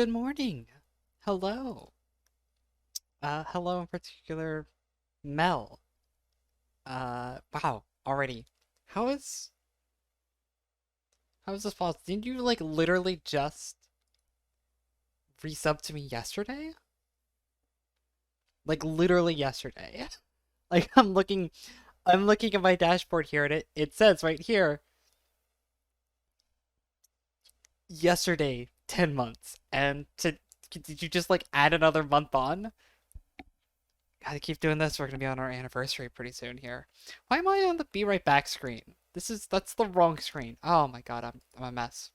Good morning. Hello. Hello in particular, Mel. Wow, already. How is how is this possible? Didn't you like literally just resub to me yesterday? Like literally yesterday. Like I'm looking at my dashboard here and it says right here, yesterday, 10 months. And did you just like add another month on? Gotta keep doing this. We're gonna be on our anniversary pretty soon here. Why am I on the be right back screen? That's the wrong screen. Oh my god, I'm a mess.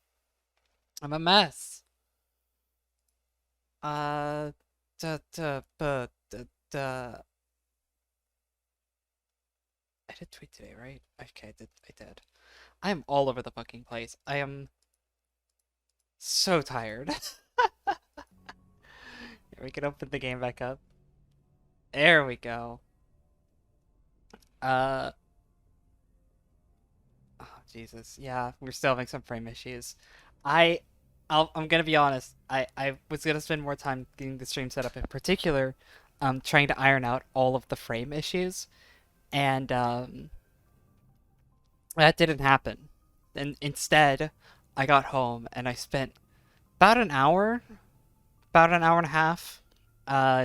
I'm a mess. Uh, da da da da da. I did tweet today, right? Okay, I did. I did. I am all over the fucking place. I am so tired. We can open the game back up. There we go. Uh, oh Jesus, yeah, we're still having some frame issues. I I'm gonna be honest. I was gonna spend more time getting the stream set up in particular, trying to iron out all of the frame issues, and that didn't happen. And instead, I got home and I spent about an hour, about an hour and a half,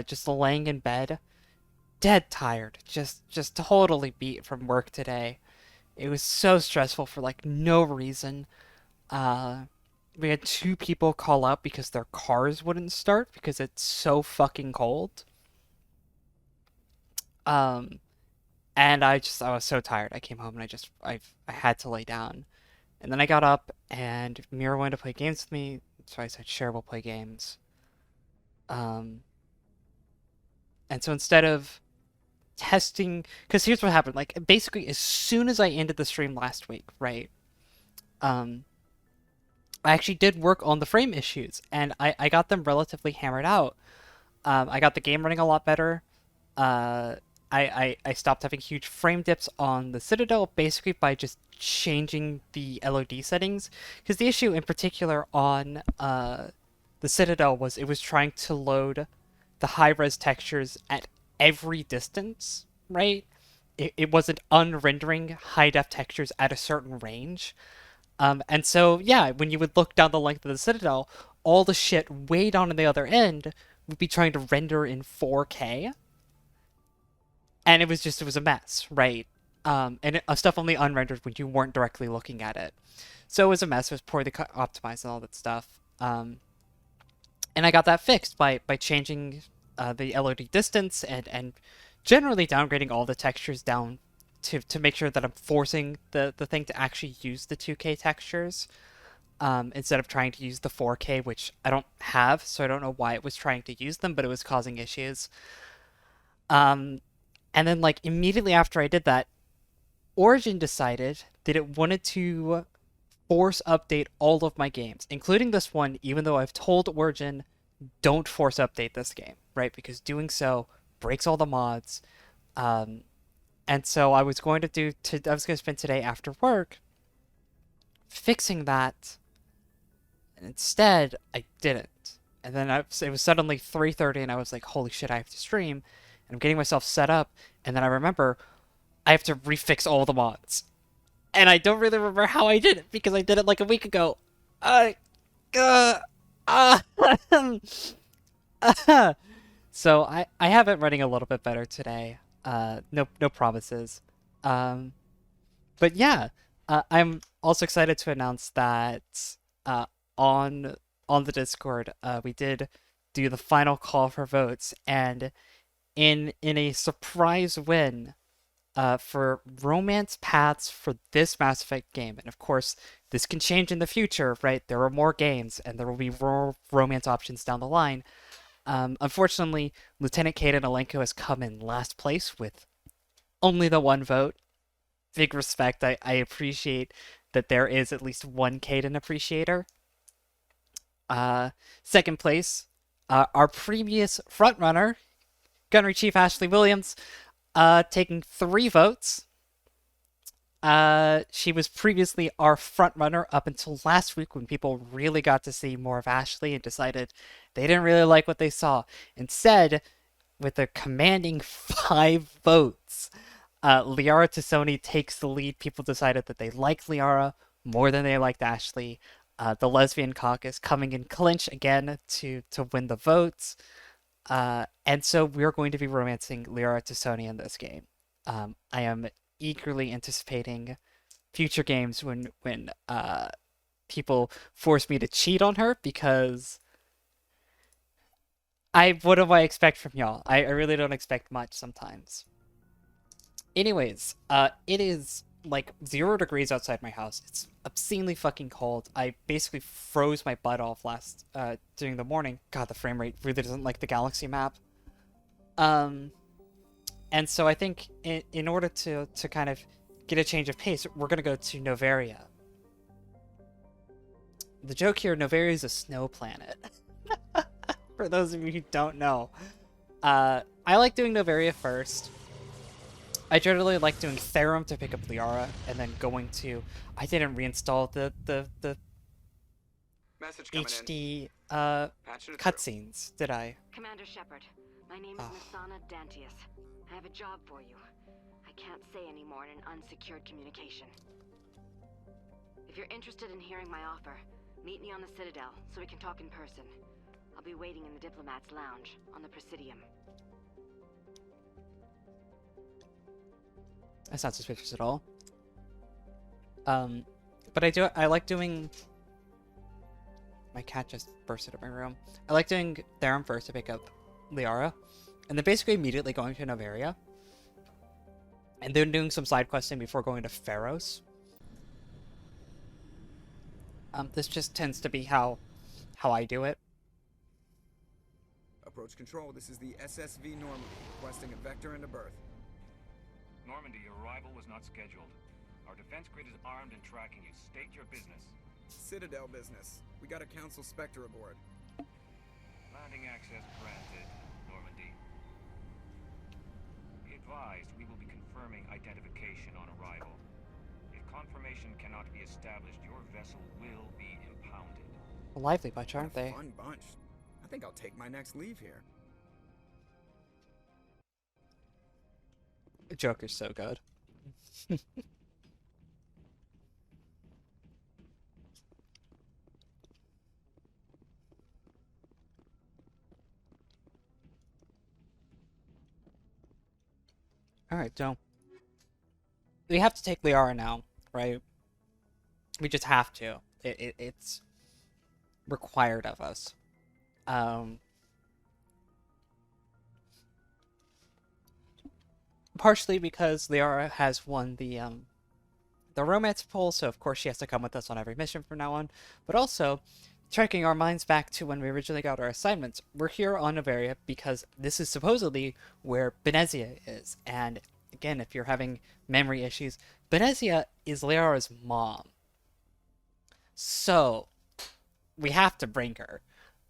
just laying in bed, dead tired, just totally beat from work today. It was so stressful for like no reason. Uh, we had two people call out because their cars wouldn't start because it's so fucking cold. Um, and I was so tired. I came home and I had to lay down. And then I got up and Mira wanted to play games with me, so I said, sure, we'll play games. Um, and so instead of testing, because here's what happened. Like basically, as soon as I ended the stream last week, right? Um, I actually did work on the frame issues, and I got them relatively hammered out. I got the game running a lot better. Uh, I stopped having huge frame dips on the Citadel basically by just changing the LOD settings. Because the issue in particular on the Citadel was it was trying to load the high res textures at every distance, right? It wasn't unrendering high def textures at a certain range. And so, yeah, when you would look down the length of the Citadel, all the shit way down on the other end would be trying to render in 4K, and it was a mess, right? Stuff only unrendered when you weren't directly looking at it, so it was a mess. It was poorly optimized and all that stuff. And I got that fixed by changing the LOD distance and generally downgrading all the textures down to make sure that I'm forcing the thing to actually use the 2K textures instead of trying to use the 4K, which I don't have, so I don't know why it was trying to use them, but it was causing issues. Um, and then, like, immediately after I did that, Origin decided that it wanted to force update all of my games, including this one, even though I've told Origin, don't force update this game, right? Because doing so breaks all the mods. Um, and so I was going to spend today after work fixing that, and instead I didn't. And then it was suddenly 3:30, and I was like, "Holy shit! I have to stream." And I'm getting myself set up, and then I remember I have to refix all the mods, and I don't really remember how I did it because I did it like a week ago. Uh, uh, uh, so I have it running a little bit better today. No promises. Um, but yeah, I'm also excited to announce that uh, on on the Discord, we did do the final call for votes, and in a surprise win for romance paths for this Mass Effect game, and of course this can change in the future, right? There are more games, and there will be more romance options down the line. Unfortunately, Lieutenant Kaden Alenko has come in last place with only the one vote. Big respect. I appreciate that there is at least one Caden appreciator. Uh, Second place, our previous frontrunner, Gunnery Chief Ashley Williams, taking 3 votes. She was previously our front runner up until last week when people really got to see more of Ashley and decided they didn't really like what they saw. Instead, with a commanding 5 votes, Liara Tassoni takes the lead. People decided that they liked Liara more than they liked Ashley. The lesbian caucus coming in clinch again to win the votes. And so we're going to be romancing Liara Tassoni in this game. I am eagerly anticipating future games when people force me to cheat on her because what do I expect from y'all? I really don't expect much sometimes. Anyways, it is like 0 degrees outside my house. It's obscenely fucking cold. I basically froze my butt off last during the morning. God, the frame rate really doesn't like the galaxy map. Um, and so I think in order to kind of get a change of pace, we're gonna go to Noveria. The joke here, Noveria is a snow planet. For those of you who don't know, I like doing Noveria first. I generally like doing Therum to pick up Liara, and then going to. I didn't reinstall the Message coming HD Patching it through. cutscenes, did I? Commander Shepard, my name is Oh. Masana Dantius. I have a job for you. I can't say any more in an unsecured communication. If you're interested in hearing my offer, meet me on the Citadel so we can talk in person. I'll be waiting in the Diplomat's Lounge on the Presidium. That's not suspicious at all. But I like doing. My cat just burst into my room. I like doing Therum first to pick up Liara, and then basically immediately going to Noveria, and then doing some side questing before going to Pharos. This just tends to be how I do it. Approach control. This is the SSV Normandy, requesting a vector and a berth. Normandy, your arrival was not scheduled. Our defense grid is armed and tracking you. State your business. Citadel business. We got a Council Spectre aboard. Landing access granted, Normandy. Be advised, we will be confirming identification on arrival. If confirmation cannot be established, your vessel will be impounded. A lively bunch, aren't they? Fun bunch. I think I'll take my next leave here. Joker's so good. Alright, so we have to take Liara now, right? We just have to. It's required of us. Partially because Liara has won the romance poll, so of course she has to come with us on every mission from now on. But also, tracking our minds back to when we originally got our assignments, we're here on Noveria because this is supposedly where Benezia is. And again, if you're having memory issues, Benezia is Liara's mom. So, we have to bring her.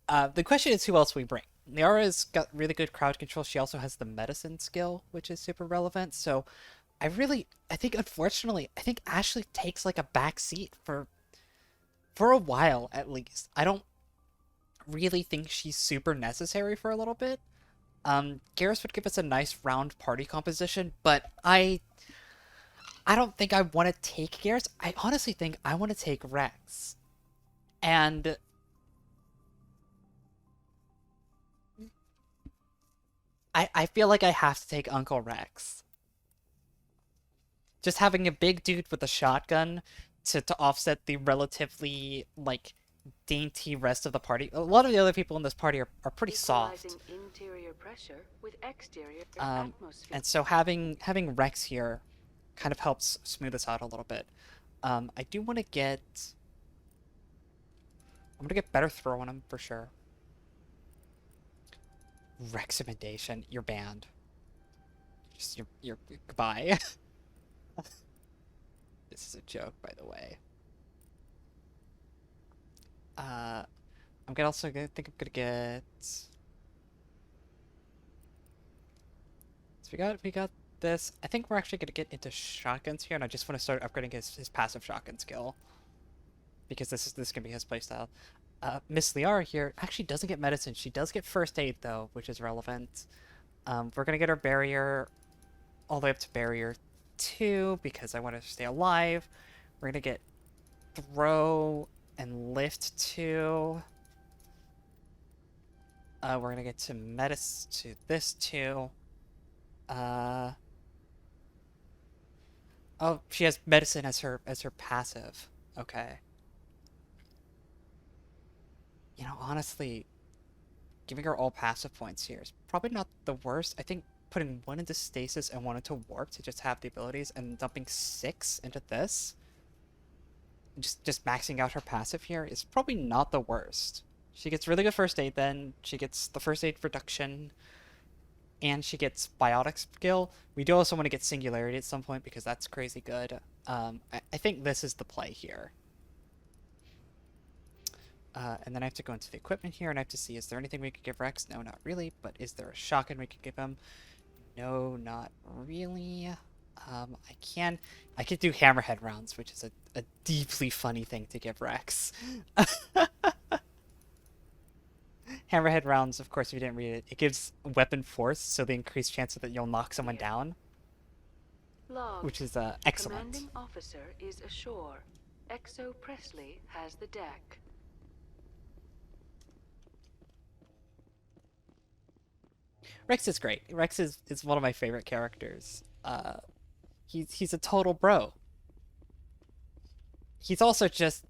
The question is who else we bring. Liara's got really good crowd control. She also has the medicine skill, which is super relevant. So, I think unfortunately, I think Ashley takes like a back seat for a while at least. I don't really think she's super necessary for a little bit. Garrus would give us a nice round party composition, but I don't think I want to take Garrus. I honestly think I want to take Rex. And I feel like I have to take Uncle Rex. Just having a big dude with a shotgun to offset the relatively, like, dainty rest of the party. A lot of the other people in this party are pretty soft. Interior pressure with exterior And so having Rex here kind of helps smooth this out a little bit. I do want to get... I'm gonna get better throw on him for sure. Recommendation, you're banned. Just you're goodbye. This is a joke, by the way. I'm gonna also think I'm gonna get. So we got this. I think we're actually going to get into shotguns here, and I just want to start upgrading his passive shotgun skill. Because this can be his playstyle. Miss Liara here actually doesn't get medicine. She does get first aid, though, which is relevant. We're going to get her barrier all the way up to barrier 2, because I want to stay alive. We're going to get throw and lift 2. We're going to get to to this 2. Oh, she has medicine as her passive. Okay. You know, honestly, giving her all passive points here is probably not the worst. I think putting 1 into stasis and 1 into warp to just have the abilities, and dumping 6 into this, just maxing out her passive here, is probably not the worst. She gets really good first aid then, she gets the first aid reduction, and she gets biotic skill. We do also want to get singularity at some point, because that's crazy good. I think this is the play here. And then I have to go into the equipment here, and I have to see, is there anything we could give Rex? No, not really. But is there a shotgun we could give him? No, not really. I could do hammerhead rounds, which is a deeply funny thing to give Rex. Hammerhead rounds, of course, if you didn't read it, it gives weapon force, so the increased chance that you'll knock someone down. Log. Which is excellent. Commanding officer is ashore. Exo Presley has the deck. Rex is great. Rex is one of my favorite characters. He's a total bro. He's also just...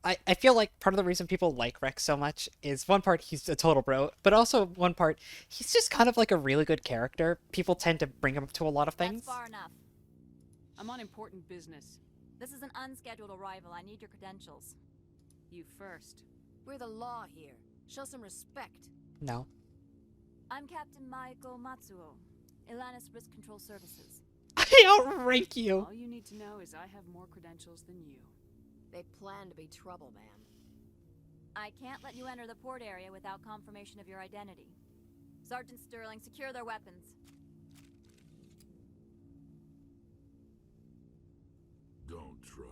I feel like part of the reason people like Rex so much is, one part, he's a total bro, but also one part, he's just kind of like a really good character. People tend to bring him up to a lot of things. That's far enough. I'm on important business. This is an unscheduled arrival. I need your credentials. You first. We're the law here. Show some respect. No. I'm Captain Maiko Matsuo, Ilanis Risk Control Services. I outrank you! All you need to know is I have more credentials than you. They plan to be trouble, ma'am. I can't let you enter the port area without confirmation of your identity. Sergeant Sterling, secure their weapons. Don't try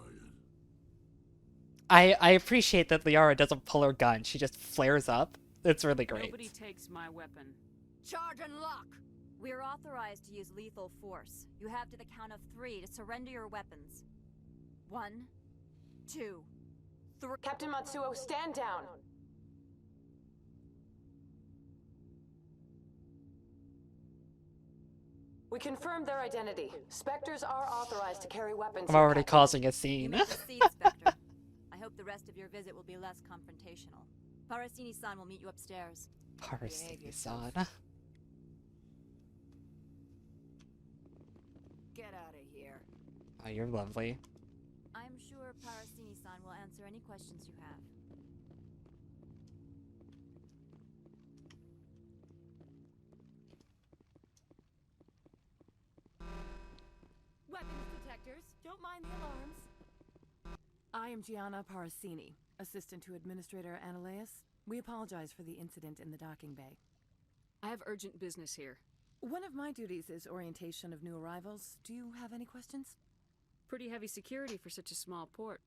it. I appreciate that Liara doesn't pull her gun. She just flares up. It's really great. Nobody takes my weapon. Charge and lock! We're authorized to use lethal force. You have to the count of 3 to surrender your weapons. 1, 2, 3. Captain Matsuo, stand down. We confirmed their identity. Spectres are authorized to carry weapons. I'm already Captain. causing a You scene. may proceed, Spectre. I hope the rest of your visit will be less confrontational. Parasini-san will meet you upstairs. Parasini-san. Get out of here. Oh, you're lovely. I'm sure Parasini-san will answer any questions you have. Weapons detectors. Don't mind the alarms. I am Gianna Parasini, assistant to Administrator Analeas. We apologize for the incident in the docking bay. I have urgent business here. One of my duties is orientation of new arrivals. Do you have any questions? Pretty heavy security for such a small port.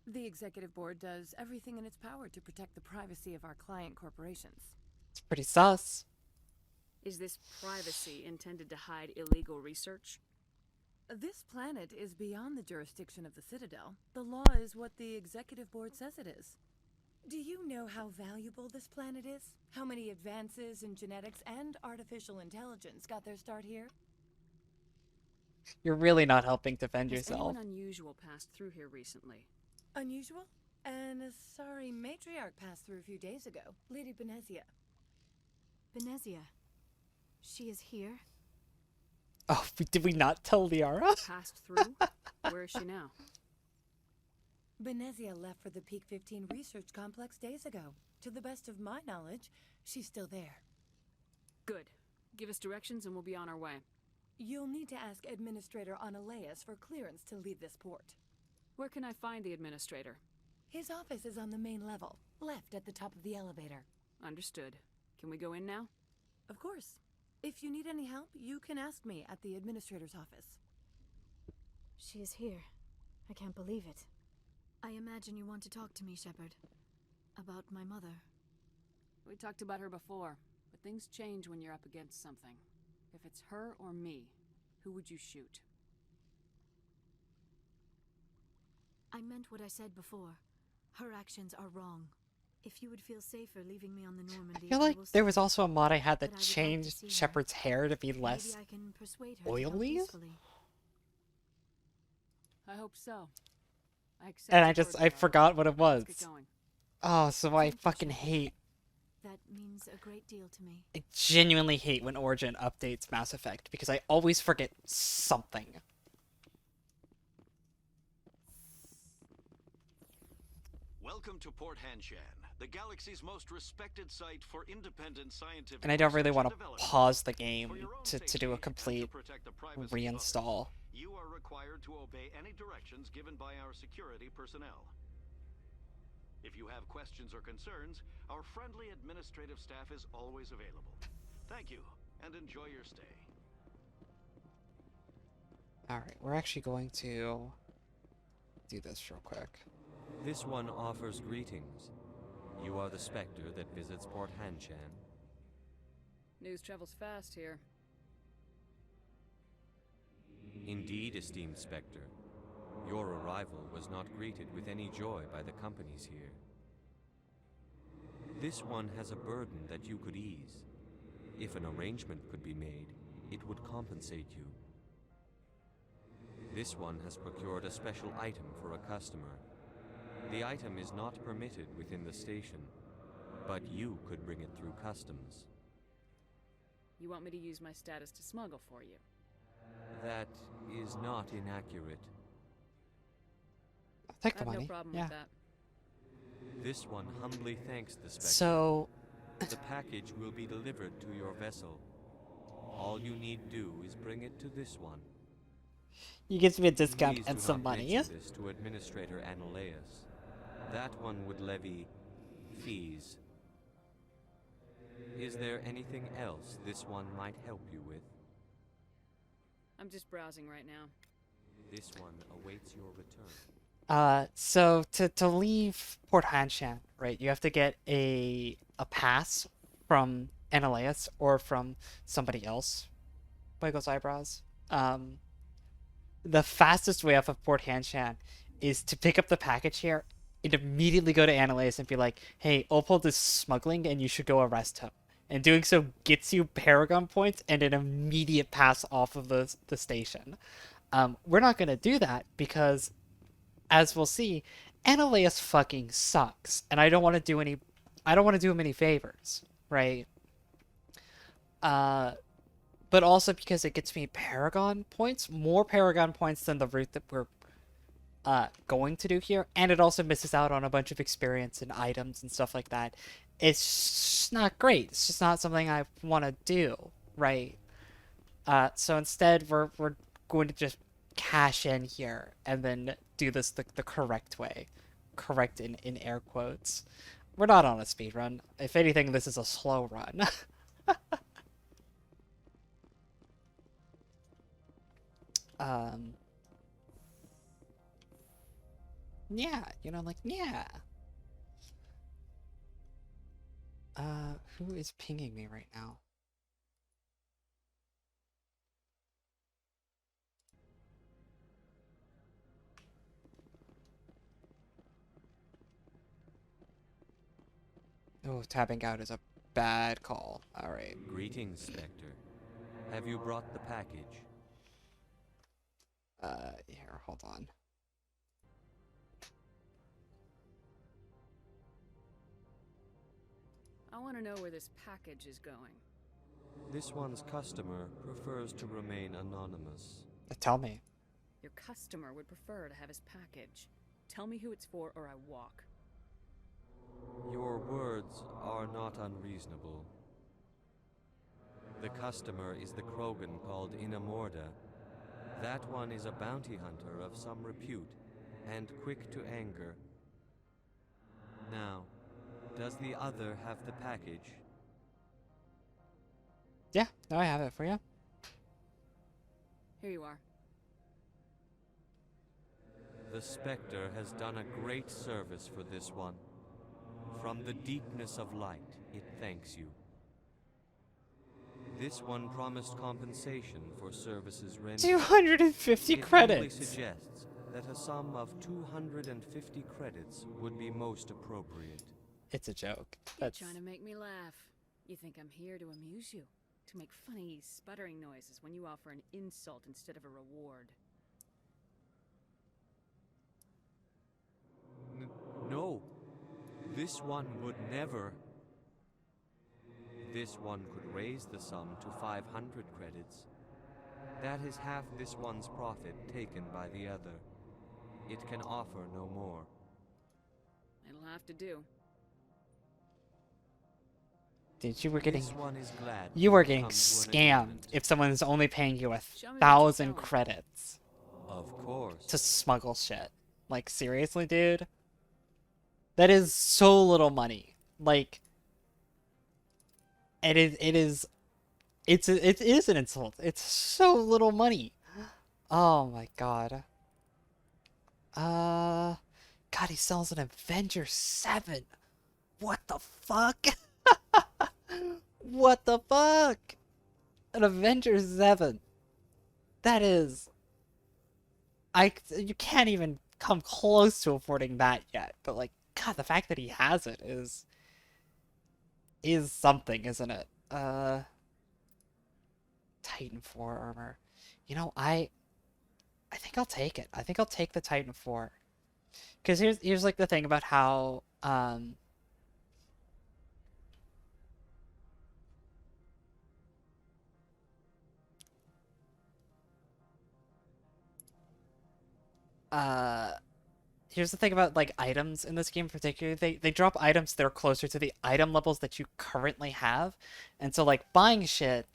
The Executive Board does everything in its power to protect the privacy of our client corporations. It's pretty sus. Is this privacy intended to hide illegal research? This planet is beyond the jurisdiction of the Citadel. The law is what the Executive Board says it is. Do you know how valuable this planet is? How many advances in genetics and artificial intelligence got their start here? You're really not helping defend Has yourself. anyone unusual passed through here recently? Unusual? An sorry matriarch passed through a few days ago. Lady Benezia. Benezia. She is here? Oh, did we not tell Liara? Passed through? Where is she now? Benezia left for the Peak 15 research complex days ago. To the best of my knowledge, she's still there. Good. Give us directions and we'll be on our way. You'll need to ask Administrator Analeas for clearance to leave this port. Where can I find the administrator? His office is on the main level, left at the top of the elevator. Understood. Can we go in now? Of course. If you need any help, you can ask me at the administrator's office. She is here. I can't believe it. I imagine you want to talk to me, Shepard. About my mother. We talked about her before, but things change when you're up against something. If it's her or me, who would you shoot? I meant what I said before. Her actions are wrong. If you would feel safer leaving me on the Normandy, I feel like will there stay. was also a mod I had But that I would like to changed see her. Shepard's hair to be less Maybe I can persuade her to help oily? peacefully. I hope so. I accept And your word, I Carl. forgot what it was. Let's get going. Oh, so I Thank you, fucking Shepard. hate, That means a great deal to me. I genuinely hate when Origin updates Mass Effect because I always forget something. Welcome to Port Hanshan, the galaxy's most respected site for independent scientific And I don't really research want and to development. pause the For game your own to do safety a and to complete protect the privacy of others, reinstall. you are required to obey any directions given by our security personnel. If you have questions or concerns, our friendly administrative staff is always available. Thank you, and enjoy your stay. Alright, we're actually going to do this real quick. This one offers greetings. You are the Spectre that visits Port Hanshan. News travels fast here. Indeed, esteemed Spectre. Your arrival was not greeted with any joy by the companies here. This one has a burden that you could ease. If an arrangement could be made, it would compensate you. This one has procured a special item for a customer. The item is not permitted within the station, but you could bring it through customs. You want me to use my status to smuggle for you? That is not inaccurate. I'll take I the have money. no problem Yeah. with that. This one humbly thanks the Spectre. So, The package will be delivered to your vessel. All you need do is bring it to this one. he gives me a discount Please and do some not money. mention this to Administrator Annaleus. That one would levy fees. Is there anything else this one might help you with? I'm just browsing right now. This one awaits your return. So to leave Port Hanshan, right, you have to get a pass from Annaleus or from somebody else. Wiggles eyebrows. The fastest way off of Port Hanshan is to pick up the package here and immediately go to Annaleus and be like, hey, Opal is smuggling and you should go arrest him. And doing so gets you Paragon points and an immediate pass off of the station. We're not going to do that because, as we'll see, Annaleus fucking sucks. And I don't want to do him any favors, right? But also because it gets me Paragon points, more Paragon points than the route that we're going to do here, and it also misses out on a bunch of experience and items and stuff like that. It's just not great. It's just not something I want to do, right? So instead, we're going to just cash in here and then do this the correct way. Correct in air quotes. We're not on a speed run. If anything, this is a slow run. Yeah, yeah. Who is pinging me right now? Oh, tapping out is a bad call. Alright. Greetings, Spectre. Have you brought the package? Here, hold on. I want to know where this package is going. This one's customer prefers to remain anonymous. Tell me. Your customer would prefer to have his package. Tell me who it's for or I walk. Your words are not unreasonable. The customer is the Krogan called Inamorda. That one is a bounty hunter of some repute, and quick to anger. Now, does the other have the package? Yeah, no, I have it for you. Here you are. The Spectre has done a great service for this one. From the deepness of light, it thanks you. This one promised compensation for services rendered. 250 It humbly credits. suggests that a sum of 250 credits would be most appropriate. It's a joke. You're trying to make me laugh. You think I'm here to amuse you, to make funny, sputtering noises when you offer an insult instead of a reward. No, this one would never. This one could raise the sum to 500 credits. That is half this one's profit taken by the other. It can offer no more. It'll have to do. Dude, you were getting This one is glad you were to getting come to an scammed agreement. if someone's only paying you Show me what you're 1,000 selling. credits Of course. to smuggle shit. Like, seriously, dude? That is so little money. Like, it is an insult. It's so little money. Oh my god. God, he sells an Avenger 7. What the fuck? What the fuck? An Avenger 7. That is... You can't even come close to affording that yet. But, like, God, the fact that he has it is something, isn't it? Titan 4 armor. You know, I think I'll take it. I think I'll take the Titan 4. Because here's like the thing about how here's the thing about like items in this game in particular. They drop items that are closer to the item levels that you currently have. And so like buying shit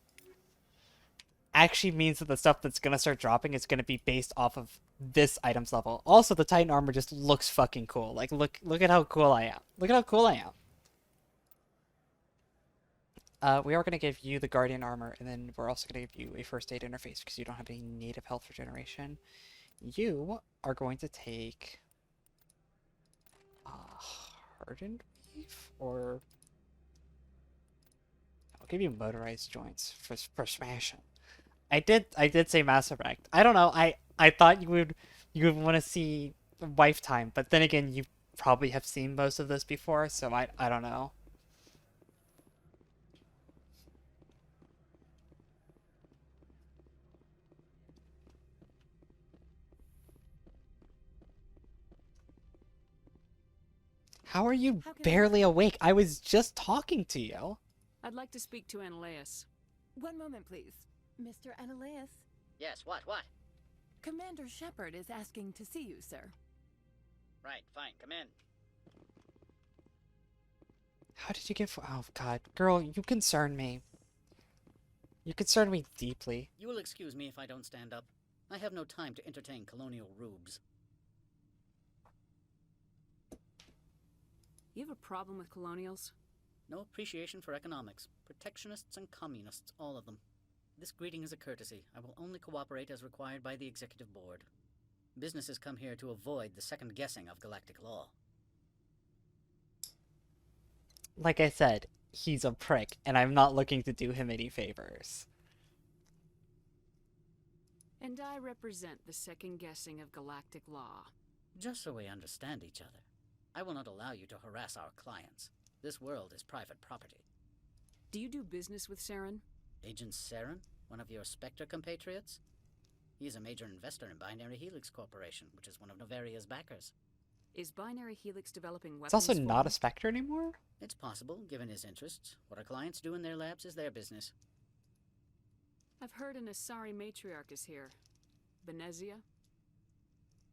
actually means that the stuff that's gonna start dropping is gonna be based off of this item's level. Also, the Titan armor just looks fucking cool. Like, look at how cool I am. Look at how cool I am. We are gonna give you the Guardian armor, and then we're also gonna give you a first aid interface because you don't have any native health regeneration. You are going to take hardened beef, or I'll give you motorized joints for smashing. I did say Mass Effect. I don't know. I thought you would want to see wife time, but then again, you probably have seen most of this before, so I don't know. How are you barely awake? I was just talking to you. I'd like to speak to Ananias. One moment, please. Mr. Ananias? Yes, what? Commander Shepard is asking to see you, sir. Right, fine, come in. How did you get... Oh, God. Girl, you concern me. You concern me deeply. You will excuse me if I don't stand up. I have no time to entertain colonial rubes. You have a problem with colonials? No appreciation for economics. Protectionists and communists, all of them. This greeting is a courtesy. I will only cooperate as required by the Executive Board. Businesses come here to avoid the second guessing of galactic law. Like I said, he's a prick, and I'm not looking to do him any favors. And I represent the second guessing of galactic law. Just so we understand each other, I will not allow you to harass our clients. This world is private property. Do you do business with Saren? Agent Saren, one of your Spectre compatriots? He is a major investor in Binary Helix Corporation, which is one of Novaria's backers. Is Binary Helix developing weapons? It's also for not him? a Spectre anymore? It's possible, given his interests. What our clients do in their labs is their business. I've heard an Asari matriarch is here. Benezia?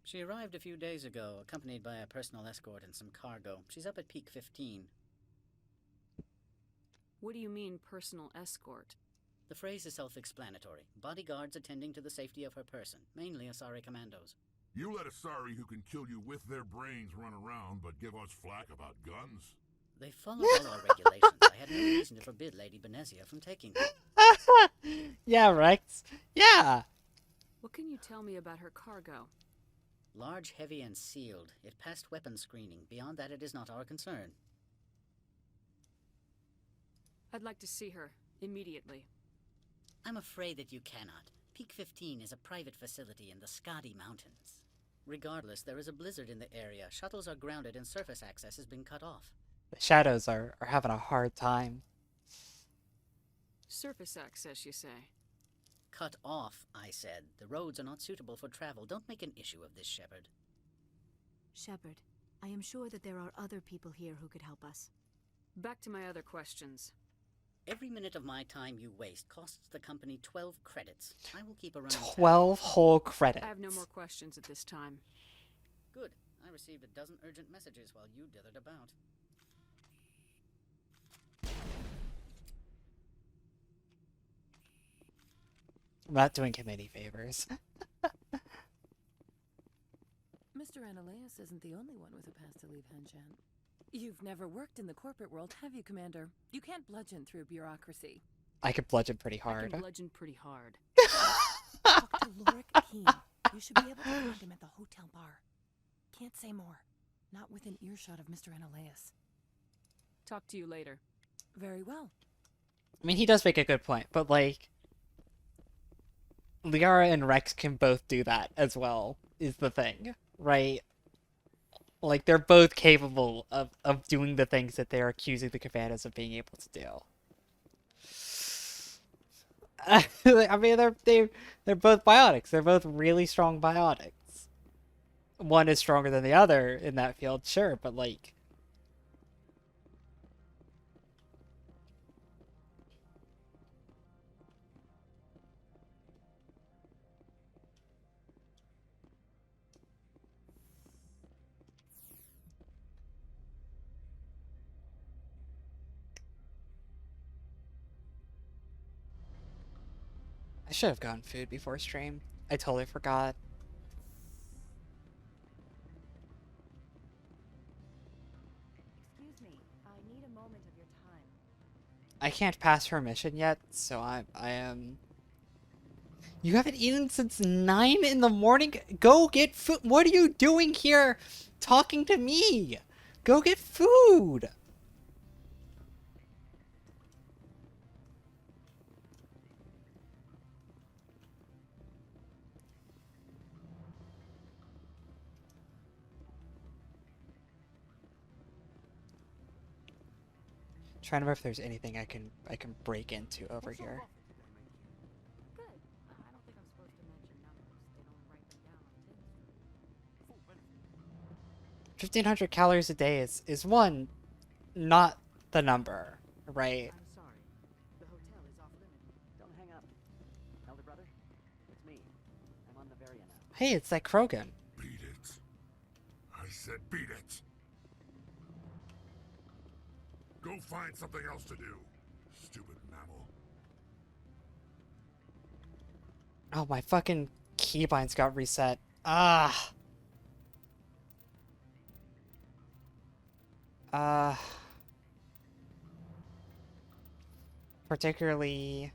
She arrived a few days ago, accompanied by a personal escort and some cargo. She's up at Peak 15. What do you mean, personal escort? The phrase is self-explanatory. Bodyguards attending to the safety of her person, mainly Asari commandos. You let Asari who can kill you with their brains run around, but give us flack about guns? They followed all our regulations. I had no reason to forbid Lady Benezia from taking them. Yeah, Rex. Yeah. What can you tell me about her cargo? Large, heavy, and sealed. It passed weapons screening. Beyond that, it is not our concern. I'd like to see her, immediately. I'm afraid that you cannot. Peak 15 is a private facility in the Skadi Mountains. Regardless, there is a blizzard in the area. Shuttles are grounded and surface access has been cut off. The shadows are having a hard time. Surface access, you say? Cut off, I said. The roads are not suitable for travel. Don't make an issue of this, Shepard. Shepard, I am sure that there are other people here who could help us. Back to my other questions. Every minute of my time you waste costs the company 12 credits. I will keep a running 12 whole credits. I have no more questions at this time. Good. I received a dozen urgent messages while you dithered about. I'm not doing him any favors. Mr. Ananias isn't the only one with a path to leave Hanshan. You've never worked in the corporate world, have you, Commander? You can't bludgeon through bureaucracy. I could bludgeon pretty I hard. can bludgeon pretty hard. Talk to Lorik Keen. You should be able to find him at the hotel bar. Can't say more. Not within earshot of Mr. Ananias. Talk to you later. Very well. I mean, he does make a good point, but like, Liara and Rex can both do that as well, is the thing, right? Like, they're both capable of doing the things that they're accusing the Commandos of being able to do. I mean, they're both biotics. They're both really strong biotics. One is stronger than the other in that field, sure, but like, I should have gotten food before stream. I totally forgot. Excuse me, I need a moment of your time. I can't pass her mission yet, so I am... You haven't eaten since 9 in the morning? Go get food! What are you doing here talking to me? Go get food! Trying to remember if there's anything I can break into over here. Good. I don't think I'm supposed to mention numbers. They don't write them down on tins. 1,500 calories a day is one, not the number, right? I'm sorry. The hotel is off limits. Don't hang up. Elder brother, it's me. I'm on the Varia now. Hey, it's that Krogan. Beat it. I said beat it. Go find something else to do, stupid mammal. Oh, my fucking keybinds got reset. Ah. Particularly...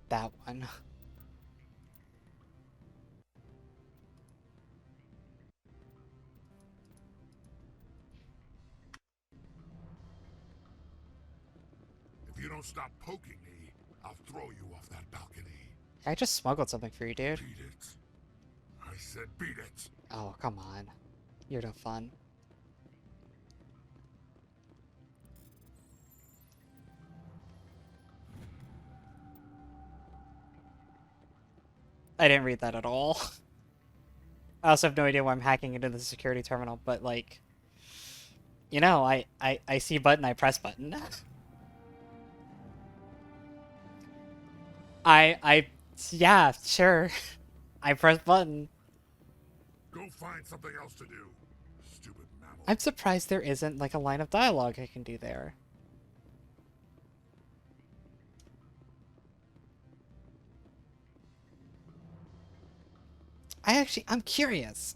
that one. If you don't stop poking me, I'll throw you off that balcony. I just smuggled something for you, dude. Beat it. I said beat it. Oh, come on. You're no fun. I didn't read that at all. I also have no idea why I'm hacking into the security terminal, but like, you know, I see button, I press button. Yeah, sure. I press button. Go find something else to do, stupid mammal. I'm surprised there isn't like a line of dialogue I can do there. I'm curious.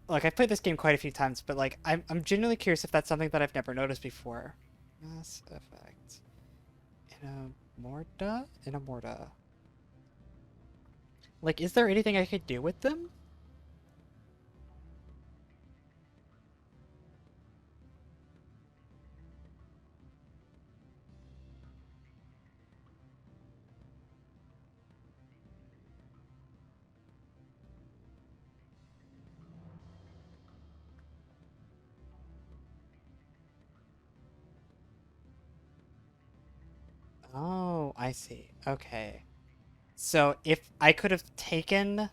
like I've played this game quite a few times, but like I'm genuinely curious if that's something that I've never noticed before. Mass Effect. Inamorta. Like, is there anything I could do with them? Oh, I see. Okay. So if I could have taken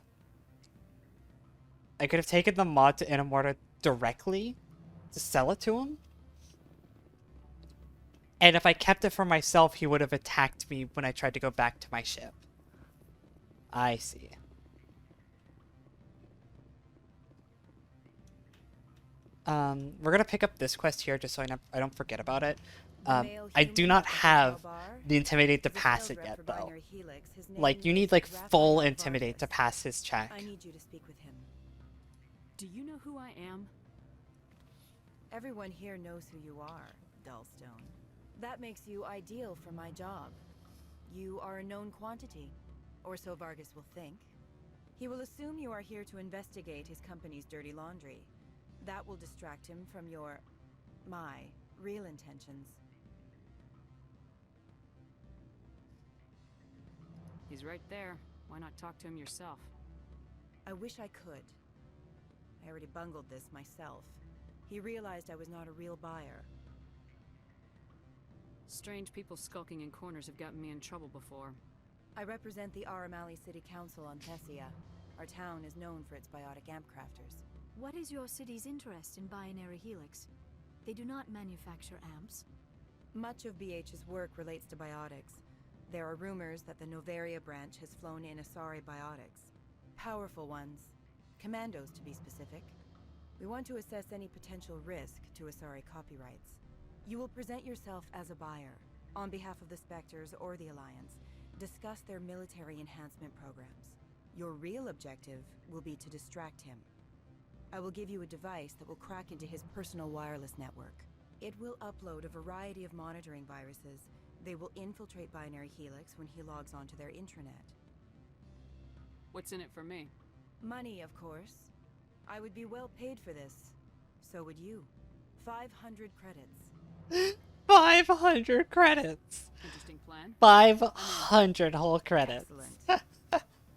the mod to Inamorta directly to sell it to him. And if I kept it for myself, he would have attacked me when I tried to go back to my ship. I see. We're gonna pick up this quest here just so I don't forget about it. I do not have the Intimidate to pass it yet, though. Like, you need, like, full Intimidate to pass his check. I need you to speak with him. Do you know who I am? Everyone here knows who you are, Dullstone. That makes you ideal for my job. You are a known quantity, or so Vargas will think. He will assume you are here to investigate his company's dirty laundry. That will distract him from my real intentions. He's right there. Why not talk to him yourself? I wish I could. I already bungled this myself. He realized I was not a real buyer. Strange people skulking in corners have gotten me in trouble before. I represent the Aramali City Council on Thessia. Our town is known for its biotic amp crafters. What is your city's interest in Binary Helix? They do not manufacture amps. Much of BH's work relates to biotics. There are rumors that the Novaria branch has flown in Asari biotics. Powerful ones. Commandos, to be specific. We want to assess any potential risk to Asari copyrights. You will present yourself as a buyer, on behalf of the Spectres or the Alliance. Discuss their military enhancement programs. Your real objective will be to distract him. I will give you a device that will crack into his personal wireless network. It will upload a variety of monitoring viruses. They will infiltrate Binary Helix when he logs onto their intranet. What's in it for me? Money, of course. I would be well paid for this. So would you. 500 credits. 500 credits! Interesting plan. 500 whole credits. Excellent.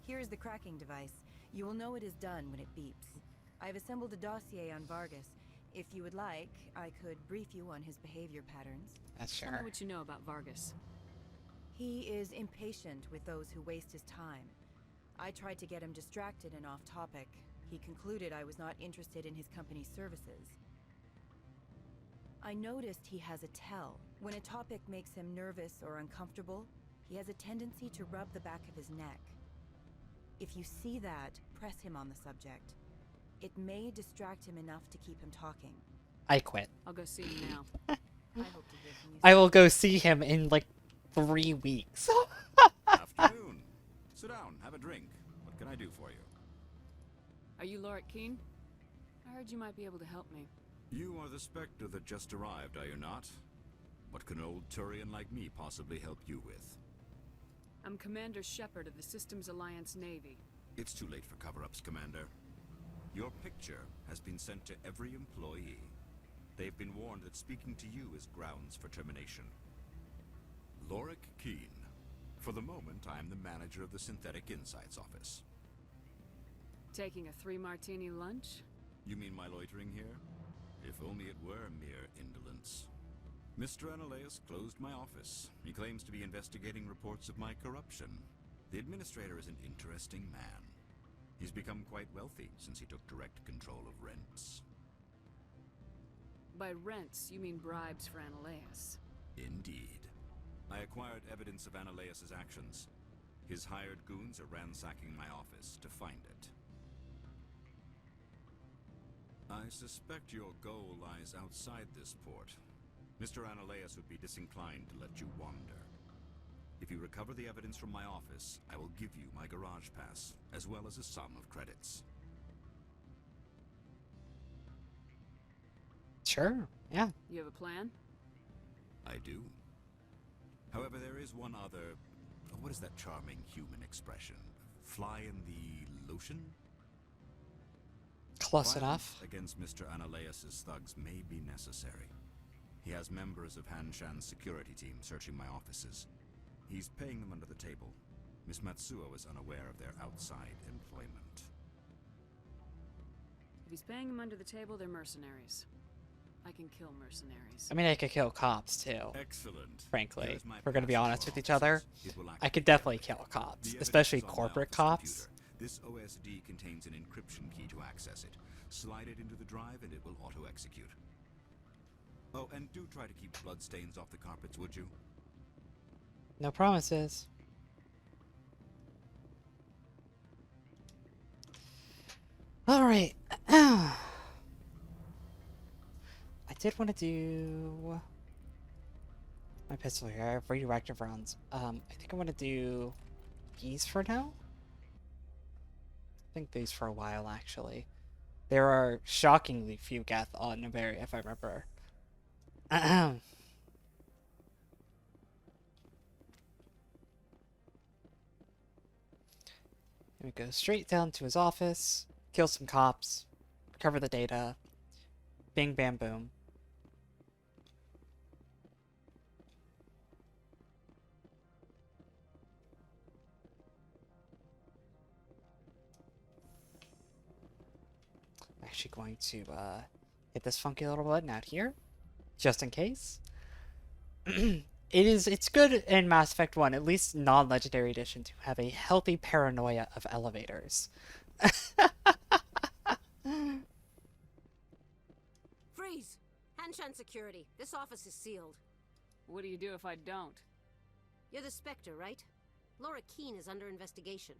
Here is the cracking device. You will know it is done when it beeps. I have assembled a dossier on Vargas. If you would like, I could brief you on his behavior patterns. Tell me what you know about Vargas. He is impatient with those who waste his time. I tried to get him distracted and off topic. He concluded I was not interested in his company's services. I noticed he has a tell. When a topic makes him nervous or uncomfortable, he has a tendency to rub the back of his neck. If you see that, press him on the subject. It may distract him enough to keep him talking. I quit. I'll go see him now. I hope to hear from you. I will go see him in like 3 weeks. Afternoon. Sit down, have a drink. What can I do for you? Are you Lorik Keen? I heard you might be able to help me. You are the Spectre that just arrived, are you not? What can old Turian like me possibly help you with? I'm Commander Shepard of the Systems Alliance Navy. It's too late for cover-ups, Commander. Your picture has been sent to every employee. They've been warned that speaking to you is grounds for termination. Lorik Keen. For the moment, I am the manager of the Synthetic Insights Office. Taking a 3-martini lunch? You mean my loitering here? If only it were mere indolence. Mr. Analeus closed my office. He claims to be investigating reports of my corruption. The administrator is an interesting man. He's become quite wealthy since he took direct control of rents. By rents, you mean bribes for Analeus. Indeed. I acquired evidence of Analeus's actions. His hired goons are ransacking my office to find it. I suspect your goal lies outside this port. Mr. Analeus would be disinclined to let you wander. If you recover the evidence from my office, I will give you my garage pass, as well as a sum of credits. Sure, yeah. You have a plan? I do. However, there is one other... What is that charming human expression? Fly in the lotion? Close Violence enough. against Mr. Analaeus' thugs may be necessary. He has members of Hanshan's security team searching my offices. He's paying them under the table. Miss Matsuo is unaware of their outside employment. If he's paying them under the table, they're mercenaries. I can kill mercenaries. I mean, I could kill cops too. Excellent. Frankly, Here is my if we're gonna be pass honest to with our each other, offices. It will I activate could definitely everything. kill cops, The evidence especially is on my corporate office cops. computer. This OSD contains an encryption key to access it. Slide it into the drive and it will auto-execute. Oh, and do try to keep bloodstains off the carpets, would you? No promises. All right. I did want to do my pistol here. I have radioactive rounds. I think I want to do these for now. I think these for a while, actually. There are shockingly few Geth on Noveria, if I remember. We go straight down to his office, kill some cops, recover the data, bing bam boom. I'm actually going to hit this funky little button out here, just in case. It's good in Mass Effect 1, at least non-legendary edition, to have a healthy paranoia of elevators. Freeze! Hanshan security. This office is sealed. What do you do if I don't? You're the Spectre, right? Laura Keene is under investigation.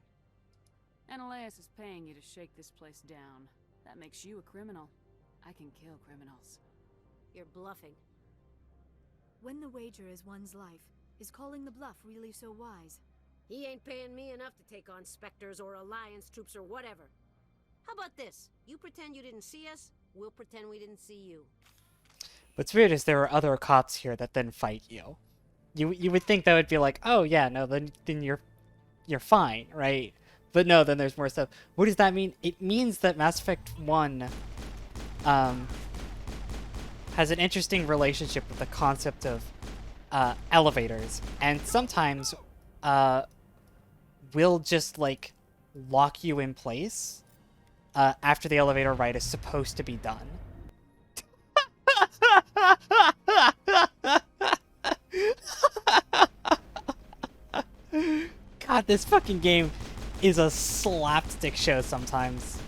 Analaeus is paying you to shake this place down. That makes you a criminal. I can kill criminals. You're bluffing. When the wager is one's life, is calling the bluff really so wise? He ain't paying me enough to take on Spectres or Alliance troops or whatever. How about this? You pretend you didn't see us, we'll pretend we didn't see you. What's weird is there are other cops here that then fight you. You would think that would be like, oh yeah, no, then you're fine, right? But no, then there's more stuff. What does that mean? It means that Mass Effect 1 has an interesting relationship with the concept of elevators, and sometimes will just like lock you in place after the elevator ride is supposed to be done. God, this fucking game is a slapstick show sometimes.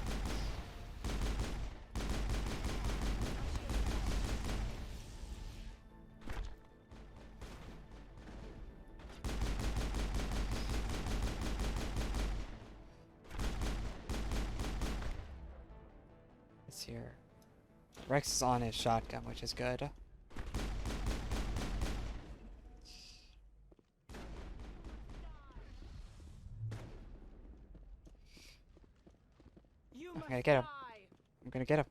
It's here. Rex is on his shotgun, which is good. I'm gonna get him. I'm gonna get him.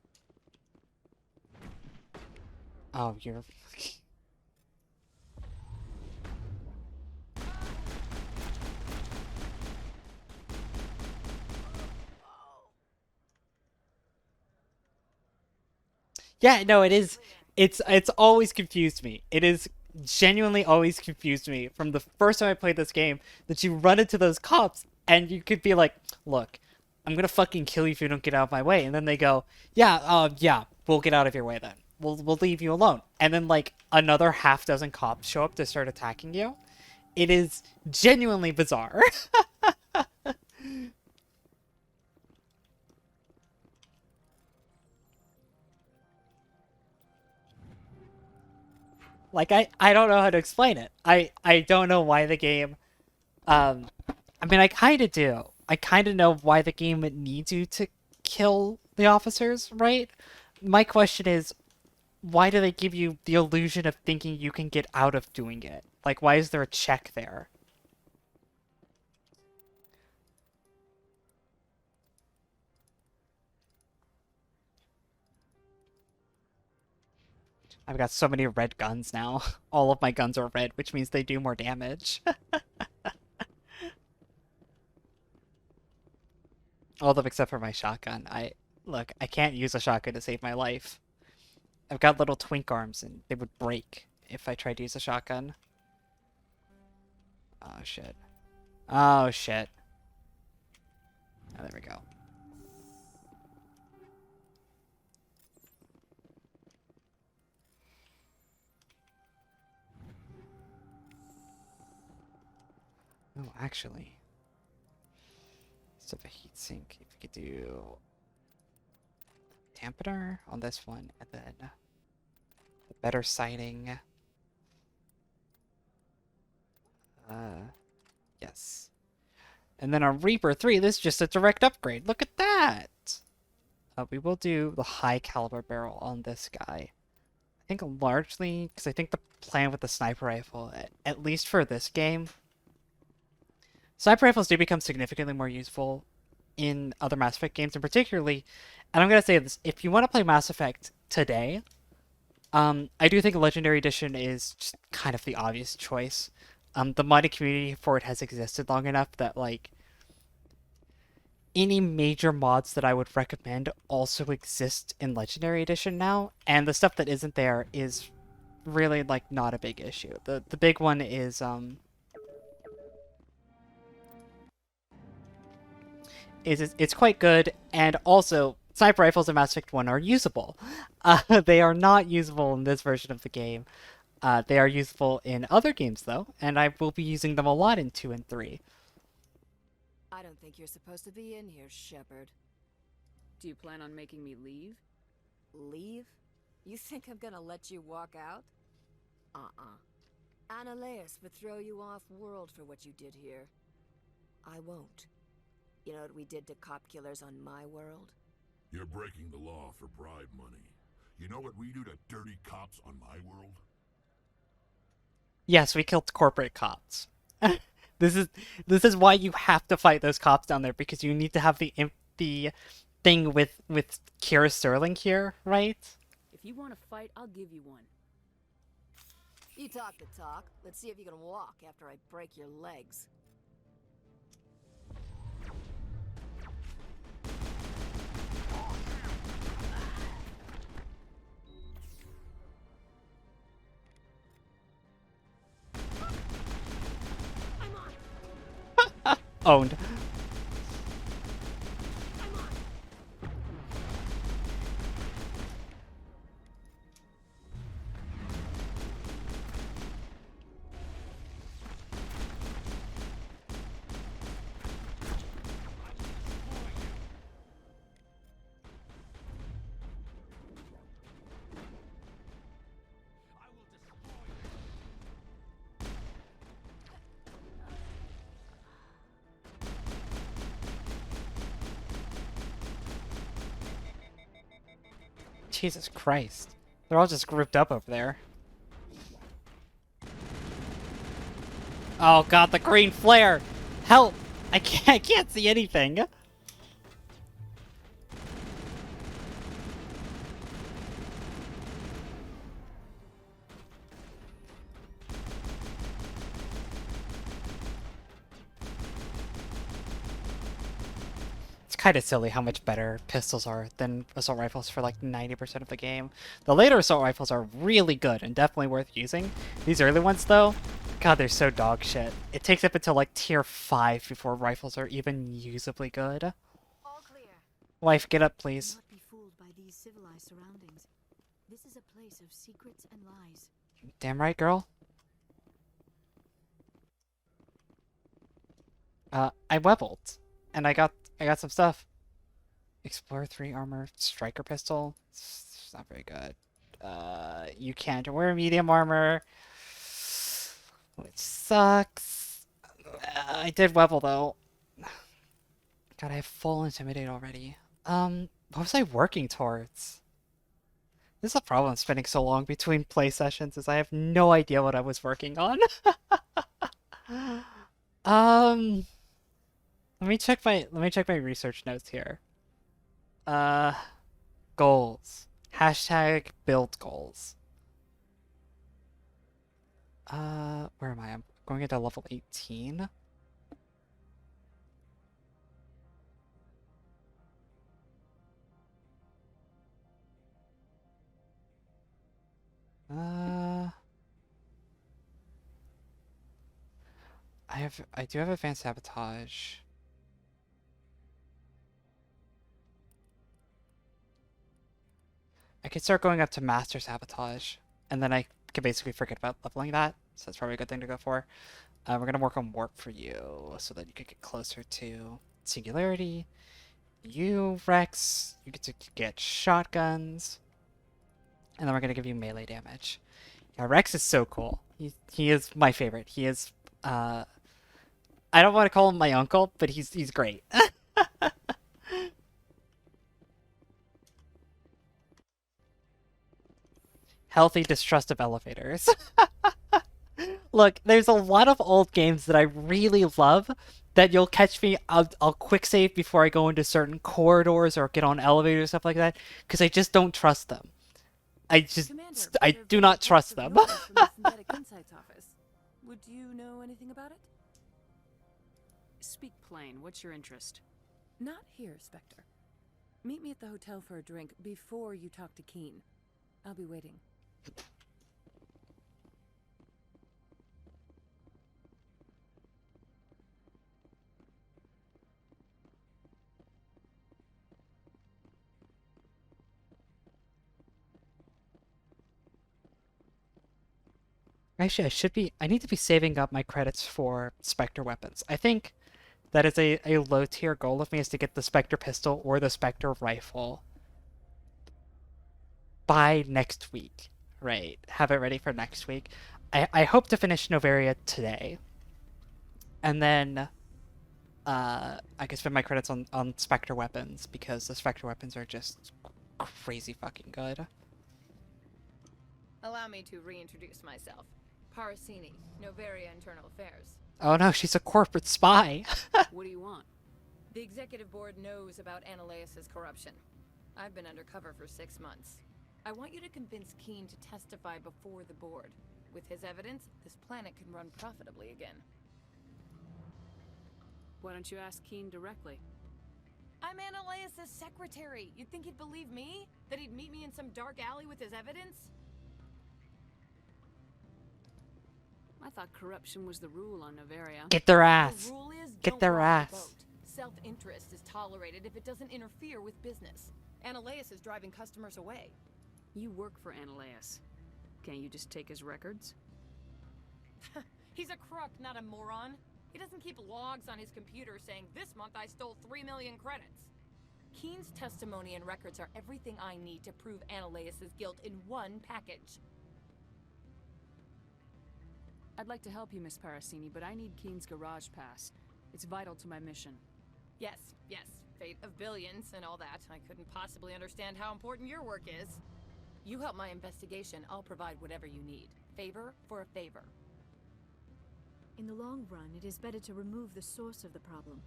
Oh, you're... Yeah, no, it is. It's always confused me. It is genuinely always confused me from the first time I played this game that you run into those cops and you could be like, look, I'm gonna fucking kill you if you don't get out of my way. And then they go, yeah, yeah, we'll get out of your way then. We'll leave you alone. And then like another half dozen cops show up to start attacking you. It is genuinely bizarre. Like, I don't know how to explain it. I don't know why the game... I mean, I kind of do. I kind of know why the game needs you to kill the officers, right? My question is, why do they give you the illusion of thinking you can get out of doing it? Like, why is there a check there? I've got so many red guns now. All of my guns are red, which means they do more damage. All of them except for my shotgun. Look, I can't use a shotgun to save my life. I've got little twink arms and they would break if I tried to use a shotgun. Oh shit. Oh shit. Oh, there we go. Oh, actually. Instead of a heatsink, if we could do dampener on this one, and then the better sighting. Yes. And then on Reaper 3, this is just a direct upgrade. Look at that! We will do the high caliber barrel on this guy. I think largely, because I think the plan with the sniper rifle, at least for this game, sniper rifles do become significantly more useful in other Mass Effect games, and particularly, and I'm going to say this, if you want to play Mass Effect today, I do think Legendary Edition is just kind of the obvious choice. The modding community for it has existed long enough that, like, any major mods that I would recommend also exist in Legendary Edition now, and the stuff that isn't there is really, like, not a big issue. The big one is, it's quite good, and also, sniper rifles in Mass Effect 1 are usable. They are not usable in this version of the game. They are useful in other games, though, and I will be using them a lot in 2 and 3. I don't think you're supposed to be in here, Shepard. Do you plan on making me leave? Leave? You think I'm gonna let you walk out? Annaleus would throw you off-world for what you did here. I won't. You know what we did to cop killers on my world? You're breaking the law for bribe money. You know what we do to dirty cops on my world? Yes, we killed corporate cops. This is why you have to fight those cops down there, because you need to have the thing with Kira Sterling here, right? If you want to fight, I'll give you one. You talk the talk. Let's see if you can walk after I break your legs. Owned. Jesus Christ. They're all just grouped up over there. Oh god, the green flare! Help! I can't see anything! Kind of silly how much better pistols are than assault rifles for like 90% of the game. The later assault rifles are really good and definitely worth using. These early ones though, god, they're so dog shit. It takes up until like tier 5 before rifles are even usably good. All clear. Wife, get up please. Do not be fooled by these civilized surroundings. This is a place of secrets and lies. Damn right, girl. I leveled and I got some stuff. Explorer 3 armor, striker pistol. It's not very good. You can't wear medium armor, which sucks. I did level though. God, I have full intimidate already. What was I working towards? This is a problem spending so long between play sessions, is I have no idea what I was working on. Let me check my research notes here. Goals. Hashtag build goals. Where am I? I'm going into level 18. I do have advanced sabotage. I could start going up to master sabotage, and then I could basically forget about leveling that. So that's probably a good thing to go for. We're gonna work on warp for you, so that you could get closer to singularity. You, Rex, you get to get shotguns, and then we're gonna give you melee damage. Yeah, Rex is so cool. He is my favorite. He is I don't want to call him my uncle, but he's great. Healthy distrust of elevators. Look, there's a lot of old games that I really love that you'll catch me. I'll quick save before I go into certain corridors or get on elevators, stuff like that, because I just don't trust them. Commander, I do not trust them. from the Synthetic Insights office. Would you know anything about it? Speak plain. What's your interest? Not here, Spectre. Meet me at the hotel for a drink before you talk to Keen. I'll be waiting. Actually, I need to be saving up my credits for Spectre weapons. I think that is a low tier goal of me, is to get the Spectre pistol or the Spectre rifle by next week. Right. Have it ready for next week. I hope to finish Novaria today. And then I can spend my credits on Spectre weapons, because the Spectre weapons are just crazy fucking good. Allow me to reintroduce myself. Parasini, Novaria Internal Affairs. Oh no, she's a corporate spy. What do you want? The executive board knows about Ananias' corruption. I've been undercover for 6 months. I want you to convince Keen to testify before the board. With his evidence, this planet can run profitably again. Why don't you ask Keen directly? I'm Ananias' secretary. You'd think he'd believe me? That he'd meet me in some dark alley with his evidence? I thought corruption was the rule on Novaria. Get their ass. The rule is, Get don't their rock the ass. boat. Self-interest is tolerated if it doesn't interfere with business. Ananias is driving customers away. You work for Ananias. Can't you just take his records? He's a crook, not a moron. He doesn't keep logs on his computer saying, this month I stole 3 million credits. Keen's testimony and records are everything I need to prove Ananias' guilt in one package. I'd like to help you, Miss Parasini, but I need Keen's garage pass. It's vital to my mission. Yes, fate of billions and all that. I couldn't possibly understand how important your work is. You help my investigation, I'll provide whatever you need. Favor for a favor. In the long run, it is better to remove the source of the problem.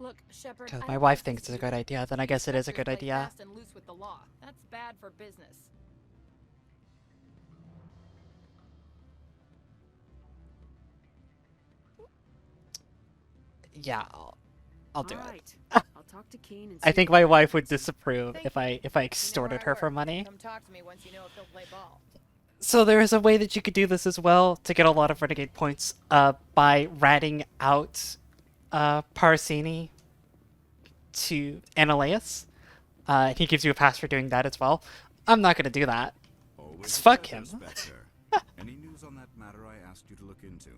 Look, Shepard, Because I my don't wife want thinks this it's a to good idea, then I guess it is a good Spectres play idea. fast and loose with the law. That's bad for business. Yeah, I'll do Alright. it. I'll talk to Keen and I see think what my I wife can would do. disapprove if I extorted her for money. Come talk to me once you know if he'll play ball. So there is a way that you could do this as well to get a lot of renegade points by ratting out Parasini to Ananias. He gives you a pass for doing that as well. I'm not gonna do that. Always a Fuck pleasure, him. Spectre. Any news on that matter I asked you to look into?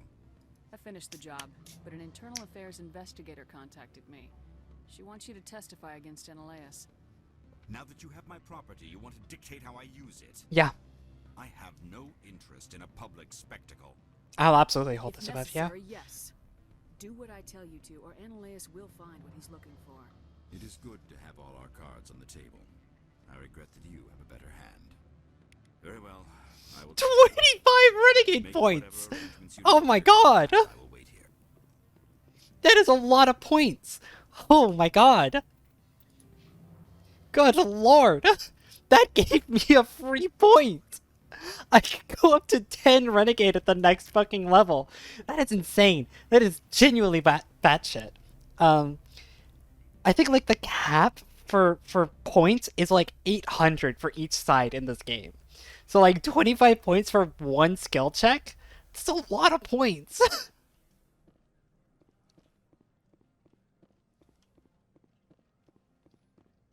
I finished the job, but an internal affairs investigator contacted me. She wants you to testify against Ananias. Now that you have my property, you want to dictate how I use it? Yeah. I have no interest in a public spectacle. I'll absolutely hold If this above you. necessary, yes. Do what I tell you to, or Ananias will find what he's looking for. It is good to have all our cards on the table. I regret that you have a better hand. Very well. I will 25 renegade points! Oh my god! That is a lot of points! Oh my god! Good lord! That gave me a free point! I can go up to 10 Renegade at the next fucking level. That is insane. That is genuinely batshit. I think like the cap for points is like 800 for each side in this game. So like 25 points for one skill check? That's a lot of points.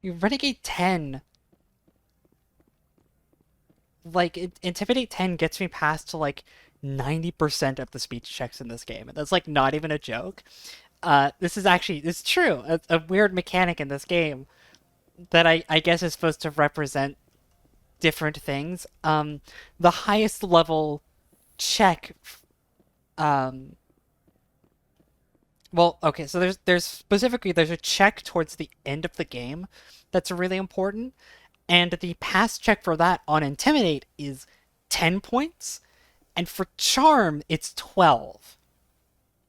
You Renegade 10. Like, Intimidate 10 gets me past to like 90% of the speech checks in this game. And that's like not even a joke. This is true. A weird mechanic in this game that I guess is supposed to represent different things. The highest level check, well, okay, so there's specifically there's a check towards the end of the game that's really important, and the pass check for that on Intimidate is 10 points, and for Charm it's 12,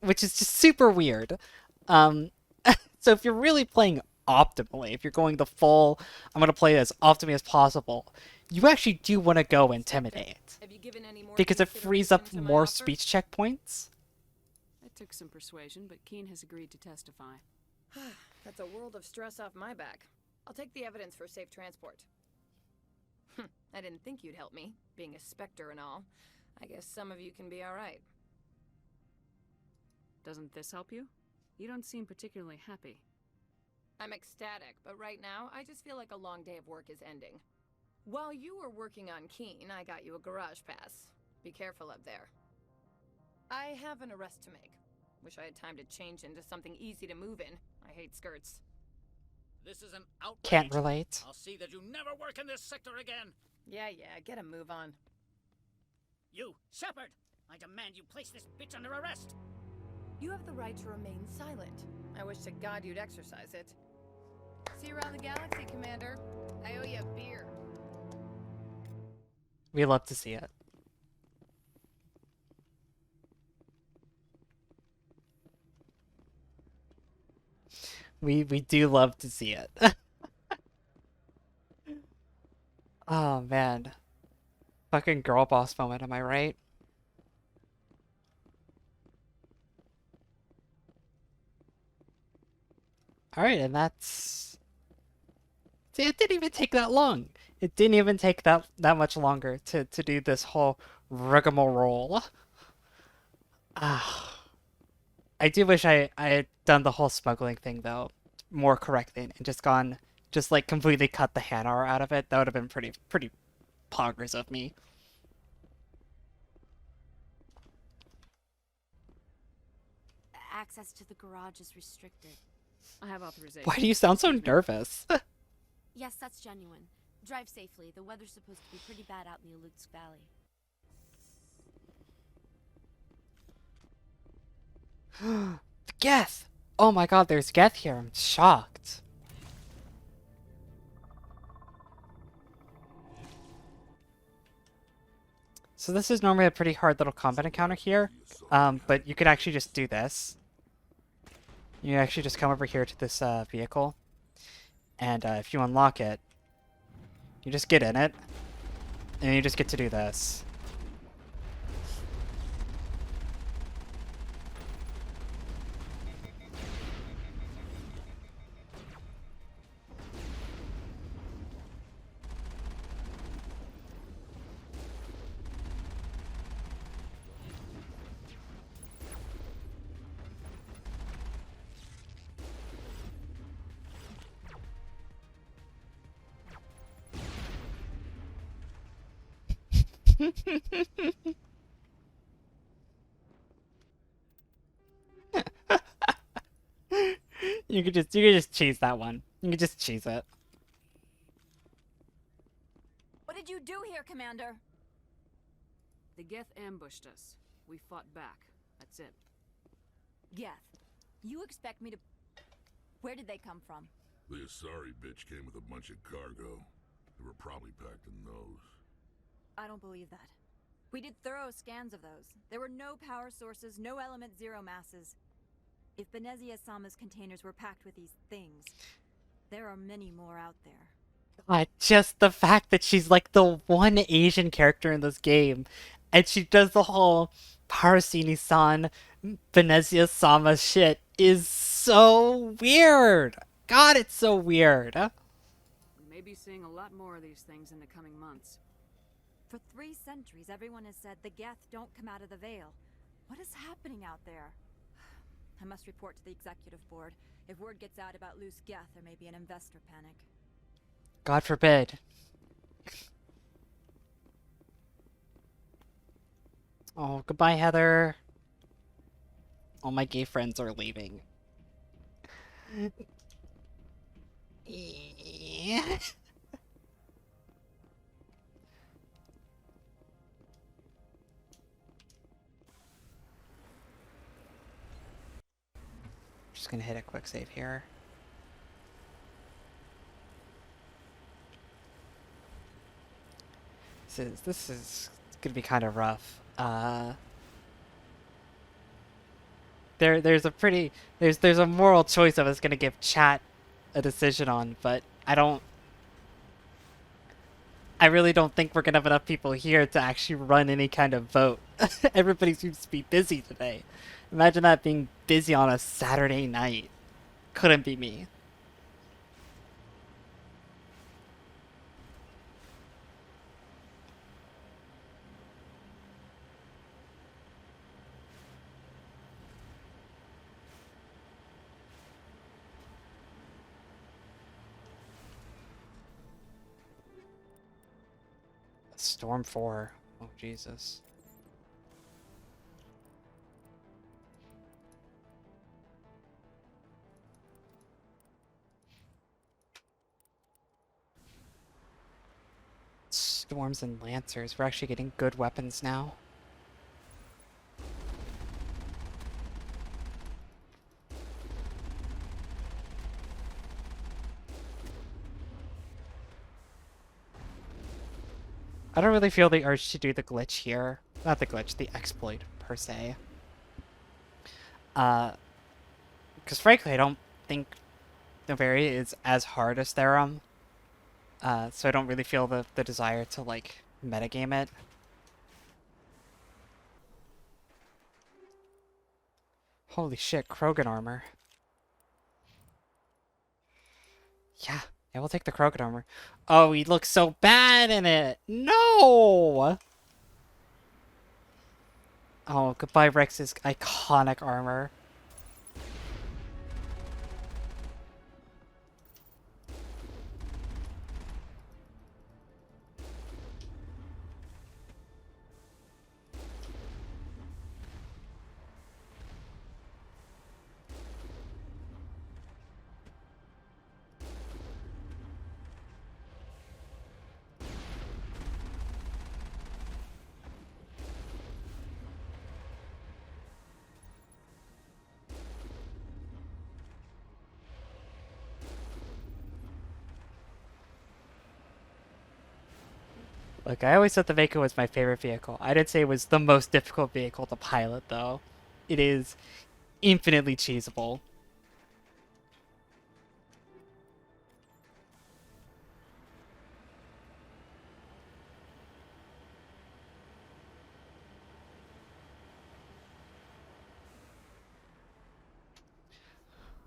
which is just super weird. So if you're really playing optimally, if you're going the full, I'm going to play as optimally as possible, you actually do want to go Intimidate. Have you given any more Because it frees up consideration to my more offer? speech checkpoints. That took some persuasion, but Keen has agreed to testify. That's a world of stress off my back. I'll take the evidence for safe transport. I didn't think you'd help me, being a Spectre and all. I guess some of you can be alright. Doesn't this help you? You don't seem particularly happy. I'm ecstatic, but right now, I just feel like a long day of work is ending. While you were working on Keen, I got you a garage pass. Be careful up there. I have an arrest to make. Wish I had time to change into something easy to move in. I hate skirts. This is an outrage. Can't relate. I'll see that you never work in this sector again. Yeah, get a move on. You, Shepard! I demand you place this bitch under arrest! You have the right to remain silent. I wish to God you'd exercise it. See you around the galaxy, Commander. I owe you a beer. We love to see it. We do love to see it. Oh man. Fucking girl boss moment, am I right? Alright, and that's... See, it didn't even take that long. It didn't even take that much longer to do this whole rigmarole. Ah. I do wish I had done the whole smuggling thing, though, more correctly, and just like completely cut the Hanar out of it. That would have been pretty poggers of me. Access to the garage is restricted. I have authorization. Why do you sound so nervous? Yes, that's genuine. Drive safely. The weather's supposed to be pretty bad out in the Alux Valley. Geth! Oh my god, there's Geth here. I'm shocked. So this is normally a pretty hard little combat encounter here, but you could actually just do this. You actually just come over here to this vehicle, and if you unlock it, you just get in it, and you just get to do this. You could just cheese that one. You could just cheese it. What did you do here, Commander? The Geth ambushed us. We fought back. That's it. Geth, you expect me to... Where did they come from? The Asari bitch came with a bunch of cargo. They were probably packed in those. I don't believe that. We did thorough scans of those. There were no power sources, no element zero masses. If Benezia Sama's containers were packed with these things, there are many more out there. Just the fact that she's like the one Asian character in this game, and she does the whole Parasini-san, Venezia-sama shit is so weird. God, it's so weird. We may be seeing a lot more of these things in the coming months. For 3 centuries, everyone has said the Geth don't come out of the Veil. What is happening out there? I must report to the executive board. If word gets out about loose Geth, there may be an investor panic. God forbid. Oh, goodbye, Heather. All my gay friends are leaving. Yeah. Just gonna hit a quick save here. This is gonna be kind of rough. There's a moral choice I was gonna give chat a decision on, but I really don't think we're gonna have enough people here to actually run any kind of vote. Everybody seems to be busy today. Imagine that being busy on a Saturday night. Couldn't be me. Storm 4. Oh, Jesus. Storms and Lancers. We're actually getting good weapons now. I don't really feel the urge to do the glitch here. Not the glitch, the exploit, per se. Because frankly, I don't think Novaria is as hard as Therum. So I don't really feel the desire to, like, metagame it. Holy shit, Krogan armor. Yeah, we'll take the Krogan armor. Oh, he looks so bad in it! No! Oh, goodbye Rex's iconic armor. Look, I always thought the Vaco was my favorite vehicle. I didn't say it was the most difficult vehicle to pilot, though. It is infinitely cheesable.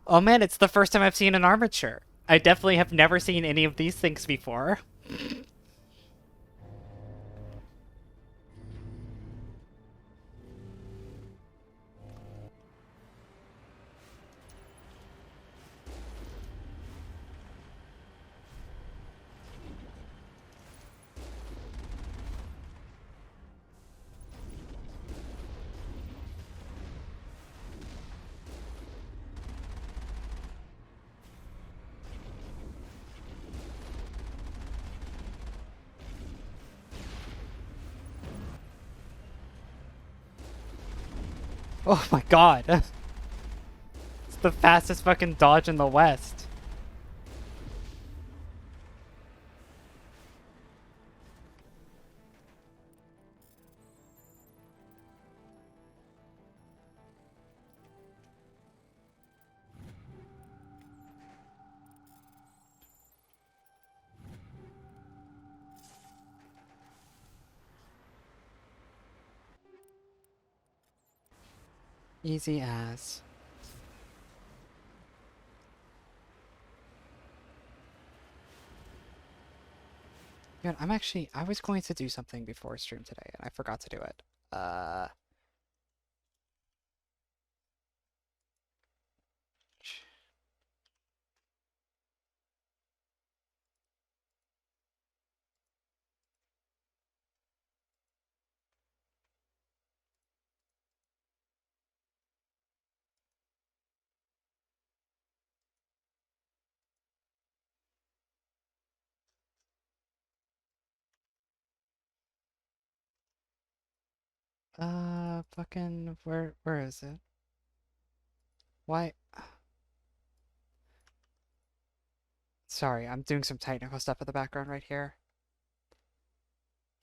Oh man, it's the first time I've seen an armature. I definitely have never seen any of these things before. Oh my god. It's the fastest fucking dodge in the West. Easy as. You know, I was going to do something before stream today, and I forgot to do it. Fucking, where is it? Why? Sorry, I'm doing some technical stuff in the background right here.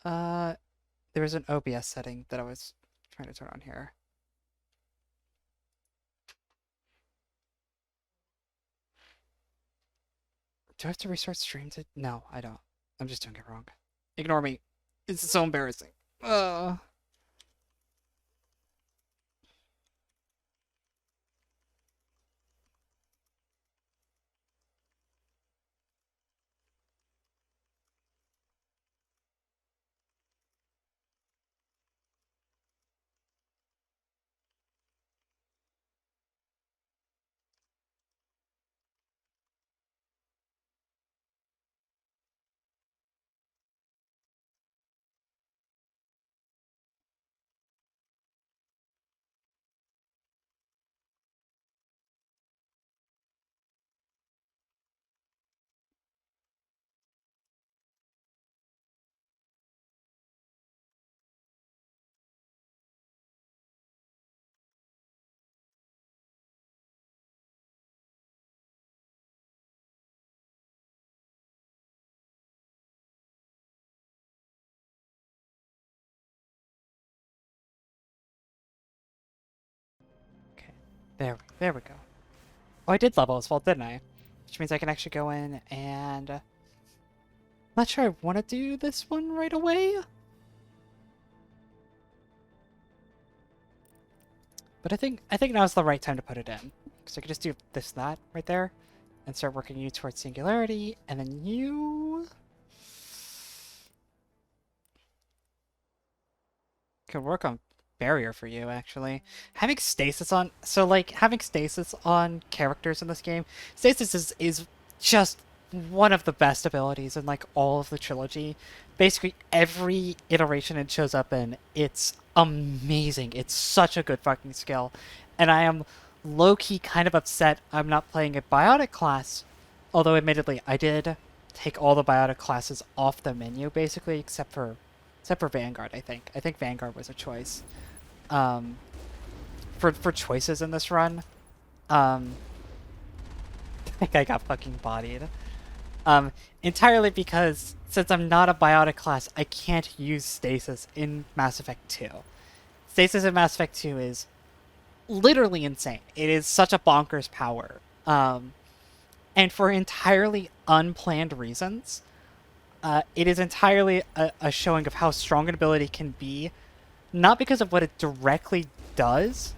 There was an OBS setting that I was trying to turn on here. Do I have to restart stream to? No, I don't. I'm just doing it wrong. Ignore me. It's so embarrassing. There we go. Oh, I did level as well, didn't I? Which means I can actually go in and... I'm not sure I want to do this one right away. But I think now's the right time to put it in. Because I could just do that right there. And start working you towards singularity. And then you... could work on barrier for you, actually. Having stasis on... So, like, having stasis on characters in this game... Stasis is just one of the best abilities in, like, all of the trilogy. Basically, every iteration it shows up in, it's amazing. It's such a good fucking skill. And I am low-key kind of upset I'm not playing a biotic class. Although, admittedly, I did take all the biotic classes off the menu, basically, except for Vanguard, I think. I think Vanguard was a choice. For choices in this run. I think I got fucking bodied. Entirely because, since I'm not a biotic class, I can't use stasis in Mass Effect 2. Stasis in Mass Effect 2 is literally insane. It is such a bonkers power. And for entirely unplanned reasons, it is entirely a showing of how strong an ability can be, not because of what it directly does,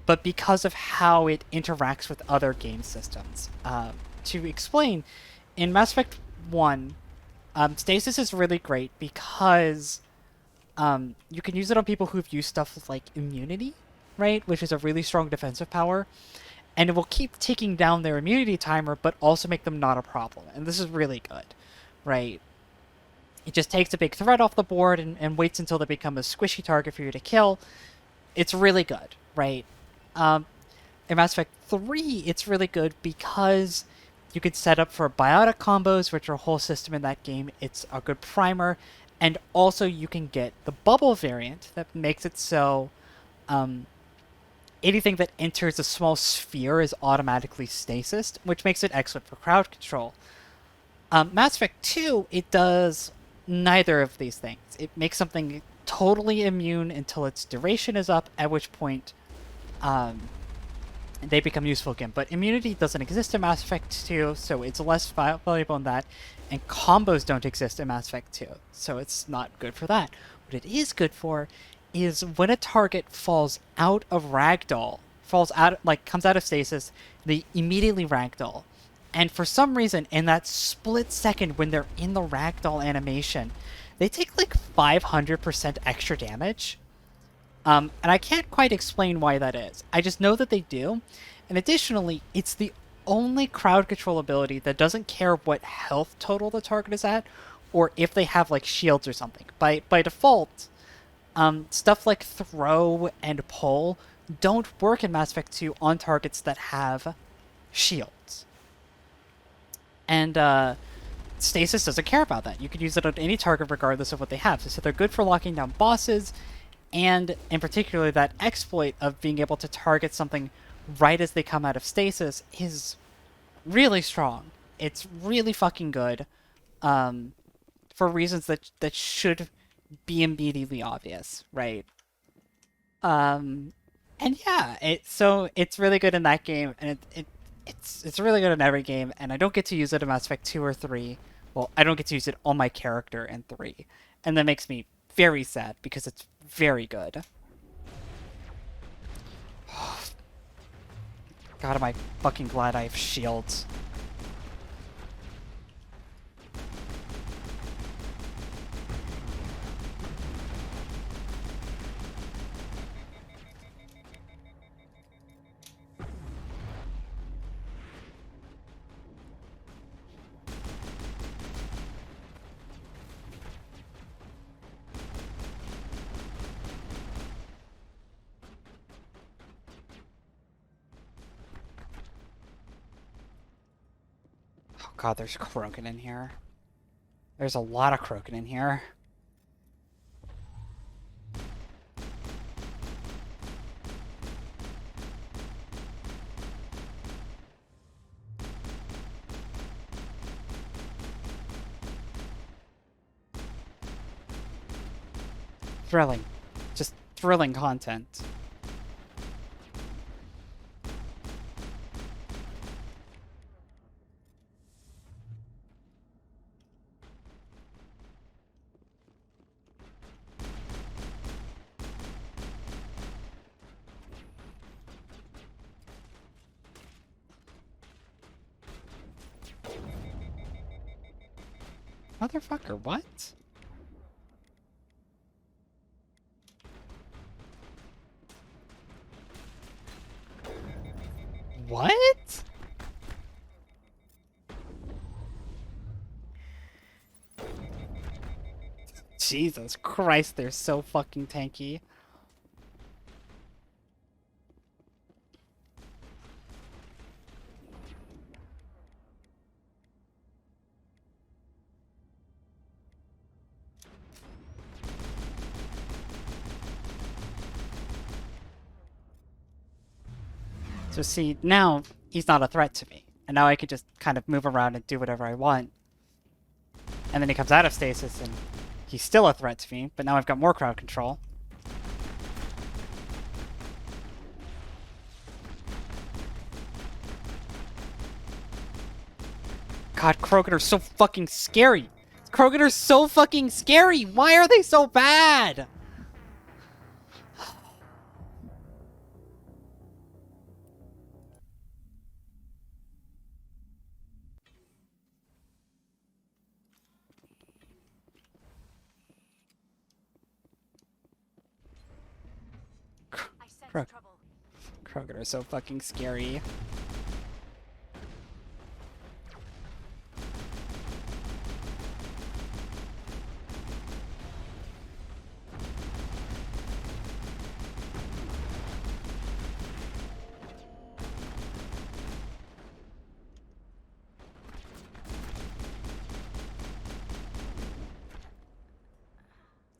but because of how it interacts with other game systems. To explain, in Mass Effect 1, stasis is really great because you can use it on people who've used stuff like immunity, right? Which is a really strong defensive power. And it will keep ticking down their immunity timer, but also make them not a problem. And this is really good, right? It just takes a big threat off the board and waits until they become a squishy target for you to kill. It's really good, right? In Mass Effect 3, it's really good because you can set up for biotic combos, which are a whole system in that game. It's a good primer. And also you can get the bubble variant that makes it so anything that enters a small sphere is automatically stasis, which makes it excellent for crowd control. Mass Effect 2, it does neither of these things. It makes something totally immune until its duration is up, at which point they become useful again. But immunity doesn't exist in Mass Effect 2, so it's less valuable in that, and combos don't exist in Mass Effect 2, so it's not good for that. What it is good for is when a target falls out of ragdoll, falls out, like comes out of stasis, they immediately ragdoll. And for some reason, in that split second when they're in the ragdoll animation, they take like 500% extra damage. And I can't quite explain why that is. I just know that they do. And additionally, it's the only crowd control ability that doesn't care what health total the target is at, or if they have like shields or something. By default, stuff like throw and pull don't work in Mass Effect 2 on targets that have shields. And Stasis doesn't care about that. You can use it on any target regardless of what they have. So they're good for locking down bosses, and in particular that exploit of being able to target something right as they come out of stasis is really strong. It's really fucking good, for reasons that should be immediately obvious, right? And yeah, it's really good in that game, and it's really good in every game, and I don't get to use it in Mass Effect 2 or 3. Well, I don't get to use it on my character in 3, and that makes me very sad because it's very good. God, am I fucking glad I have shields. God, there's Krogan in here. There's a lot of Krogan in here. Thrilling. Just thrilling content. Motherfucker, what? What? Jesus Christ, they're so fucking tanky. So see, now he's not a threat to me. And now I can just kind of move around and do whatever I want. And then he comes out of stasis and he's still a threat to me, but now I've got more crowd control. God, Krogan are so fucking scary. Krogan are so fucking scary. Why are they so bad? Krogan are so fucking scary.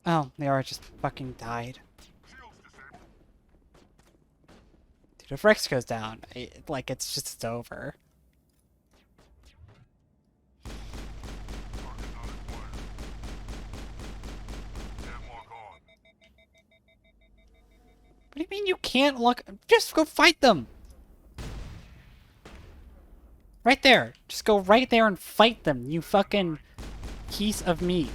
Oh, they are just fucking died. Dude, if Rex goes down, it's over. What do you mean you can't look? Just go fight them! Right there! Just go right there and fight them, you fucking piece of meat.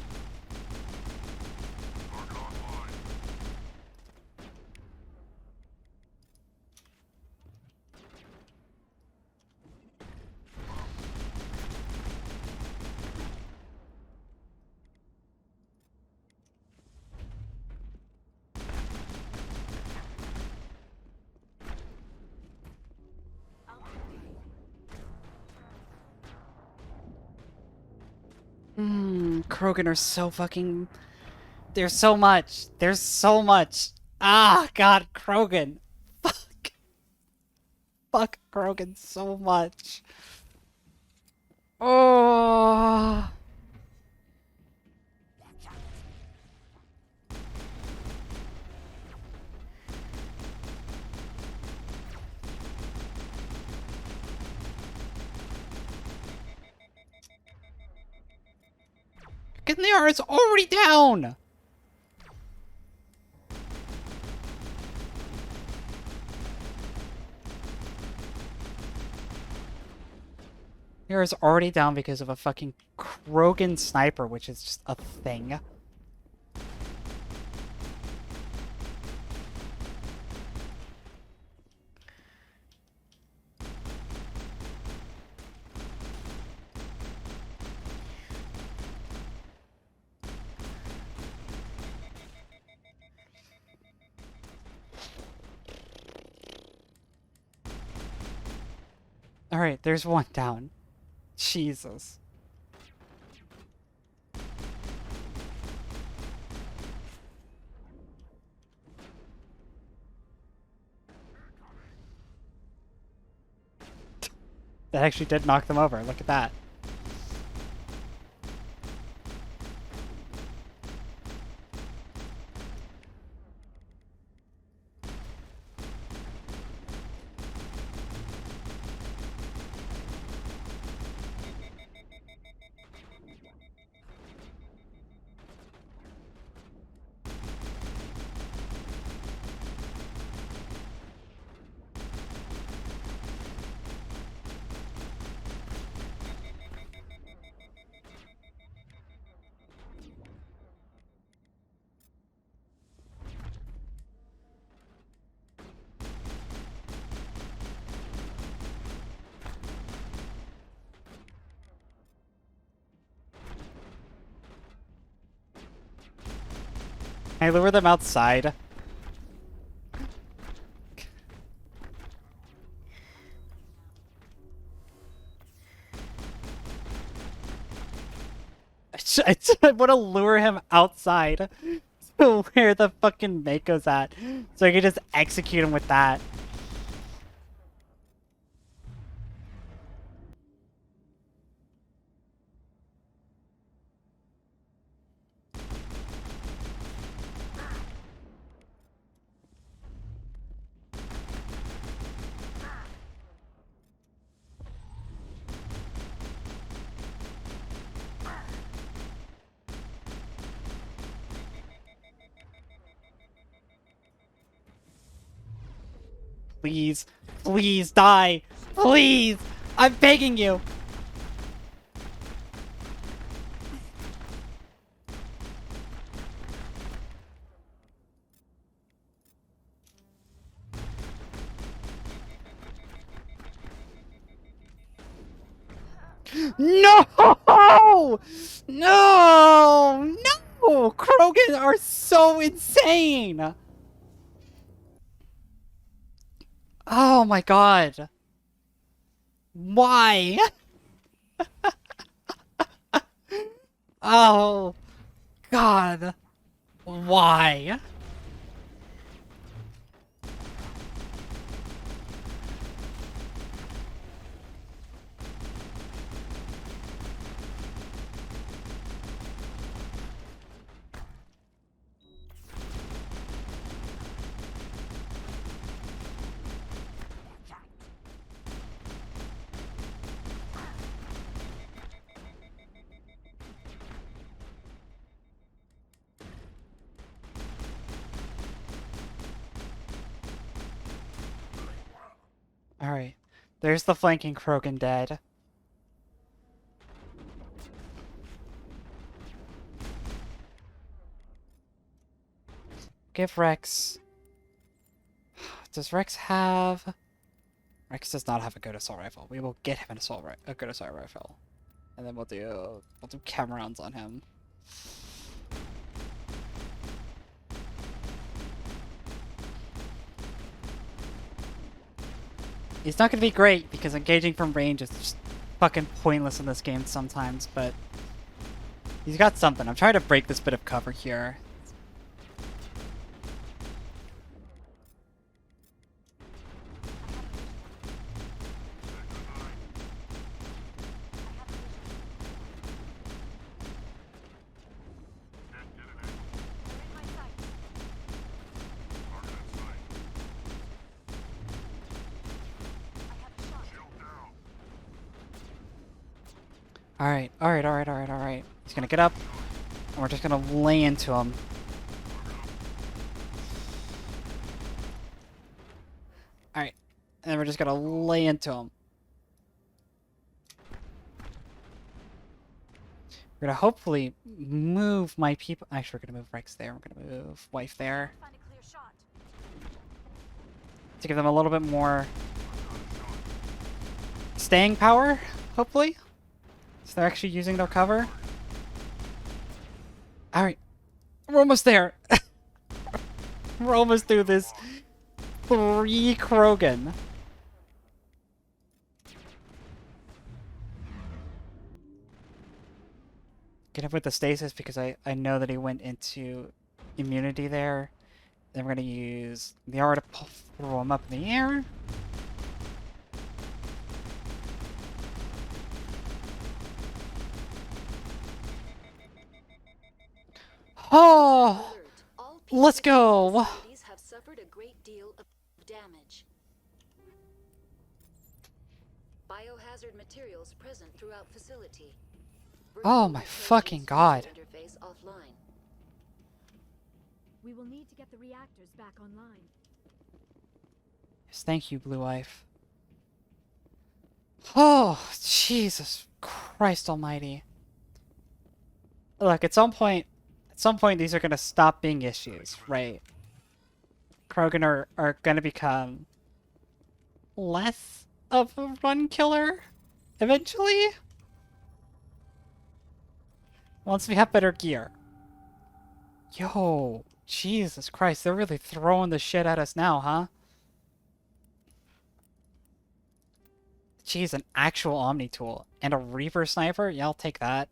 Krogan are so fucking... There's so much. There's so much. Ah, God, Krogan. Fuck. Fuck Krogan so much. Oh. Getting there, it's already down. Here is already down because of a fucking Krogan sniper, which is just a thing. Alright, there's one down. Jesus. That actually did knock them over. Look at that. Can I lure them outside? I want to lure him outside to where the fucking Mako's at, so I can just execute him with that. Please, please die, please! I'm begging you! No! No! No! Krogan are so insane! Oh my god. Why? Oh god. Why? Alright. There's the flanking Krogan dead. Give Rex... Does Rex have... Rex does not have a good assault rifle. We will get him a good assault rifle. And then we'll do chem rounds on him. He's not going to be great because engaging from range is just fucking pointless in this game sometimes, but He's got something. I'm trying to break this bit of cover here. Alright, alright, alright, alright, alright. He's gonna get up, and we're just gonna lay into him. Alright, and then we're just gonna lay into him. We're gonna hopefully move my people. Actually, we're gonna move Rex there. We're gonna move Wife there. To give them a little bit more staying power, hopefully. So they're actually using their cover. Alright. We're almost there. We're almost through this 3 Krogan. Get him with the stasis because I know that he went into immunity there. Then we're going to use the aura to throw him up in the air. Oh, let's go. Have suffered a great deal of damage. Biohazard materials present throughout facility. Oh my fucking god. Interface offline. We will need to get the reactors back online. Yes, thank you, Blue Wife. Oh, Jesus Christ almighty. Look, at some point these are gonna stop being issues, right? Krogan are gonna become less of a run killer eventually. Once we have better gear. Yo, Jesus Christ, they're really throwing the shit at us now, huh? Jeez, an actual Omni tool and a Reaper sniper? Yeah, I'll take that.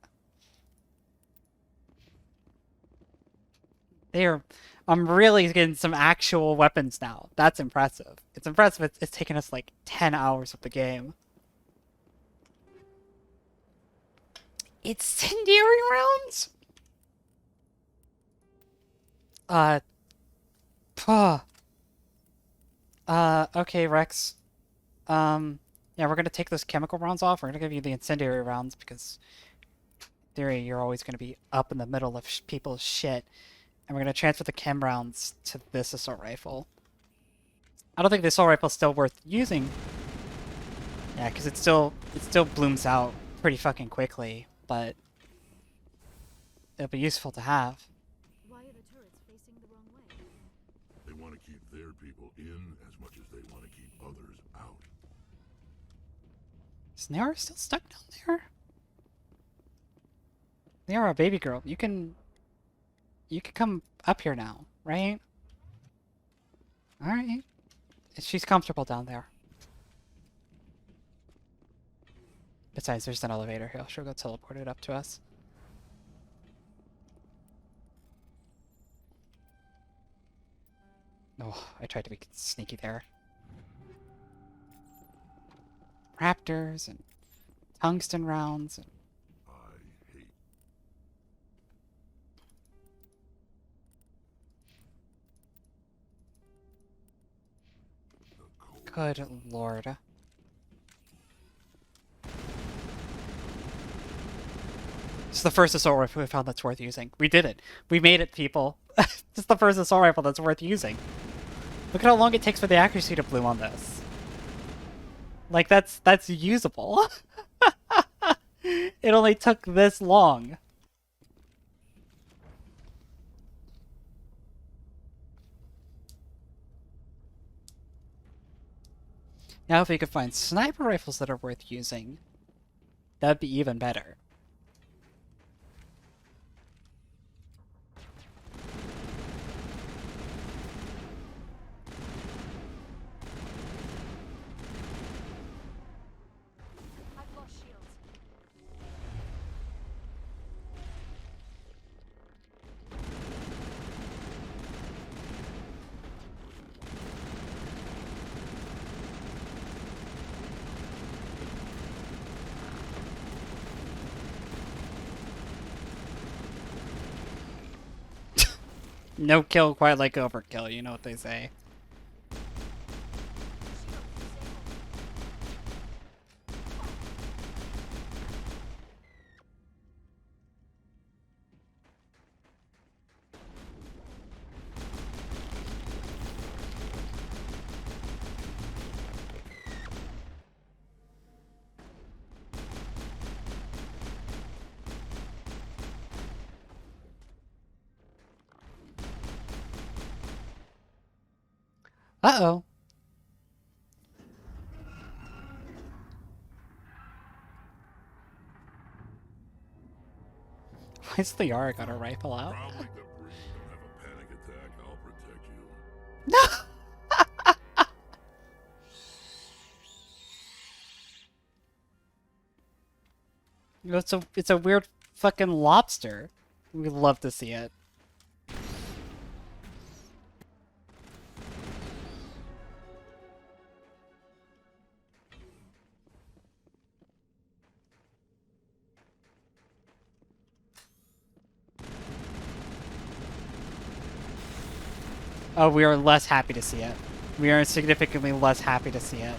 I'm really getting some actual weapons now. That's impressive. It's impressive. It's taken us like 10 hours of the game. Incendiary rounds? Okay, Rex. Yeah, we're gonna take those chemical rounds off. We're gonna give you the incendiary rounds because, in theory, you're always gonna be up in the middle of people's shit. And we're gonna transfer the chem rounds to this assault rifle. I don't think the assault rifle is still worth using. Yeah, because it still blooms out pretty fucking quickly, but it'll be useful to have. Why are the turrets facing the wrong way? They want to keep their people in as much as they want to keep others out. Is Nara still stuck down there? Nara, baby girl, you can come up here now, right? Alright. She's comfortable down there. Besides, there's an elevator here. She'll go teleport it up to us. Oh, I tried to be sneaky there. Raptors and tungsten rounds and good lord. It's the first assault rifle we found that's worth using. We did it. We made it, people. It's the first assault rifle that's worth using. Look at how long it takes for the accuracy to bloom on this. Like, that's usable. It only took this long. Now if we could find sniper rifles that are worth using, that'd be even better. I've lost shields. No kill quite like overkill, you know what they say. Uh-oh. Why's the Yara got a rifle out? Probably debris. Don't have a panic attack. I'll protect you. No! It's a weird fucking lobster. We'd love to see it. Oh, we are less happy to see it. We are significantly less happy to see it.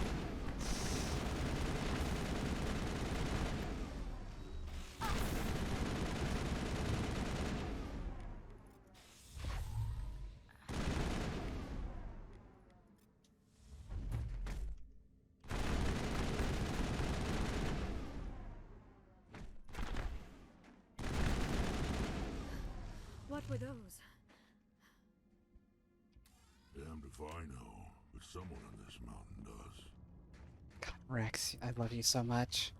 What were those? Damned if I know, but someone on this mountain does. God, Rex, I love you so much.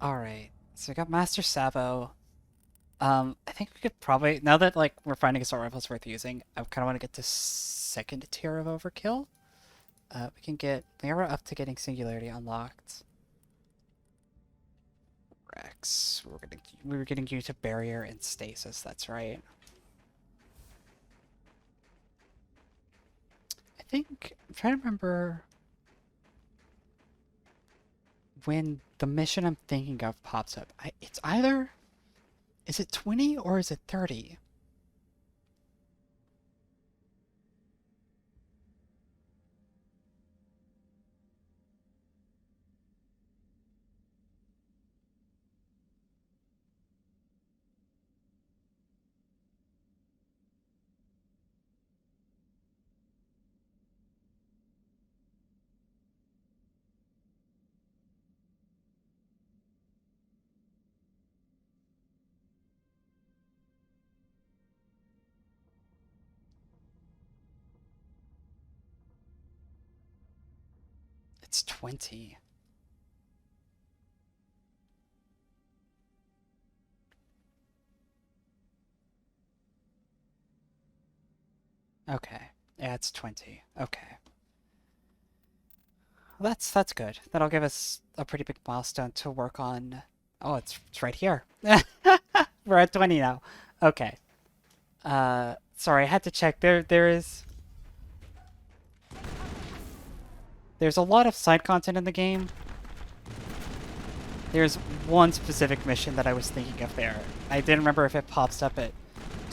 Alright, so we got Master Sabo. I think we could probably, now that like we're finding assault rifles worth using, I kind of want to get to second tier of overkill. We can get Lyra up to getting Singularity unlocked. Rex, we were getting you to Barrier and Stasis, that's right. I think, I'm trying to remember when the mission I'm thinking of pops up. It's either, is it 20 or is it 30? It's 20. Okay. Yeah, it's 20. Okay. Well, that's good. That'll give us a pretty big milestone to work on. Oh, it's right here. We're at 20 now. Okay. Sorry, I had to check. There's a lot of side content in the game. There's one specific mission that I was thinking of there. I didn't remember if it pops up at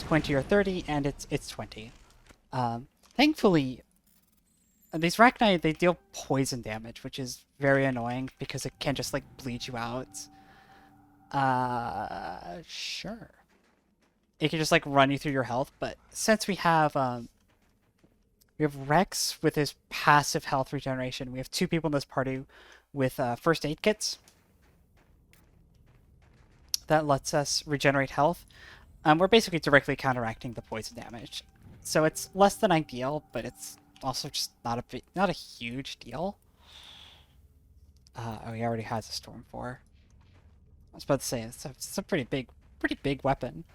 20 or 30, and it's 20. Thankfully, these Rachni, they deal poison damage, which is very annoying because it can just like bleed you out. Sure. It can just like run you through your health, but since we have Rex with his passive health regeneration, we have two people in this party with first aid kits that lets us regenerate health. We're basically directly counteracting the poison damage. So it's less than ideal, but it's also just not a huge deal. Oh, he already has a Storm 4. I was about to say, it's a pretty big weapon.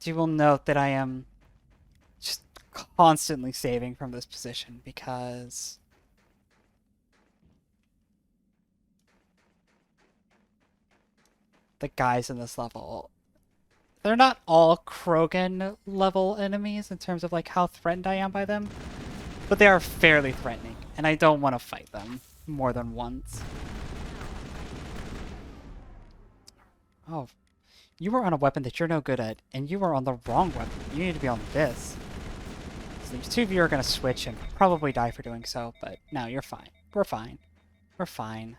You will note that I am just constantly saving from this position because the guys in this level, they're not all Krogan level enemies in terms of like how threatened I am by them, but they are fairly threatening, and I don't want to fight them more than once. Oh, you were on a weapon that you're no good at, and you were on the wrong weapon. You need to be on this. So these two of you are going to switch and probably die for doing so, but no, you're fine. We're fine. We're fine.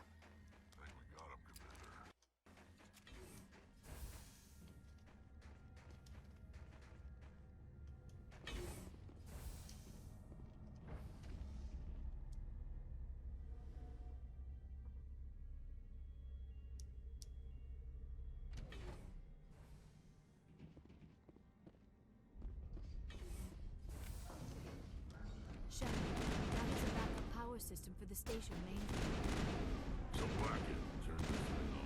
Shepard, that is a backup power system for the station main. So whack it. Turn this thing on.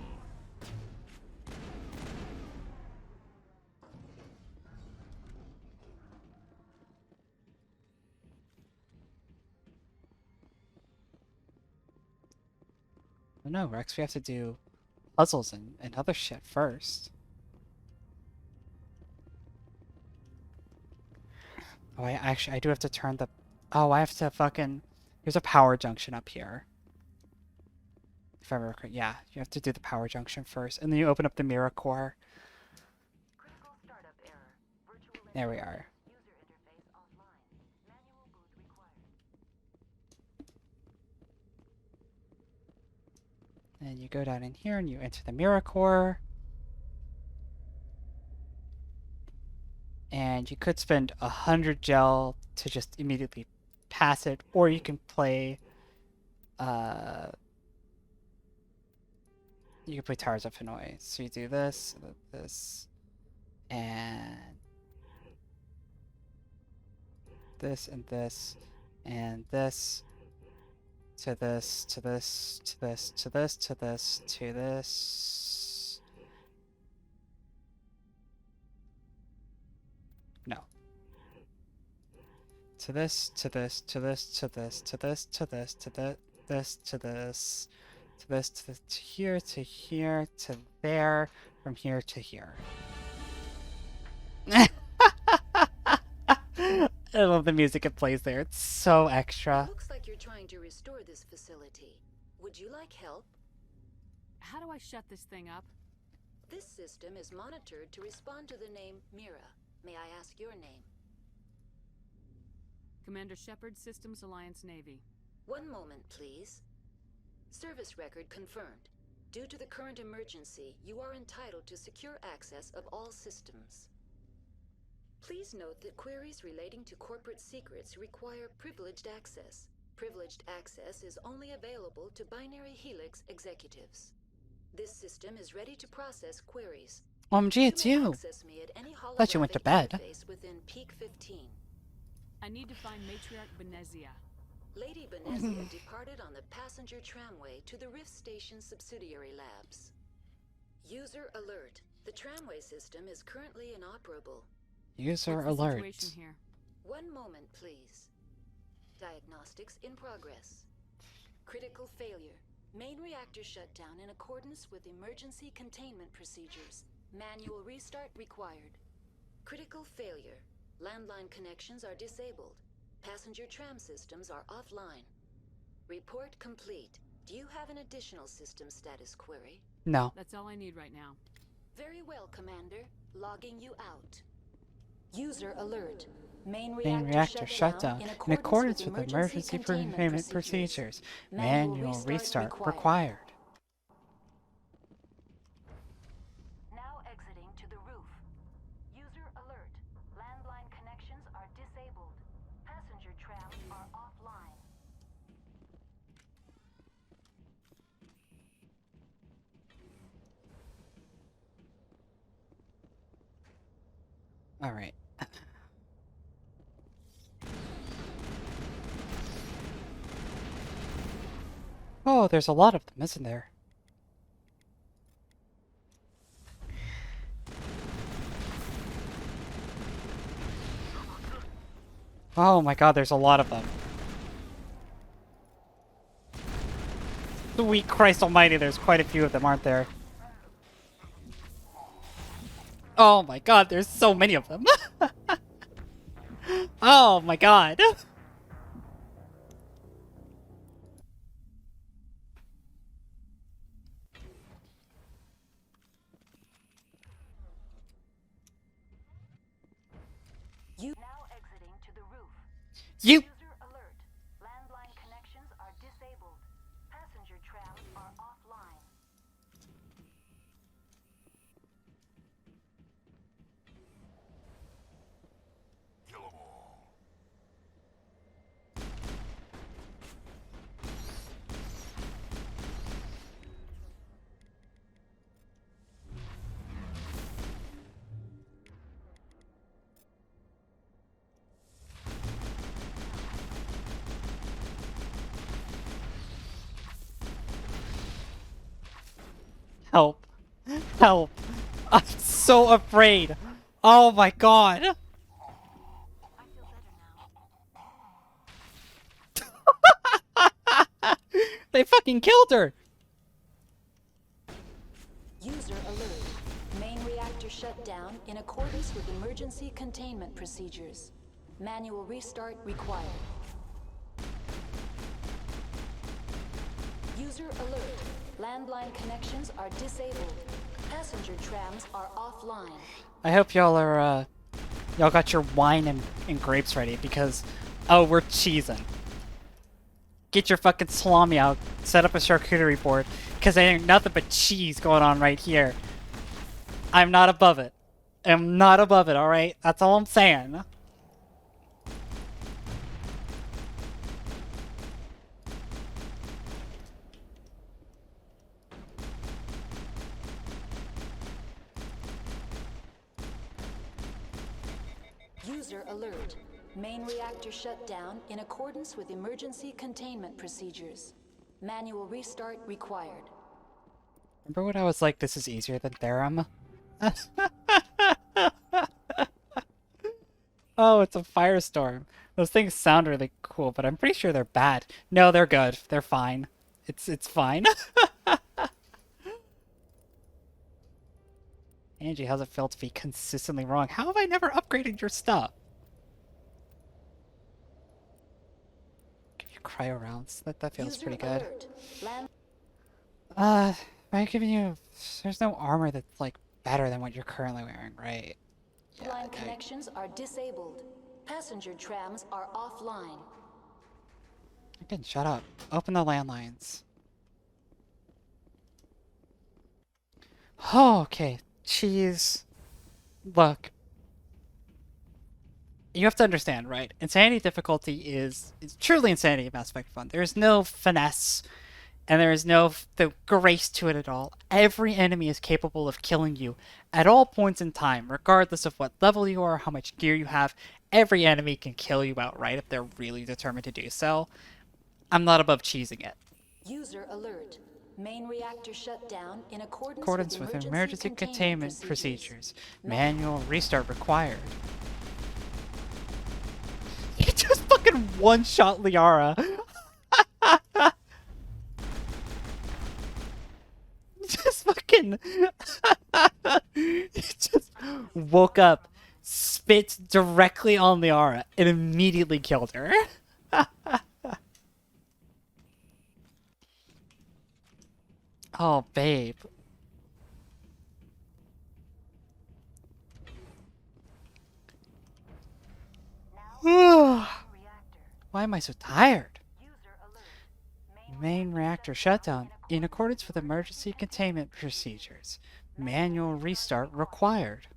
Oh no, Rex, we have to do puzzles and other shit first. Oh, I do have to turn the... Oh, I have to fucking... There's a power junction up here. If I remember correctly. Yeah, you have to do the power junction first, and then you open up the mirror core. There we are. And you go down in here and you enter the mirror core. And you could spend 100 gel to just immediately pass it, or you can play you can play Towers of Hanoi. So you do this, this, and this, and this, and this, to this, to this, to this, to this, to this, to this. No. To this, to this, to this, to this, to this, to this, to this, to this, to this, to here, to here, to there, from here to here. I love the music it plays there. It's so extra. Looks like you're trying to restore this facility. Would you like help? How do I shut this thing up? This system is monitored to respond to the name Mira. May I ask your name? Commander Shepard, Systems Alliance Navy. One moment, please. Service record confirmed. Due to the current emergency, you are entitled to secure access of all systems. Please note that queries relating to corporate secrets require privileged access. Privileged access is only available to Binary Helix executives. This system is ready to process queries. OMG, it's you. Thought you went to bed. Within peak 15. I need to find Matriarch Benezia. Lady Benezia departed on the passenger tramway to the Rift Station subsidiary labs. User alert. The tramway system is currently inoperable. User What's the alert. situation here? One moment, please. Diagnostics in progress. Critical failure. Main reactor shut down in accordance with emergency containment procedures. Manual restart required. Critical failure. Landline connections are disabled. Passenger tram systems are offline. Report complete. Do you have an additional system status query? No. That's all I need right now. Very well, Commander. Logging you out. User alert. Main reactor shut down in accordance with emergency containment procedures. Manual restart required. Now exiting to the roof. User alert. Landline connections are disabled. Passenger trams are offline. All right. Oh, there's a lot of them, isn't there? Oh my god, there's a lot of them. Sweet Christ almighty, there's quite a few of them, aren't there? Oh my god, there's so many of them. Oh my god. You. Alert. Landline connections are disabled. Passenger trams are offline. Kill 'em all. Help. Help. I'm so afraid. Oh my god. They fucking killed her. User alert. Main reactor shut down in accordance with emergency containment procedures. Manual restart required. User alert. Landline connections are disabled. Passenger trams are offline. I hope y'all are, y'all got your wine and grapes ready because, oh, we're cheesing. Get your fucking salami out. Set up a charcuterie board because there ain't nothing but cheese going on right here. I'm not above it. I'm not above it, alright? That's all I'm saying. User alert. Main reactor shut down in accordance with emergency containment procedures. Manual restart required. Remember when I was like, this is easier than Therum? Oh, it's a firestorm. Those things sound really cool, but I'm pretty sure they're bad. No, they're good. They're fine. It's fine. Angie, how's it feel to be consistently wrong? How have I never upgraded your stuff? Give you cryo rounds. That feels pretty good. Am I giving you... There's no armor that's, like, better than what you're currently wearing, right? Yeah, Line connections are disabled. Passenger trams are offline. Again, shut up. Open the landlines. Oh, okay. Cheese. Look. You have to understand, right? Insanity difficulty is truly insanity in Mass Effect 1. There is no finesse, and there is no the grace to it at all. Every enemy is capable of killing you at all points in time, regardless of what level you are, how much gear you have. Every enemy can kill you outright if they're really determined to do so. I'm not above cheesing it. User alert. Main reactor shut down in accordance with emergency containment procedures. Manual restart required. You just fucking one-shot Liara. Just fucking... He just woke up, spit directly on Liara, and immediately killed her. Oh, babe. Why am I so tired? Main reactor shutdown in accordance with emergency containment procedures. Manual restart required.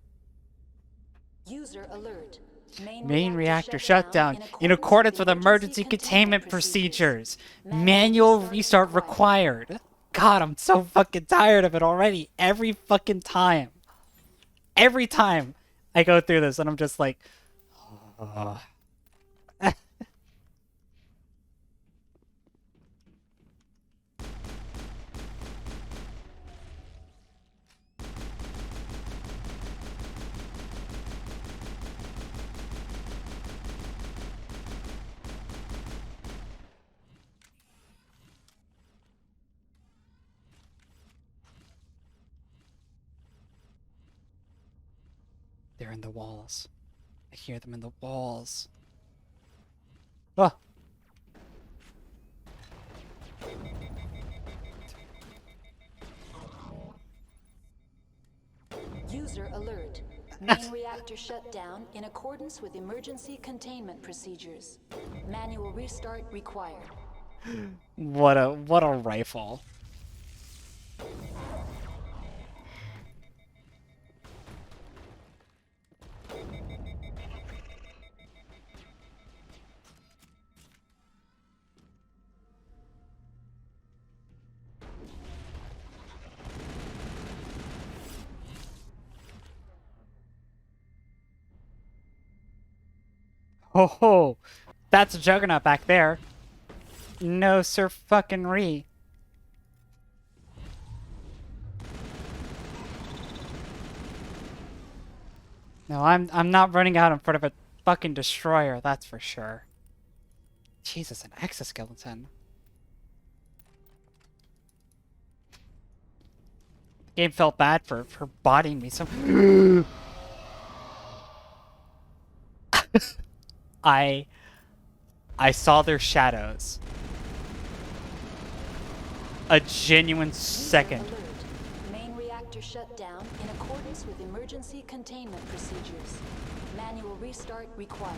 User alert. Main reactor shutdown in accordance with emergency containment procedures. Manual restart required. God, I'm so fucking tired of it already. Every fucking time. Every time I go through this and I'm just like... Oh. They're in the walls. I hear them in the walls. Ah! User alert. Main reactor shut down in accordance with emergency containment procedures. Manual restart required. What a rifle. Ho ho! That's a juggernaut back there. No sir fucking re. No, I'm not running out in front of a fucking destroyer, that's for sure. Jesus, an exoskeleton. The game felt bad for bodying me so I saw their shadows. A genuine second. Alert. Main reactor shut down in accordance with emergency containment procedures. Manual restart required.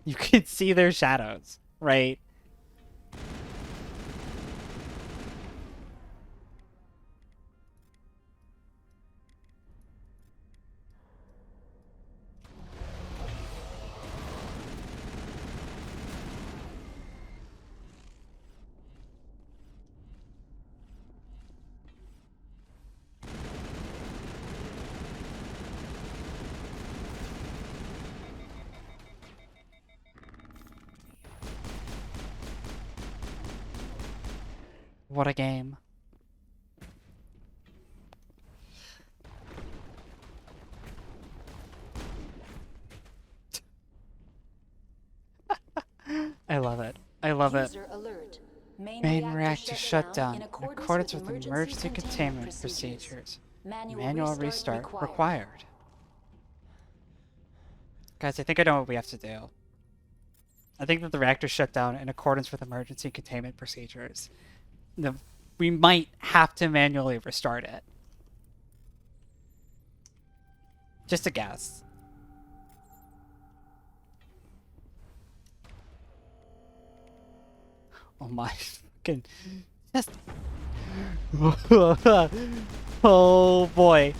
You can see their shadows, right? What a game. I love it. I love it. User alert. Main reactor shut down in accordance with emergency containment procedures. Manual restart required. Guys, I think I know what we have to do. I think that the reactor shut down in accordance with emergency containment procedures. We might have to manually restart it. Just a guess. Oh my fucking just oh boy.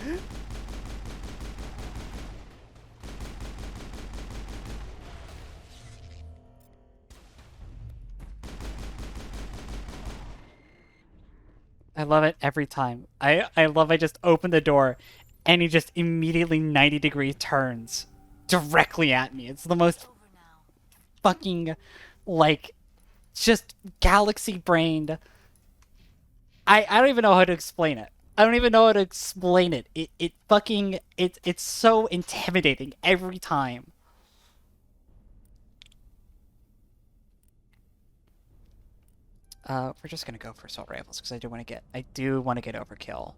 I love it every time. I love I just open the door and he just immediately 90-degree turns directly at me. It's the most fucking, like, just galaxy-brained. I don't even know how to explain it. I don't even know how to explain it. It's so intimidating every time. We're just gonna go for assault rifles because I do want to get overkill.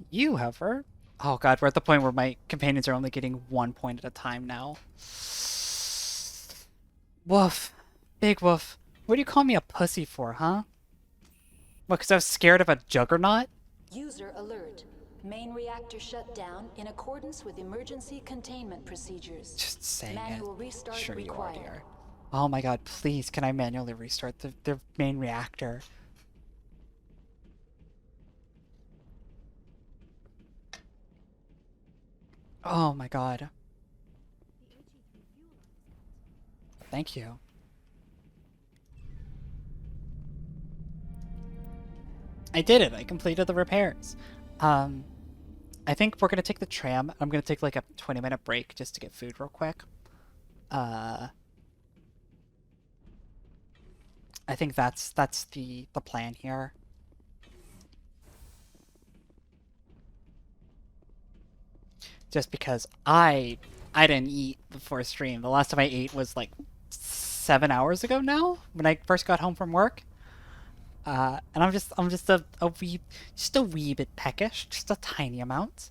You, however, oh god, we're at the point where my companions are only getting 1 point at a time now. Woof, big woof. What do you call me a pussy for, huh? What? Because I was scared of a juggernaut? User alert. Main reactor shut down in accordance with emergency containment procedures. Just saying Manual it. restart Sure required. you are, dear. Oh my god, please, can I manually restart the main reactor? Oh my god. Thank you. I did it! I completed the repairs. I think we're gonna take the tram. I'm gonna take like a 20-minute break just to get food real quick. I think that's the plan here. Just because I didn't eat before stream. The last time I ate was like 7 hours ago now, when I first got home from work. And I'm just a wee bit peckish, just a tiny amount.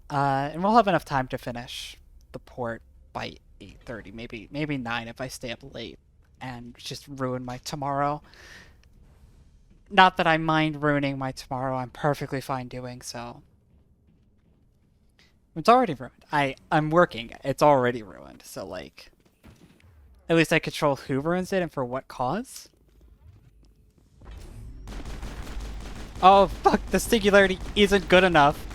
And we'll have enough time to finish the port by 8:30, maybe 9 if I stay up late and just ruin my tomorrow. Not that I mind ruining my tomorrow, I'm perfectly fine doing so. It's already ruined. I'm working. It's already ruined. So like, at least I control who ruins it and for what cause. Oh fuck! The singularity isn't good enough.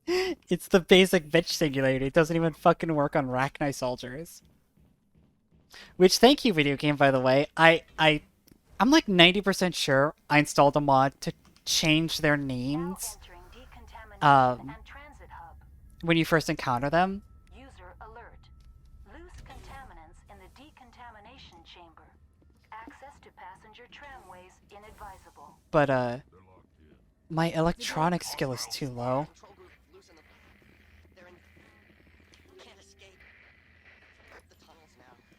It's the basic bitch singularity. It doesn't even fucking work on Rachni soldiers. Which, thank you, video game. By the way, I'm like 90% sure I installed a mod to change their names. When you first encounter them. User alert. Loose contaminants in the decontamination chamber. Access to passenger tramways inadvisable. But my electronic skill is too low.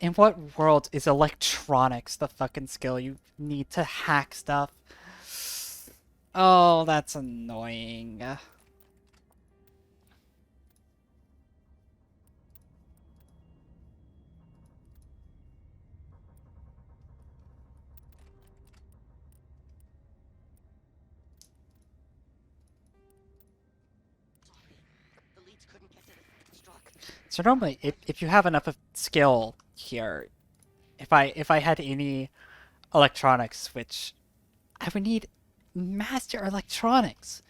In what world is electronics the fucking skill you need to hack stuff? Oh, that's annoying. So normally, if you have enough of skill here, if I had any electronics, which I would need master electronics.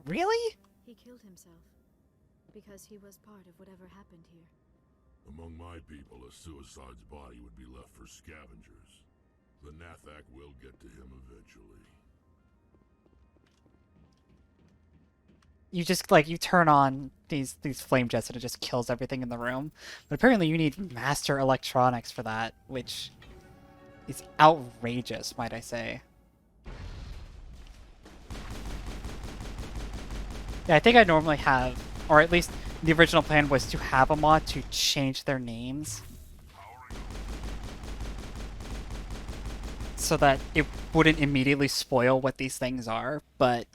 Really? He killed himself because he was part of whatever happened here. Among my people, a suicide's body would be left for scavengers. The Nathak will get to him eventually. You just like you turn on these flame jets and it just kills everything in the room. But apparently you need master electronics for that, which is outrageous, might I say. Yeah, I think I normally have, or at least the original plan was to have a mod to change their names so that it wouldn't immediately spoil what these things are, but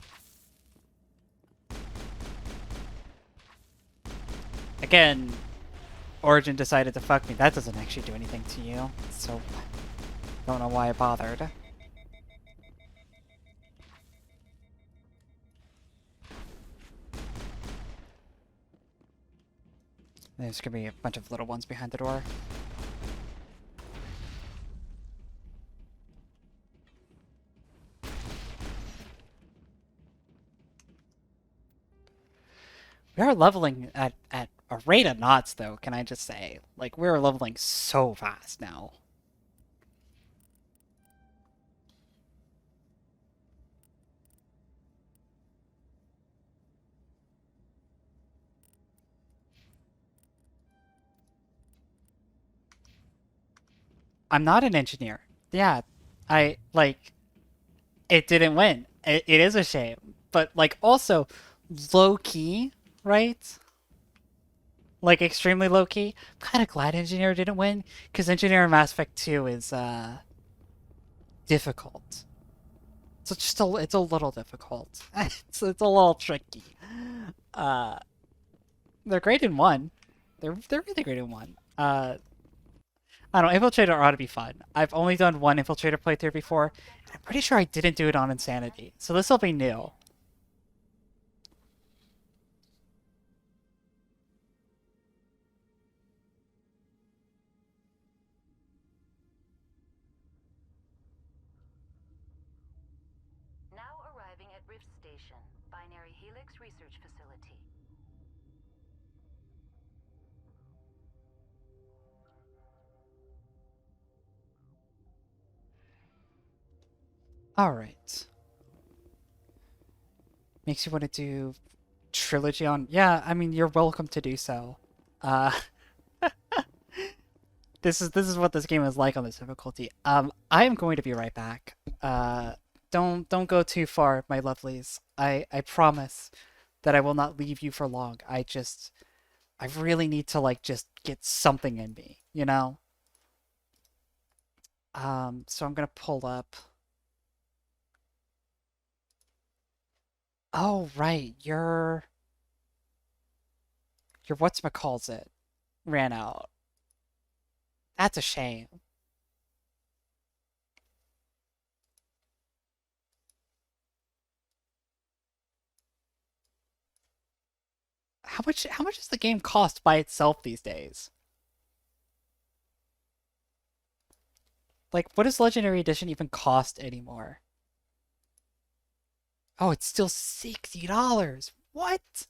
again, Origin decided to fuck me. That doesn't actually do anything to you, so don't know why I bothered. There's gonna be a bunch of little ones behind the door. We are leveling at a rate of knots, though, can I just say? Like, we're leveling so fast now. I'm not an engineer. Yeah, it didn't win. It is a shame. But, like, also, low-key, right? Like, extremely low-key. I'm kind of glad Engineer didn't win, because Engineer in Mass Effect 2 is, difficult. So just it's a little difficult. it's a little tricky. They're great in 1. They're really great in 1. I don't know, Infiltrator ought to be fun. I've only done one Infiltrator playthrough before, and I'm pretty sure I didn't do it on Insanity. So this will be new. Now arriving at Rift Station, Binary Helix Research Facility. Alright. Makes you want to do Trilogy on... Yeah, I mean, you're welcome to do so. This is what this game is like on this difficulty. I am going to be right back. Don't go too far, my lovelies. I promise that I will not leave you for long. I really need to, like, just get something in me, you know? So I'm gonna pull up... Oh, right, your whatchamacallit ran out. That's a shame. How much does the game cost by itself these days? Like, what does Legendary Edition even cost anymore? Oh, it's still $60. What?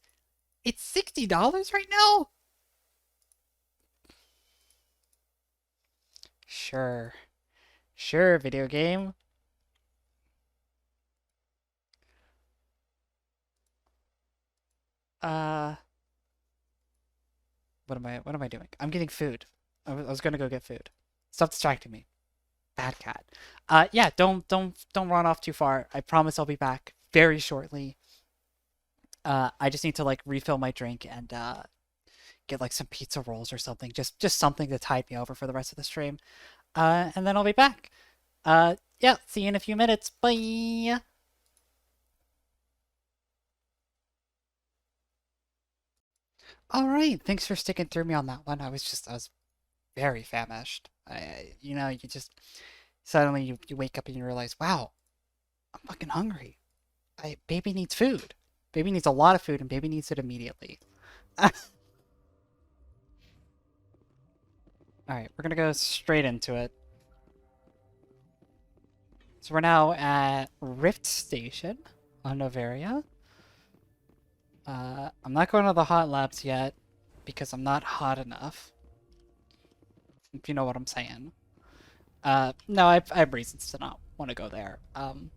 It's $60 right now? Sure. Sure, video game. Uh, what am I doing? I'm getting food. I was gonna go get food. Stop distracting me. Bad cat. Yeah, don't run off too far. I promise I'll be back very shortly. I just need to like refill my drink and get like some pizza rolls or something. Just something to tide me over for the rest of the stream. And then I'll be back. Yeah, see you in a few minutes. Bye. All right, thanks for sticking through me on that one. I was very famished. You just suddenly you wake up and you realize, wow, I'm fucking hungry. Baby needs food. Baby needs a lot of food, and baby needs it immediately. All right, we're gonna go straight into it. So we're now at Rift Station on Novaria. I'm not going to the hot labs yet because I'm not hot enough. If you know what I'm saying. No, I have reasons to not want to go there. Stand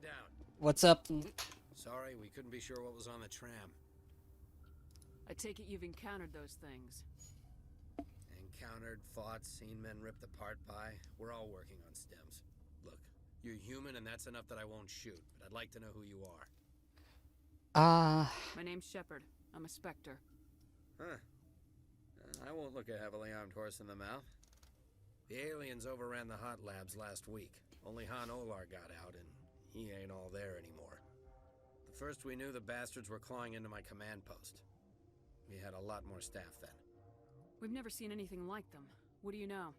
down. What's up? Sorry, we couldn't be sure what was on the tram. I take it you've encountered those things. Encountered, fought, seen men ripped apart by. We're all working on stems. Look, you're human and that's enough that I won't shoot, but I'd like to know who you are. My name's Shepard. I'm a Spectre. Huh. I won't look a heavily armed horse in the mouth. The aliens overran the hot labs last week. Only Han Olar got out, and he ain't all there anymore. The first we knew, the bastards were clawing into my command post. We had a lot more staff then. We've never seen anything like them. What do you know?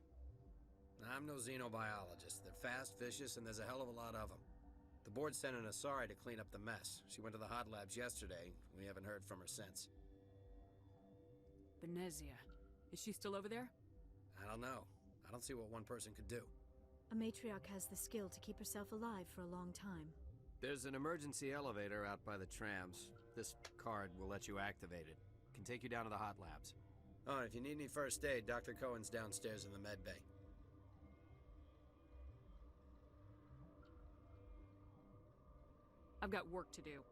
I'm no xenobiologist. They're fast, vicious, and there's a hell of a lot of them. The board sent an Asari to clean up the mess. She went to the hot labs yesterday. We haven't heard from her since. Benezia. Is she still over there? I don't know. I don't see what one person could do. A matriarch has the skill to keep herself alive for a long time. There's an emergency elevator out by the trams. This card will let you activate it. Can take you down to the hot labs. Oh, and if you need any first aid, Dr. Cohen's downstairs in the med bay. I've got work to do.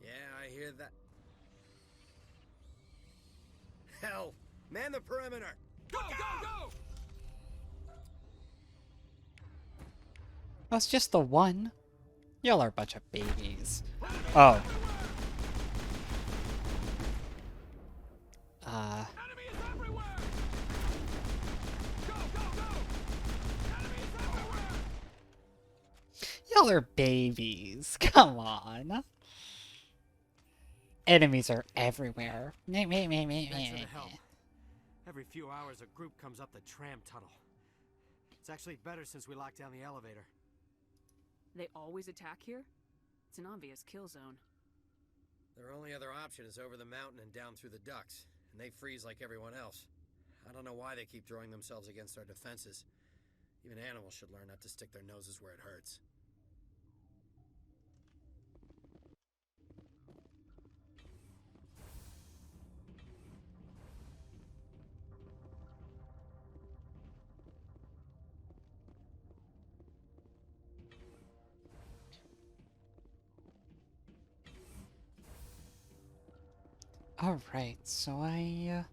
Yeah, I hear that. Hell! Man the perimeter! Go, go, go! That's just the one. Y'all are a bunch of babies. Oh. Y'all are babies. Come on. Enemies are everywhere. Thanks for the help. Every few hours, a group comes up the tram tunnel. It's actually better since we locked down the elevator. They always attack here? It's an obvious kill zone. Their only other option is over the mountain and down through the ducts, and they freeze like everyone else. I don't know why they keep throwing themselves against our defenses. Even animals should learn not to stick their noses where it hurts. Alright, so I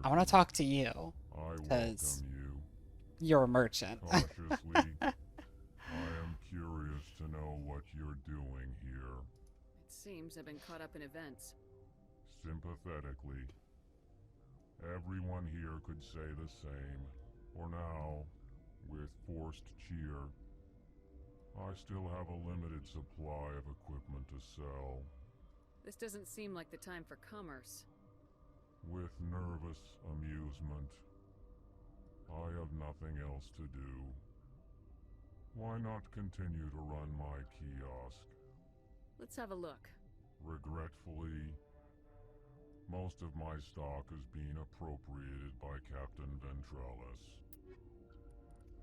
want to talk to you, because you're a merchant. Cautiously, I am curious to know what you're doing here. It seems I've been caught up in events. Sympathetically, everyone here could say the same. For now, with forced cheer, I still have a limited supply of equipment to sell. This doesn't seem like the time for commerce. With nervous amusement. I have nothing else to do. Why not continue to run my kiosk? Let's have a look. Regretfully, most of my stock is being appropriated by Captain Ventralis.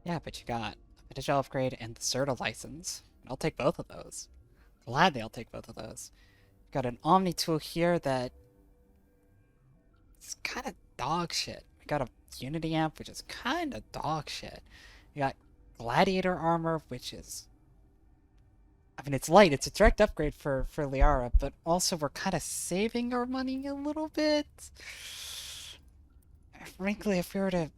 Yeah, but you got a digital upgrade and the CERTA license. I'll take both of those. Gladly I'll take both of those. Got an Omni tool here that is kind of dog shit. We got a Unity amp, which is kind of dog shit. You got Gladiator armor, which is... I mean, it's light. It's a direct upgrade for Liara, but also we're kind of saving our money a little bit. Frankly, if we were to...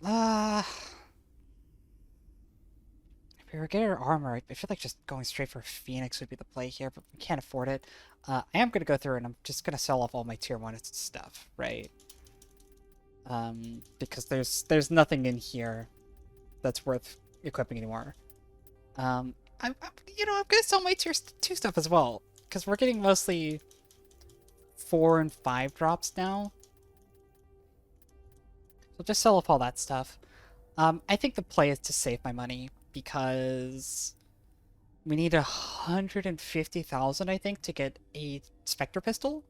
if we were to get our armor, I feel like just going straight for Phoenix would be the play here, but we can't afford it. I am going to go through and I'm just going to sell off all my tier 1 stuff, right? Because there's nothing in here that's worth equipping anymore. I'm going to sell my tier 2 stuff as well, because we're getting mostly 4 and 5 drops now. So just sell off all that stuff. I think the play is to save my money, because we need 150,000, I think, to get a Spectre pistol.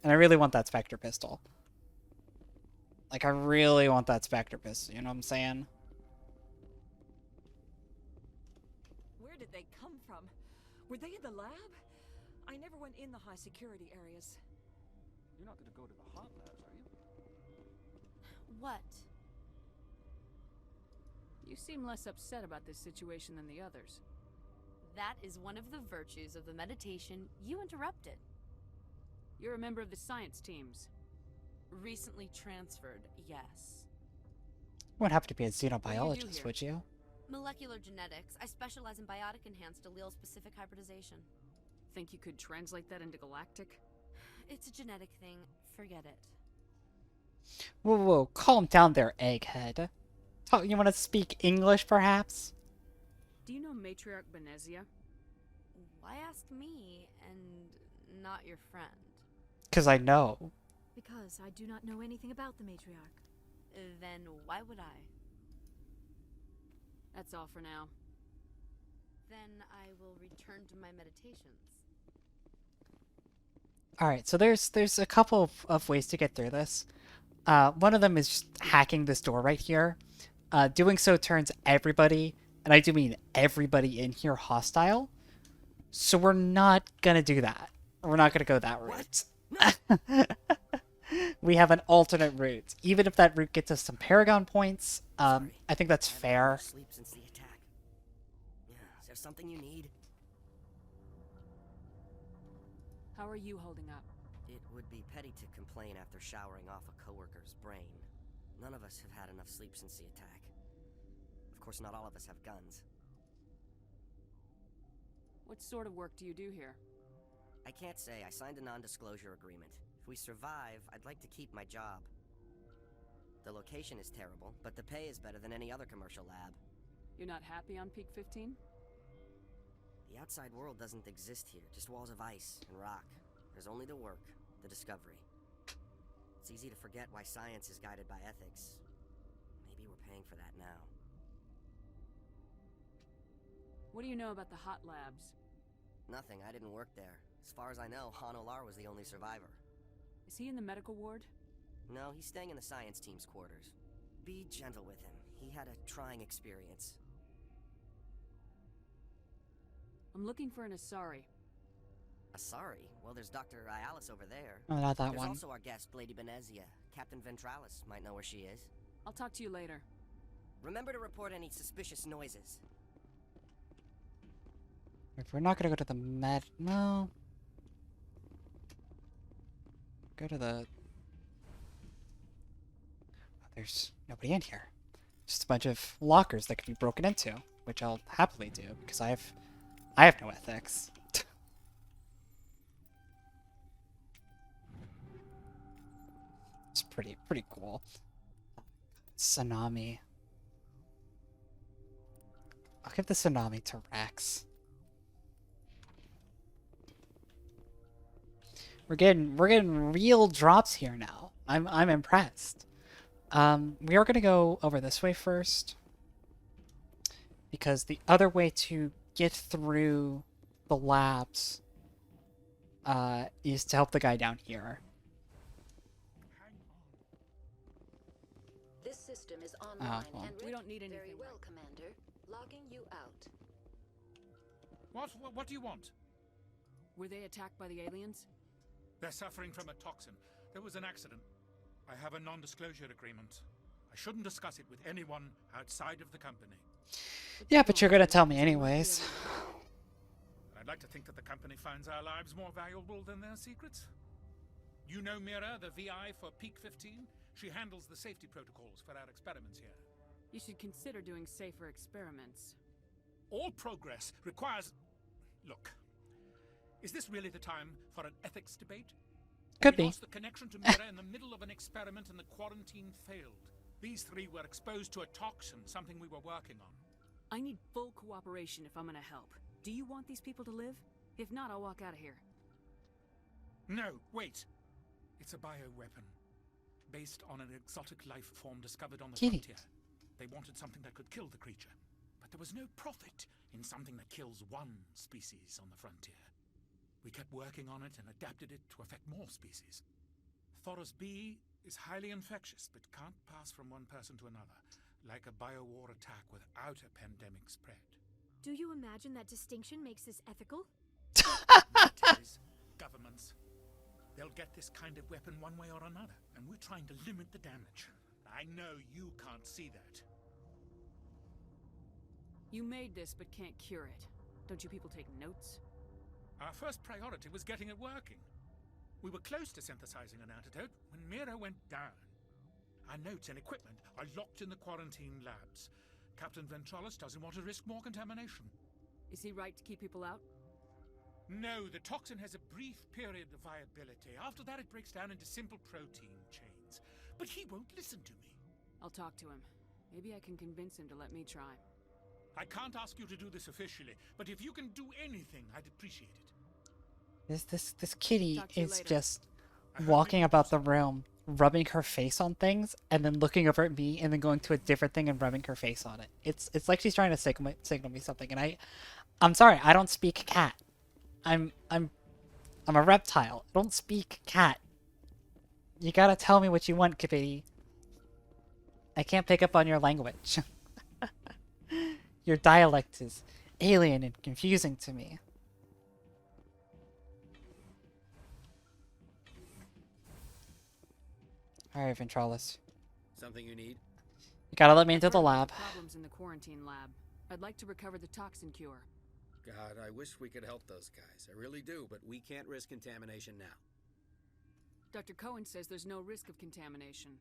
And I really want that Spectre pistol. Like, I really want that Spectre pistol, you know what I'm saying? Where did they come from? Were they in the lab? I never went in the high security areas. You're not gonna go to the hot labs, are you? What? You seem less upset about this situation than the others. That is one of the virtues of the meditation you interrupted. You're a member of the science teams. Recently transferred, yes. Wouldn't happen to be a What do you do xenobiologist, here? would you? Molecular genetics. I specialize in biotic-enhanced allele-specific hybridization. Think you could translate that into galactic? It's a genetic thing. Forget it. Whoa, whoa, calm down there, egghead. You want to speak English, perhaps? Do you know Matriarch Benezia? Why ask me and not your friend? Because I know. Because I do not know anything about the matriarch. Then why would I? That's all for now. Then I will return to my meditations. Alright, so there's a couple of ways to get through this. One of them is just hacking this door right here. Doing so turns everybody, and I do mean everybody in here, hostile. So we're not gonna do that. We're not gonna go that route. We have an alternate route. Even if that route gets us some Paragon points, I think that's fair. Sleep since the attack. Yeah, is there something you need? How are you holding up? It would be petty to complain after showering off a coworker's brain. None of us have had enough sleep since the attack. Of course, not all of us have guns. What sort of work do you do here? I can't say. I signed a non-disclosure agreement. If we survive, I'd like to keep my job. The location is terrible, but the pay is better than any other commercial lab. You're not happy on Peak 15? The outside world doesn't exist here, just walls of ice and rock. There's only the work, the discovery. It's easy to forget why science is guided by ethics. Maybe we're paying for that now. What do you know about the hot labs? Nothing, I didn't work there. As far as I know, Han Olar was the only survivor. Is he in the medical ward? No, he's staying in the science team's quarters. Be gentle with him. He had a trying experience. I'm looking for an Asari. Asari? Well, there's Dr. Ayalis over there. Oh, not that There's one. also our guest, Lady Benezia. Captain Ventralis might know where she is. I'll talk to you later. Remember to report any suspicious noises. If we're not gonna go to the no. Go to the... Oh, there's nobody in here. Just a bunch of lockers that could be broken into, which I'll happily do, because I have no ethics. It's pretty cool. Tsunami. I'll give the tsunami to Rex. We're getting real drops here now. I'm impressed. We are going to go over this way first. Because the other way to get through the labs is to help the guy down here. This system is online well. and We don't need anything. Very well, Commander. Logging you out. What do you want? Were they attacked by the aliens? They're suffering from a toxin. There was an accident. I have a non-disclosure agreement. I shouldn't discuss it with anyone outside of the company. Yeah, but you're gonna tell me anyways. I'd like to think that the company finds our lives more valuable than their secrets. You know Mira, the VI for Peak 15? She handles the safety protocols for our experiments here. You should consider doing safer experiments. All progress requires... Look, is this really the time for an ethics debate? Could We be. lost the connection to Mira in the middle of an experiment and the quarantine failed. These three were exposed to a toxin, something we were working on. I need full cooperation if I'm gonna help. Do you want these people to live? If not, I'll walk out of here. No, wait. It's a bioweapon. Based on an exotic life form discovered on the Kitty. frontier. They wanted something that could kill the creature. But there was no profit in something that kills one species on the frontier. We kept working on it and adapted it to affect more species. Thoros B is highly infectious, but can't pass from one person to another, like a biowar attack without a pandemic spread. Do you imagine that distinction makes this ethical? Militaries, governments, they'll get this kind of weapon one way or another, and we're trying to limit the damage. I know you can't see that. You made this, but can't cure it. Don't you people take notes? Our first priority was getting it working. We were close to synthesizing an antidote when Mira went down. Our notes and equipment are locked in the quarantine labs. Captain Ventralis doesn't want to risk more contamination. Is he right to keep people out? No, the toxin has a brief period of viability. After that, it breaks down into simple protein chains. But he won't listen to me. I'll talk to him. Maybe I can convince him to let me try. I can't ask you to do this officially, but if you can do anything, I'd appreciate it. This kitty Talk to you is later. just walking about the room, rubbing her face on things, and then looking over at me, and then going to a different thing and rubbing her face on it. It's like she's trying to signal me something, and I'm sorry, I don't speak cat. I'm a reptile. I don't speak cat. You gotta tell me what you want, kitty. I can't pick up on your language. Your dialect is alien and confusing to me. Alright, Ventralis. Something you need? You gotta let me into the lab. Problems in the quarantine lab. I'd like to recover the toxin cure. God, I wish we could help those guys. I really do, but we can't risk contamination now. Dr. Cohen says there's no risk of contamination.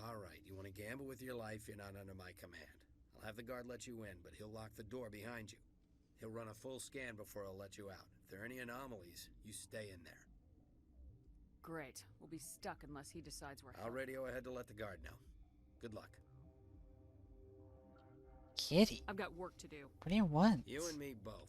All right, you want to gamble with your life, you're not under my command. I'll have the guard let you in, but he'll lock the door behind you. He'll run a full scan before he'll let you out. If there are any anomalies, you stay in there. Great. We'll be stuck unless he decides we're I'll radio ahead to let the guard know. Good luck. Kitty. I've got work to do. What do you want? You and me both.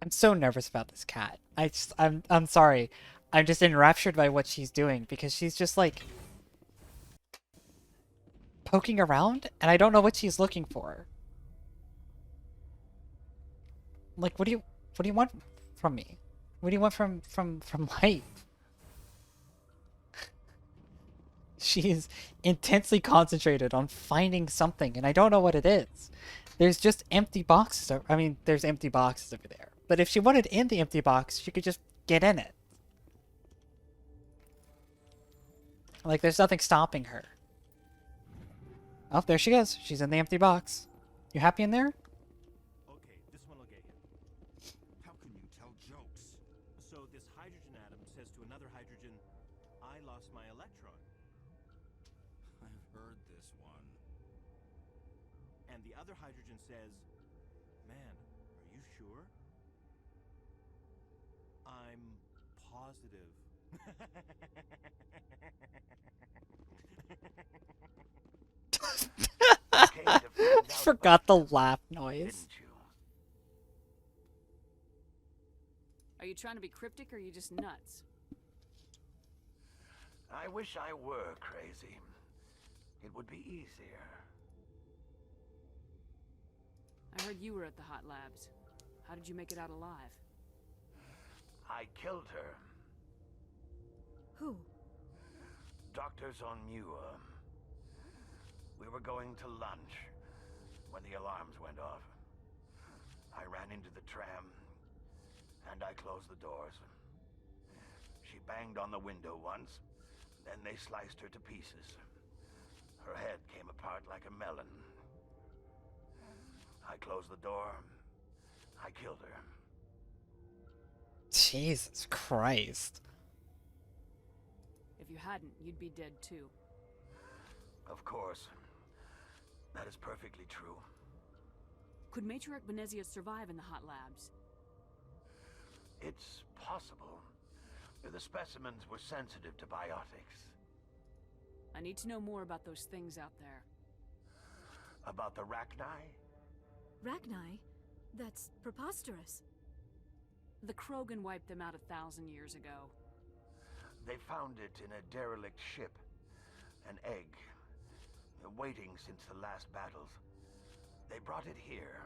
I'm so nervous about this cat. I'm sorry. I'm just enraptured by what she's doing because she's just like poking around and I don't know what she's looking for. Like what do you want from me? What do you want from life? She is intensely concentrated on finding something and I don't know what it is. There's just empty boxes. I mean, there's empty boxes over there. But if she wanted in the empty box, she could just get in it. Like, there's nothing stopping her. Oh, there she goes. She's in the empty box. You happy in there? Okay, this one will get you. How can you tell jokes? So this hydrogen atom says to another hydrogen, I lost my electron. I've heard this one. And the other hydrogen says, man, are you sure? I'm positive Forgot the laugh noise. Are you trying to be cryptic or are you just nuts? I wish I were crazy. It would be easier. I heard you were at the hot labs. How did you make it out alive? I killed her. Who? Dr. Zonmua. We were going to lunch when the alarms went off. I ran into the tram, and I closed the doors. She banged on the window once, then they sliced her to pieces. Her head came apart like a melon. I closed the door. I killed her. Jesus Christ. If you hadn't, you'd be dead too. Of course. That is perfectly true. Could Matriarch Benezia survive in the hot labs? It's possible. The specimens were sensitive to biotics. I need to know more about those things out there. About the Rachni? Rachni? That's preposterous. The Krogan wiped them out 1,000 years ago. They found it in a derelict ship. An egg. Waiting since the last battles. They brought it here.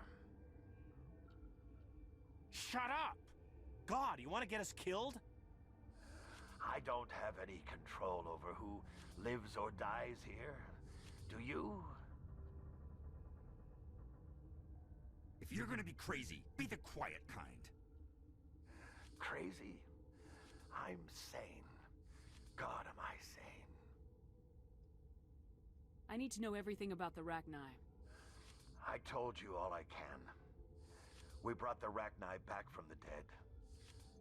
Shut up! God, you want to get us killed? I don't have any control over who lives or dies here. Do you? If you're gonna be crazy, be the quiet kind. Crazy? I'm sane. God, am I sane. I need to know everything about the Rachni. I told you all I can. We brought the Rachni back from the dead.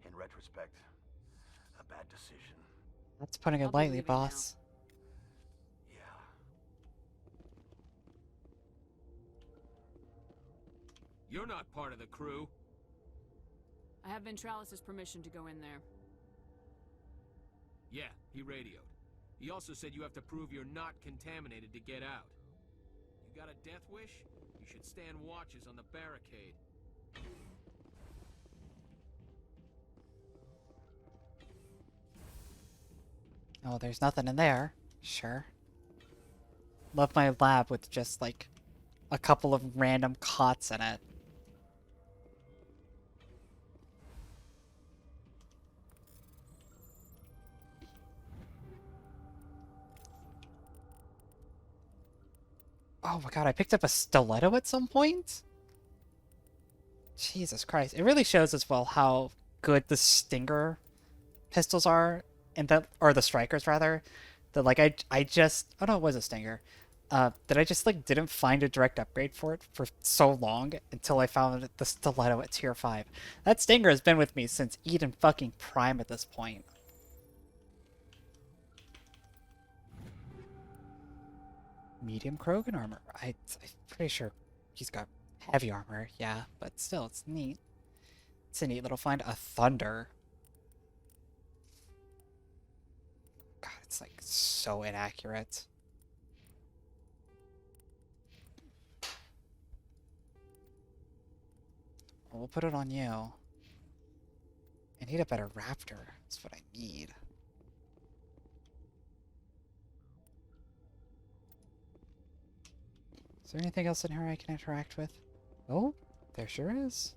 In retrospect, a bad decision. That's putting it lightly, boss. You're not part of the crew. I have Ventralis' permission to go in there. Yeah, he radioed. He also said you have to prove you're not contaminated to get out. You got a death wish? You should stand watches on the barricade. Oh, there's nothing in there. Sure. Love my lab with just, like, a couple of random cots in it. Oh my god, I picked up a stiletto at some point? Jesus Christ. It really shows as well how good the Stinger pistols are, and that, or the Strikers rather. That like I just, oh no, it was a Stinger. That I just like didn't find a direct upgrade for it for so long until I found the stiletto at tier 5. That Stinger has been with me since Eden fucking Prime at this point. Medium Krogan armor. I'm pretty sure he's got heavy armor, yeah, but still, it's neat. It's a neat little find. A Thunder. God, it's like so inaccurate. Well, we'll put it on you. I need a better Raptor. That's what I need. Is there anything else in here I can interact with? Oh, there sure is.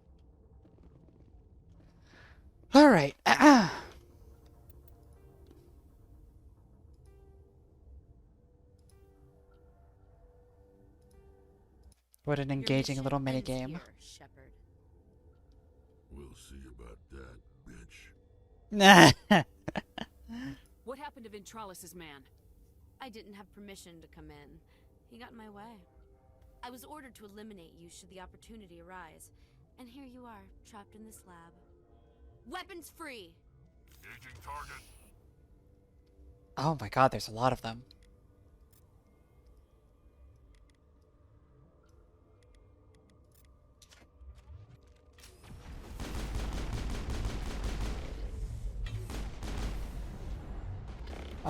Alright. What an engaging little minigame. Shepard. We'll see about that, bitch. What happened to Ventralis' man? I didn't have permission to come in. He got in my way. I was ordered to eliminate you should the opportunity arise. And here you are, trapped in this lab. Weapons free! Engaging target. Oh my god, there's a lot of them.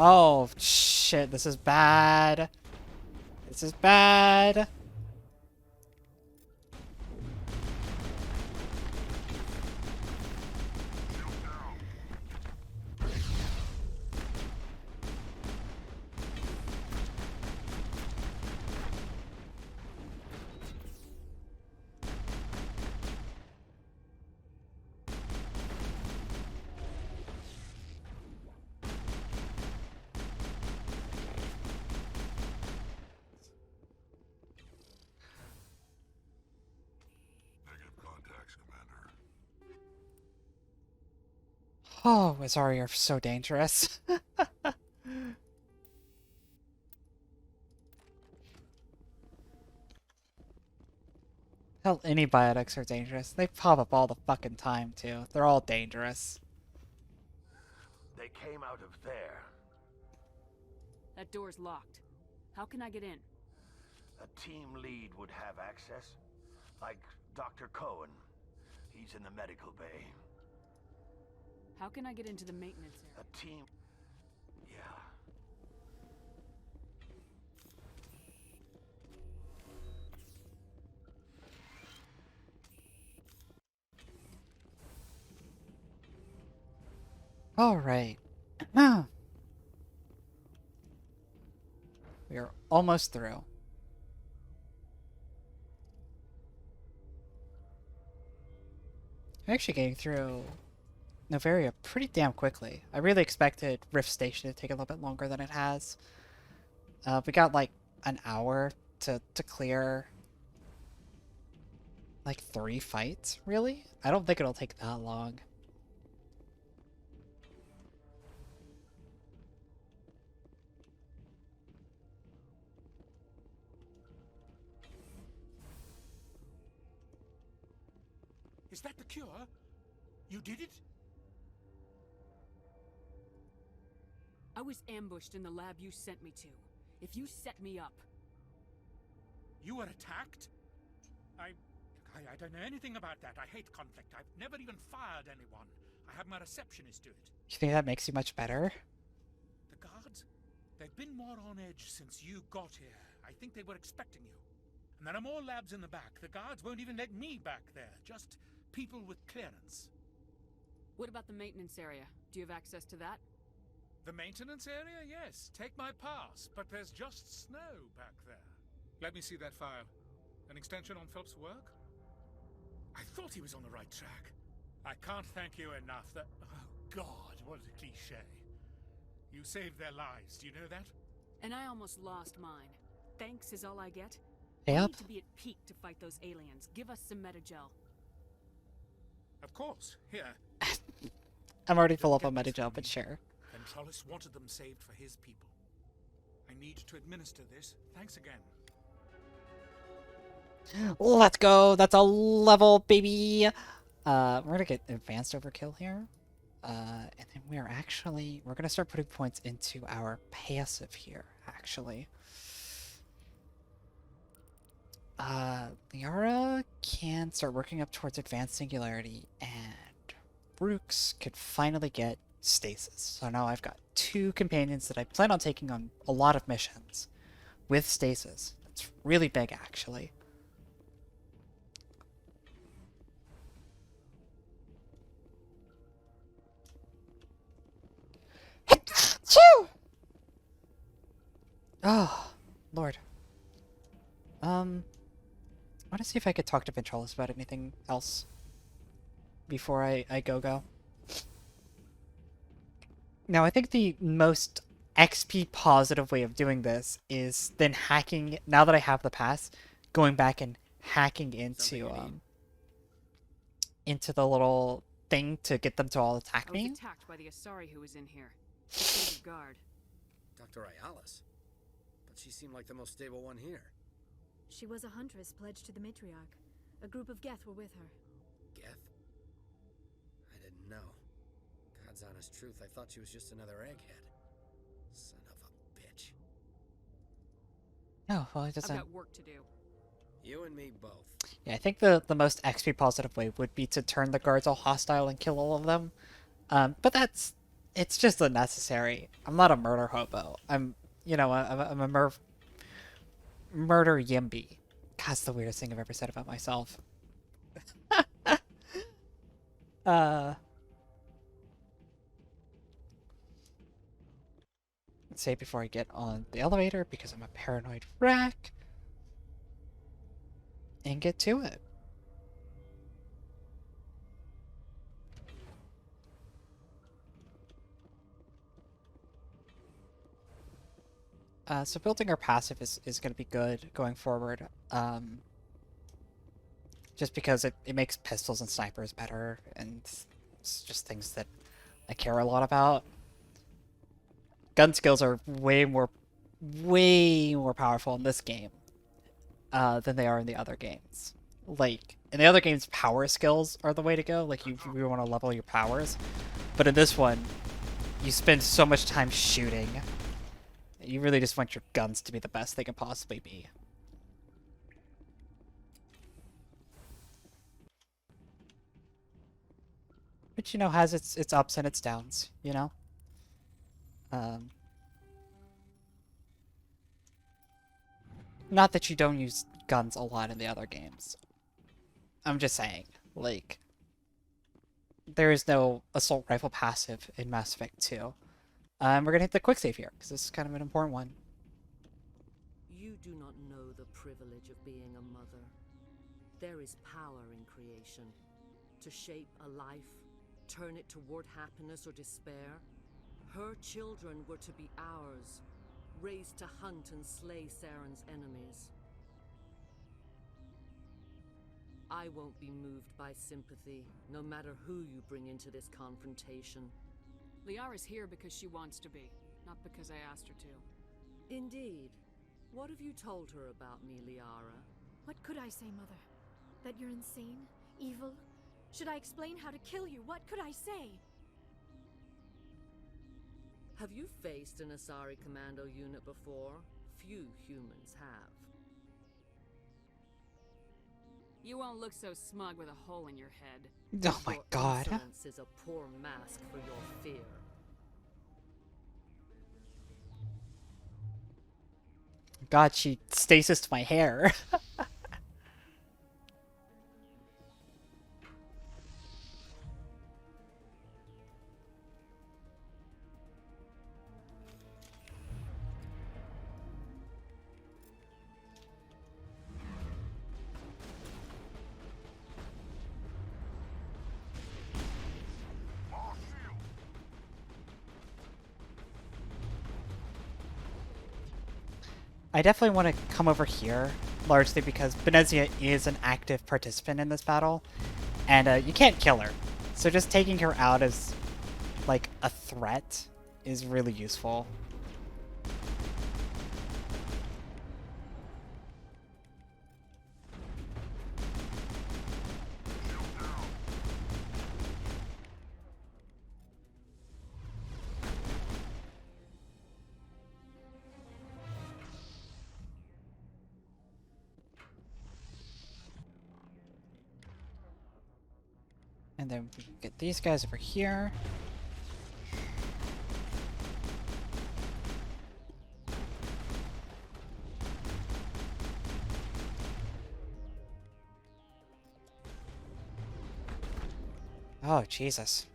Oh, shit, this is bad. This is bad. Oh, Azari, you're so dangerous. Hell, any biotics are dangerous. They pop up all the fucking time, too. They're all dangerous. They came out of there. That door's locked. How can I get in? A team lead would have access. Like Dr. Cohen. He's in the medical bay. How can I get into the maintenance area? A team... Yeah. Alright. We are almost through. I'm actually getting through Novaria pretty damn quickly. I really expected Rift Station to take a little bit longer than it has. We got like an hour to clear like 3 fights, really? I don't think it'll take that long. Is that the cure? You did it? I was ambushed in the lab you sent me to. If you set me up... You were attacked? I don't know anything about that. I hate conflict. I've never even fired anyone. I have my receptionist do it. You think that makes you much better? The guards? They've been more on edge since you got here. I think they were expecting you. And there are more labs in the back. The guards won't even let me back there. Just people with clearance. What about the maintenance area? Do you have access to that? The maintenance area? Yes. Take my pass. But there's just snow back there. Let me see that file. An extension on Phelps' work? I thought he was on the right track. I can't thank you enough that... Oh, God, what a cliché. You saved their lives, do you know that? And I almost lost mine. Thanks is all I get? Yep. I need to be at peak to fight those aliens. Give us some Metagel. Of course. Here. I'm already full up on Metagel, but sure. Ventralis wanted them saved for his people. I need to administer this. Thanks again. Let's go. That's a level, baby. We're gonna get advanced overkill here. And then we're gonna start putting points into our passive here, actually. Liara can start working up towards advanced singularity, and Brooks could finally get stasis. So now I've got 2 companions that I plan on taking on a lot of missions with stasis. That's really big, actually. Choo! Oh, Lord. I want to see if I could talk to Ventralis about anything else before I go. Now, I think the most XP positive way of doing this is then hacking, now that I have the pass, going back and hacking into the little thing to get them to all attack me. I was attacked by the Asari who was in here. She's guard. Dr. Ayalis? But she seemed like the most stable one here. She was a huntress pledged to the matriarch. A group of Geth were with her. Geth? I didn't know. God's honest truth, I thought she was just another egghead. Son of a bitch. No, well, it doesn't... I've got work to do. You and me both. Yeah, I think the most XP positive way would be to turn the guards all hostile and kill all of them. But that's it's just unnecessary. I'm not a murder hobo. I'm, you know, I'm a murder yimby. God, that's the weirdest thing I've ever said about myself. uh, say before I get on the elevator because I'm a paranoid wreck, and get to it. So building our passive is going to be good going forward. Just because it makes pistols and snipers better, and it's just things that I care a lot about. Gun skills are way more powerful in this game than they are in the other games. Like, in the other games, power skills are the way to go. Like, you want to level your powers. But in this one, you spend so much time shooting. You really just want your guns to be the best they can possibly be. Which, you know, has its ups and its downs, you know? Not that you don't use guns a lot in the other games. I'm just saying, like, there is no assault rifle passive in Mass Effect 2. We're gonna hit the quick save here, because this is kind of an important one. You do not know the privilege of being a mother. There is power in creation. To shape a life, turn it toward happiness or despair. Her children were to be ours, raised to hunt and slay Saren's enemies. I won't be moved by sympathy, no matter who you bring into this confrontation. Liara's here because she wants to be, not because I asked her to. Indeed. What have you told her about me, Liara? What could I say, Mother? That you're insane? Evil? Should I explain how to kill you? What could I say? Have you faced an Asari commando unit before? Few humans have. You won't look so smug with a hole in your head. Oh my god. Your insolence is a poor mask for your fear. God, she stasised my hair. I definitely want to come over here, largely because Benezia is an active participant in this battle, and you can't kill her. So just taking her out as, like, a threat is really useful. And then we can get these guys over here. Oh, Jesus.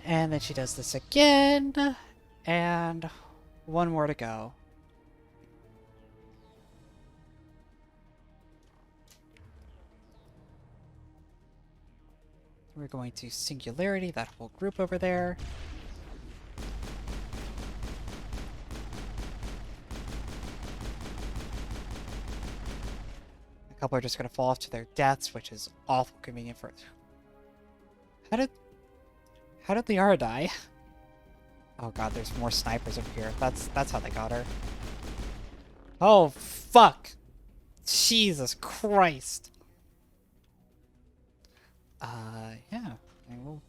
And then she does this again, and one more to go. We're going to Singularity, that whole group over there. A couple are just going to fall off to their deaths, which is awful convenient for... How did Liara die? Oh god, there's more snipers up here. That's how they got her. Oh, fuck! Jesus Christ! Yeah. I will.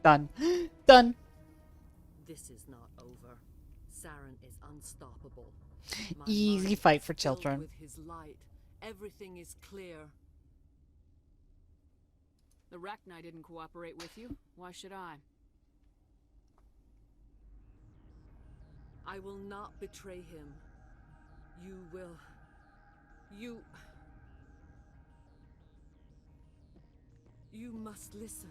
Done. Done. This is not over. Saren is unstoppable. My Easy mind fight is for filled children. With his light, everything is clear. The Rachni didn't cooperate with you. Why should I? I will not betray him. You will. You must listen.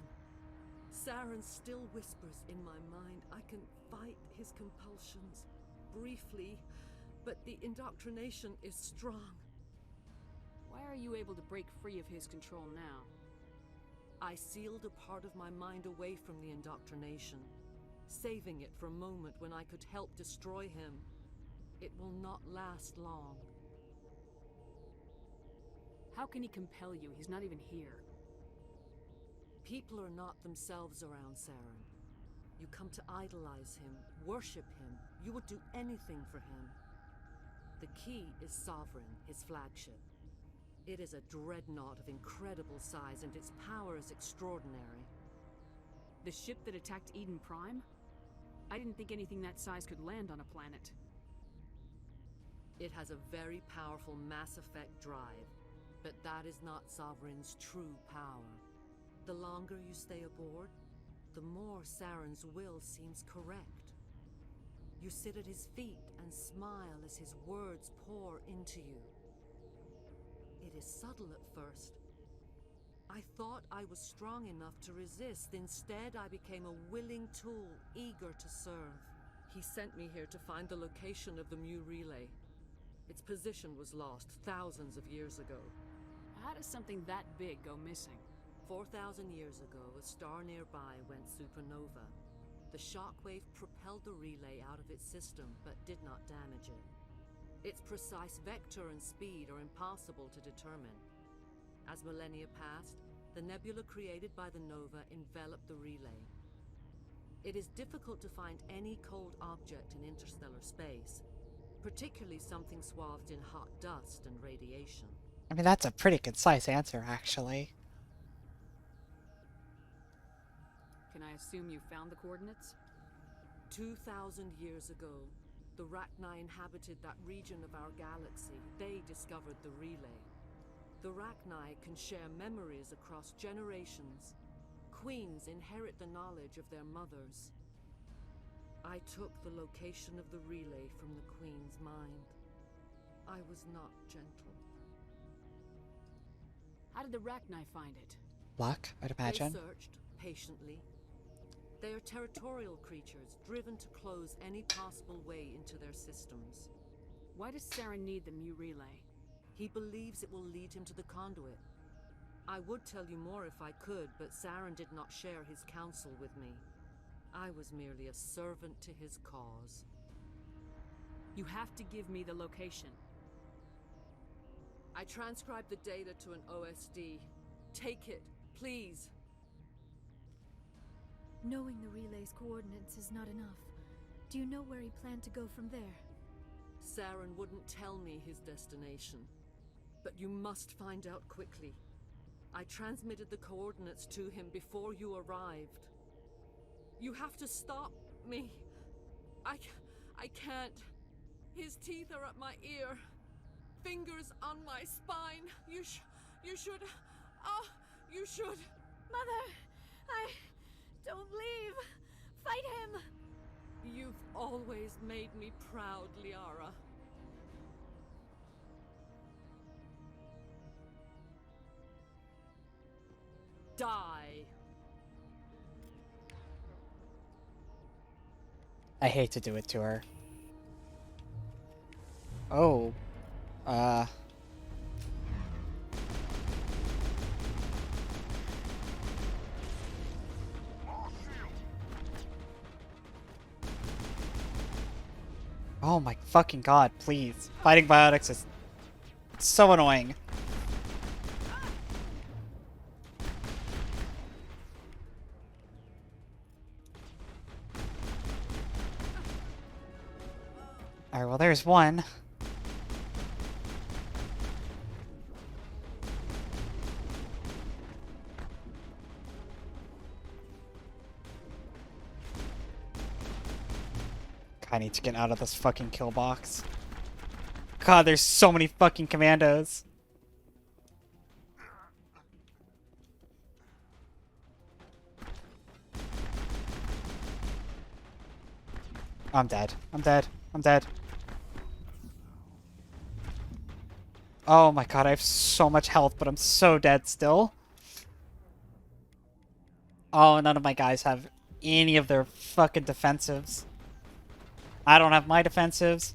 Saren still whispers in my mind. I can fight his compulsions briefly, but the indoctrination is strong. Why are you able to break free of his control now? I sealed a part of my mind away from the indoctrination, saving it for a moment when I could help destroy him. It will not last long. How can he compel you? He's not even here. People are not themselves around Saren. You come to idolize him, worship him. You would do anything for him. The key is Sovereign, his flagship. It is a dreadnought of incredible size, and its power is extraordinary. The ship that attacked Eden Prime? I didn't think anything that size could land on a planet. It has a very powerful Mass Effect drive, but that is not Sovereign's true power. The longer you stay aboard, the more Saren's will seems correct. You sit at his feet and smile as his words pour into you. It is subtle at first. I thought I was strong enough to resist. Instead, I became a willing tool, eager to serve. He sent me here to find the location of the Mu relay. Its position was lost thousands of years ago. How does something that big go missing? 4,000 years ago, a star nearby went supernova. The shockwave propelled the relay out of its system, but did not damage it. Its precise vector and speed are impossible to determine. As millennia passed, the nebula created by the nova enveloped the relay. It is difficult to find any cold object in interstellar space, particularly something swathed in hot dust and radiation. I mean, that's a pretty concise answer, actually. Can I assume you found the coordinates? 2,000 years ago, the Rachni inhabited that region of our galaxy. They discovered the relay. The Rachni can share memories across generations. Queens inherit the knowledge of their mothers. I took the location of the relay from the Queen's mind. I was not gentle. How did the Rachni find it? Luck, I'd imagine. They searched patiently. They are territorial creatures, driven to close any possible way into their systems. Why does Saren need the Mu relay? He believes it will lead him to the conduit. I would tell you more if I could, but Saren did not share his counsel with me. I was merely a servant to his cause. You have to give me the location. I transcribed the data to an OSD. Take it, please. Knowing the relay's coordinates is not enough. Do you know where he planned to go from there? Saren wouldn't tell me his destination. But you must find out quickly. I transmitted the coordinates to him before you arrived. You have to stop me. I can't. His teeth are at my ear. Fingers on my spine. You should. You should. Mother, don't leave. Fight him. You've always made me proud, Liara. Die. I hate to do it to her. Oh. Oh my fucking god, please. Fighting biotics is so annoying. Alright, well there's one. I need to get out of this fucking kill box. God, there's so many fucking commandos. I'm dead. I'm dead. I'm dead. Oh my god, I have so much health, but I'm so dead still. Oh, none of my guys have any of their fucking defensives. I don't have my defensives.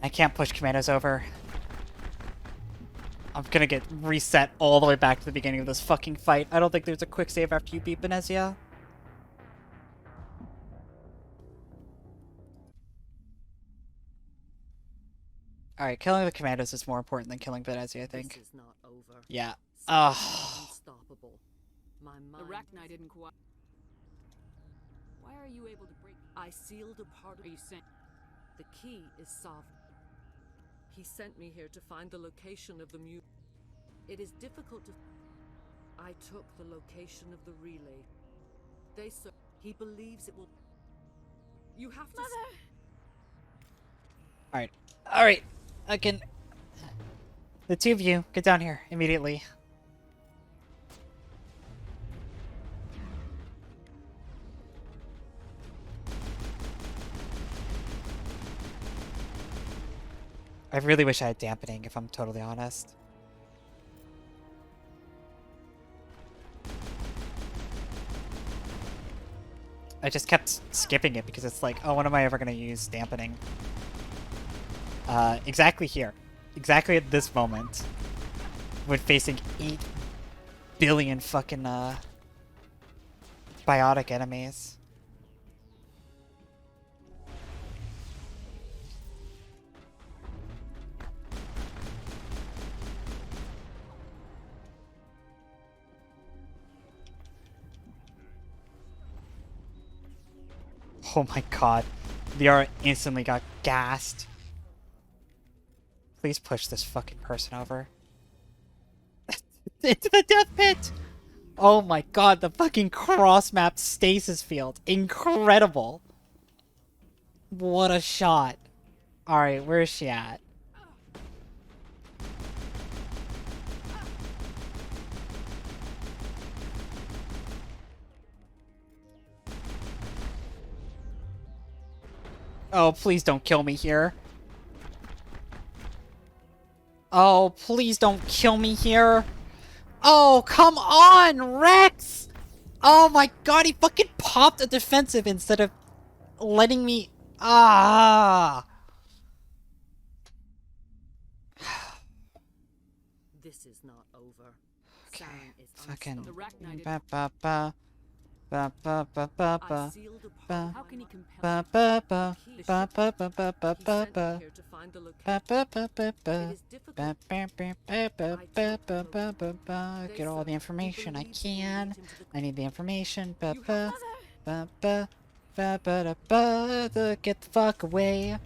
I can't push commandos over. I'm gonna get reset all the way back to the beginning of this fucking fight. I don't think there's a quick save after you beat Venezia. Alright, killing the commandos is more important than killing Venezia, I think. This is not over. Yeah. Unstoppable. My mind. The Rachni didn't quite. Why are you able to break? I sealed a part of. Are you saying? The key is sovereign. He sent me here to find the location of the mute. It is difficult to. I took the location of the relay. He believes it will. You have to. Mother. Alright. Alright. I can. The two of you, get down here immediately. I really wish I had dampening, if I'm totally honest. I just kept skipping it because it's like, oh, when am I ever going to use dampening? Exactly here. Exactly at this moment. When facing 8 billion fucking, biotic enemies. Oh my god. VR instantly got gassed. Please push this fucking person over. Into the death pit! Oh my god, the fucking cross-map stasis field. Incredible. What a shot. Alright, where is she at? Oh, please don't kill me here. Oh, please don't kill me here. Oh, come on, Rex! Oh my god, he fucking popped a defensive instead of letting me... Ah! This is not over. Okay, Is fucking... unstoppable. Ba ba ba. Ba ba ba ba ba. Ba How can he compel? ba ba ba. Ba ba ba ba ba ba ba. Here to find the Ba ba ba ba ba. It is difficult. Ba ba ba ba ba ba ba ba ba ba. Get all the information I can. I need the information. Ba ba ba ba ba ba ba ba. Get the fuck away.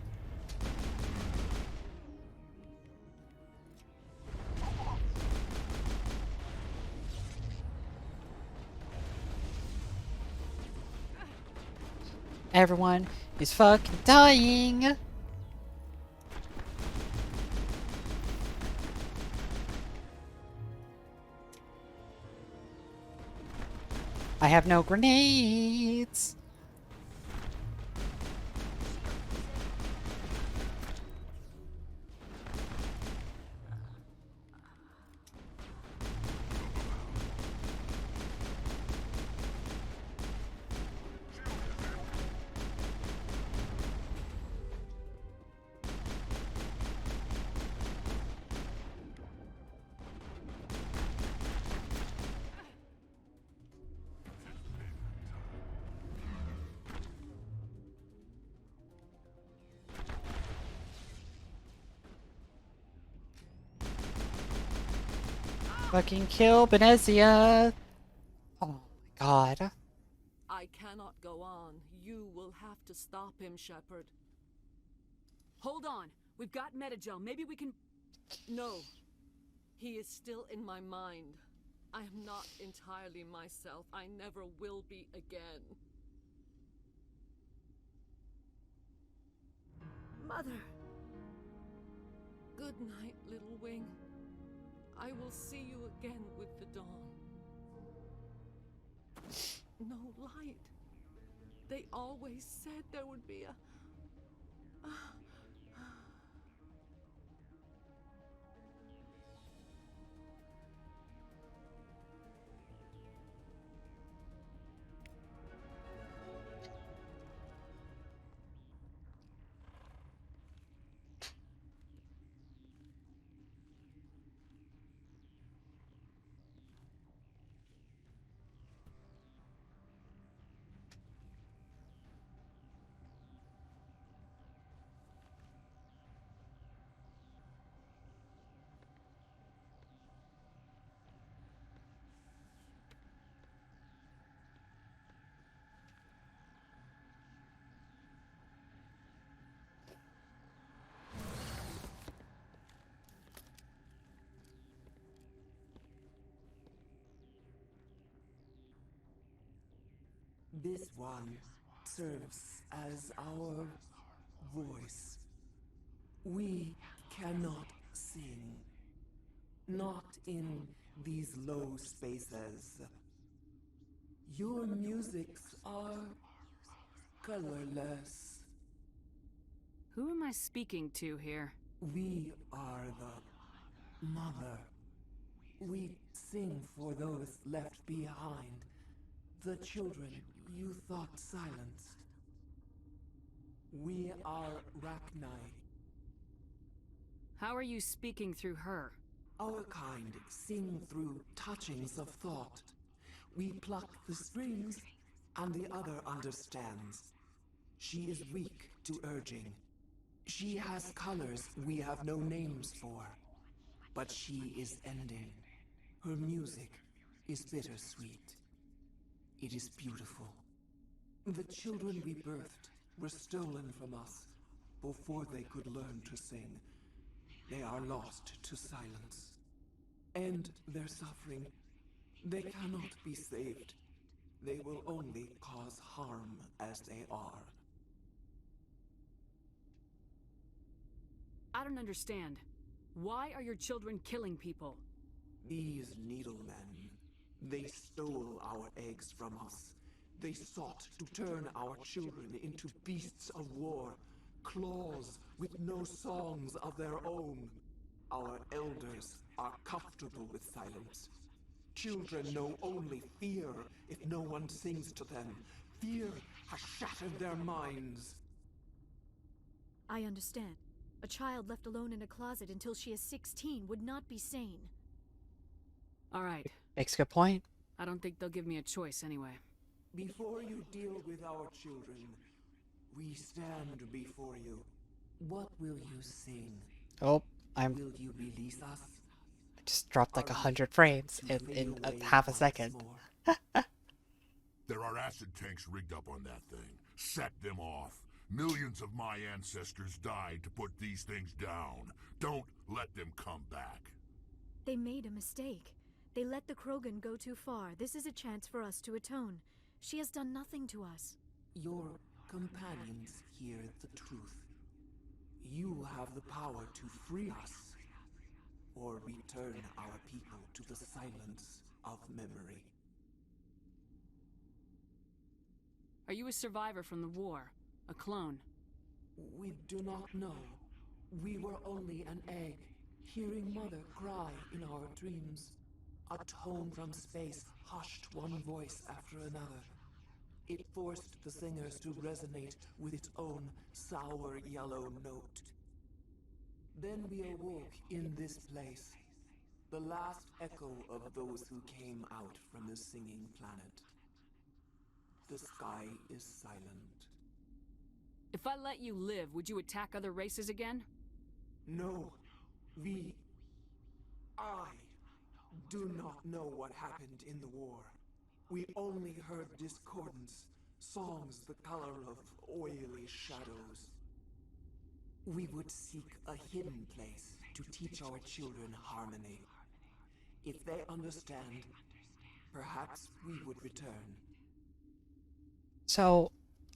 Everyone is fucking dying. I have no grenades. Fucking kill Benezia! Oh my god. I cannot go on. You will have to stop him, Shepard. Hold on. We've got Metagel. Maybe we can... No. He is still in my mind. I am not entirely myself. I never will be again. Mother! Good night, little wing. I will see you again with the dawn. No light. They always said there would be a... This one serves as our voice. We cannot sing. Not in these low spaces. Your musics are colorless. Who am I speaking to here? We are the mother. We sing for those left behind. The children you thought silenced. We are Rachni. How are you speaking through her? Our kind sing through touchings of thought. We pluck the strings, and the other understands. She is weak to urging. She has colors we have no names for. But she is ending. Her music is bittersweet. It is beautiful. The children we birthed were stolen from us before they could learn to sing. They are lost to silence. And their suffering, they cannot be saved. They will only cause harm as they are. I don't understand. Why are your children killing people? These needlemen, they stole our eggs from us. They sought to turn our children into beasts of war, claws with no songs of their own. Our elders are comfortable with silence. Children know only fear if no one sings to them. Fear has shattered their minds. I understand. A child left alone in a closet until she is 16 would not be sane. All right. Makes a good point. I don't think they'll give me a choice anyway. Before you deal with our children, we stand before you. What will you sing? Oh, Will you release us? I just dropped like 100 frames in half a second. There are acid tanks rigged up on that thing. Set them off. Millions of my ancestors died to put these things down. Don't let them come back. They made a mistake. They let the Krogan go too far. This is a chance for us to atone. She has done nothing to us. Your companions hear the truth. You have the power to free us, or return our people to the silence of memory. Are you a survivor from the war? A clone? We do not know. We were only an egg, hearing Mother cry in our dreams. A tone from space hushed one voice after another. It forced the singers to resonate with its own sour yellow note. Then we awoke in this place, the last echo of those who came out from the singing planet. The sky is silent. If I let you live, would you attack other races again? No, I do not know what happened in the war. We only heard discordance, songs the color of oily shadows. We would seek a hidden place to teach our children harmony. If they understand, perhaps we would return. So,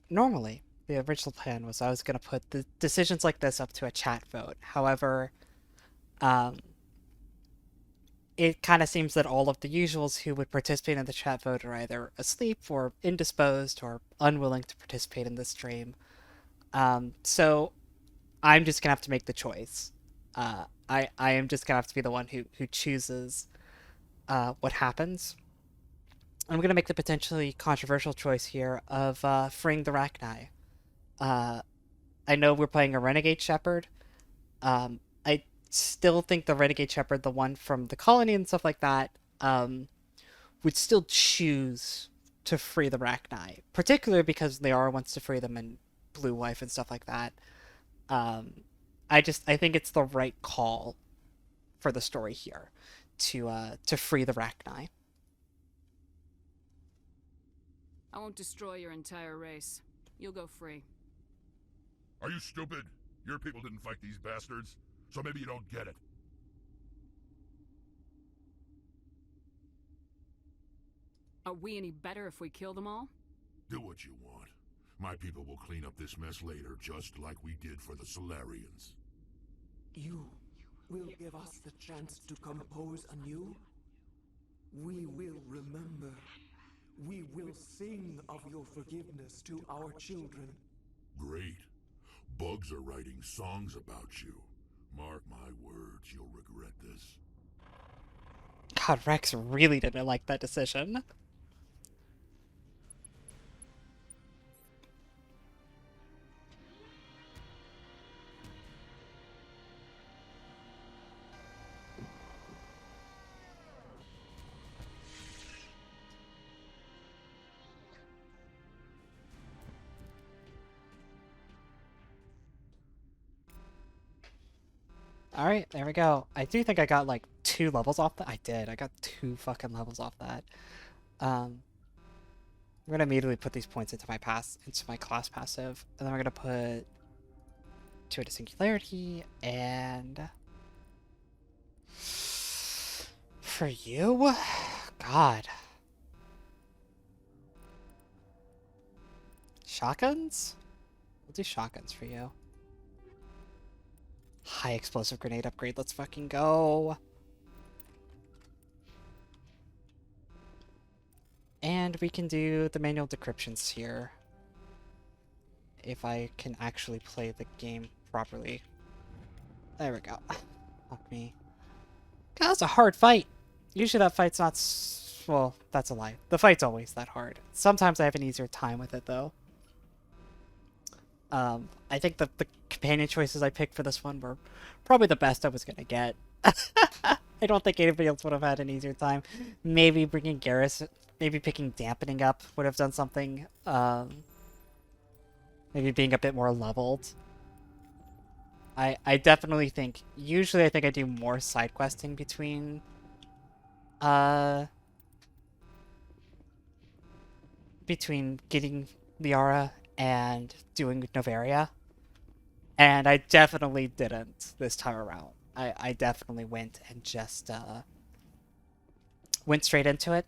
normally, the original plan was I was going to put the decisions like this up to a chat vote. However, it kind of seems that all of the usuals who would participate in the chat vote are either asleep or indisposed or unwilling to participate in this stream. So I'm just gonna have to make the choice. I am just gonna have to be the one who chooses what happens. I'm gonna make the potentially controversial choice here of freeing the Rachni. I know we're playing a Renegade Shepherd. I still think the Renegade Shepherd, the one from the colony and stuff like that, would still choose to free the Rachni, particularly because Liara wants to free them and Blue Wife and stuff like that. I think it's the right call for the story here to free the Rachni. I won't destroy your entire race. You'll go free. Are you stupid? Your people didn't fight these bastards, so maybe you don't get it. Are we any better if we kill them all? Do what you want. My people will clean up this mess later, just like we did for the Solarians. You will give us the chance to compose anew? We will remember. We will sing of your forgiveness to our children. Great. Bugs are writing songs about you. Mark my words, you'll regret this. God, Rex really didn't like that decision. Alright, there we go. I do think I got like 2 levels off that. I did. I got 2 fucking levels off that. I'm gonna immediately put these points into my class passive, and then we're gonna put 2 into singularity, and for you? God. Shotguns? We'll do shotguns for you. High explosive grenade upgrade, let's fucking go. And we can do the manual decryptions here. If I can actually play the game properly. There we go. Fuck me. God, that was a hard fight. Usually that fight's not well, that's a lie. The fight's always that hard. Sometimes I have an easier time with it, though. I think the companion choices I picked for this one were probably the best I was gonna get. I don't think anybody else would have had an easier time. Maybe bringing Garrus, maybe picking Dampening Up would have done something. Maybe being a bit more leveled. I definitely think, usually I think I do more side questing between, getting Liara and doing Novaria. And I definitely didn't this time around. I definitely went and just, went straight into it.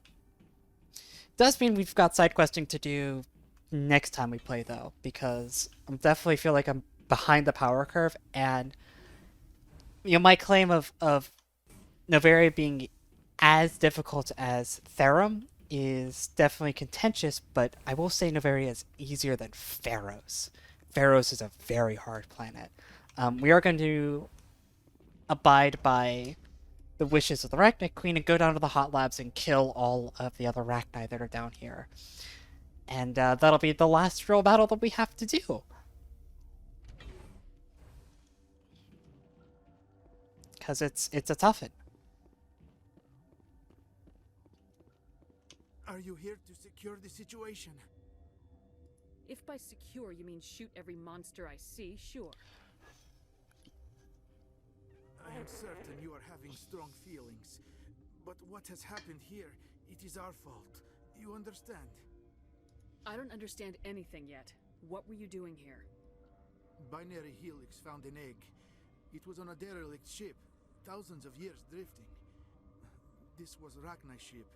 Does mean we've got side questing to do next time we play, though, because I definitely feel like I'm behind the power curve, and you know, my claim of Novaria being as difficult as Therum is definitely contentious, but I will say Novaria is easier than Pharos. Pharos is a very hard planet. We are going to abide by the wishes of the Arachnid Queen and go down to the hot labs and kill all of the other Arachni that are down here. And that'll be the last real battle that we have to do. Because it's a toughin'. Are you here to secure the situation? If by secure you mean shoot every monster I see, sure. I am certain you are having strong feelings, But what has happened here, it is our fault. You understand? I don't understand anything yet. What were you doing here? Binary Helix found an egg. It was on a derelict ship, thousands of years drifting. This was Rachni's ship.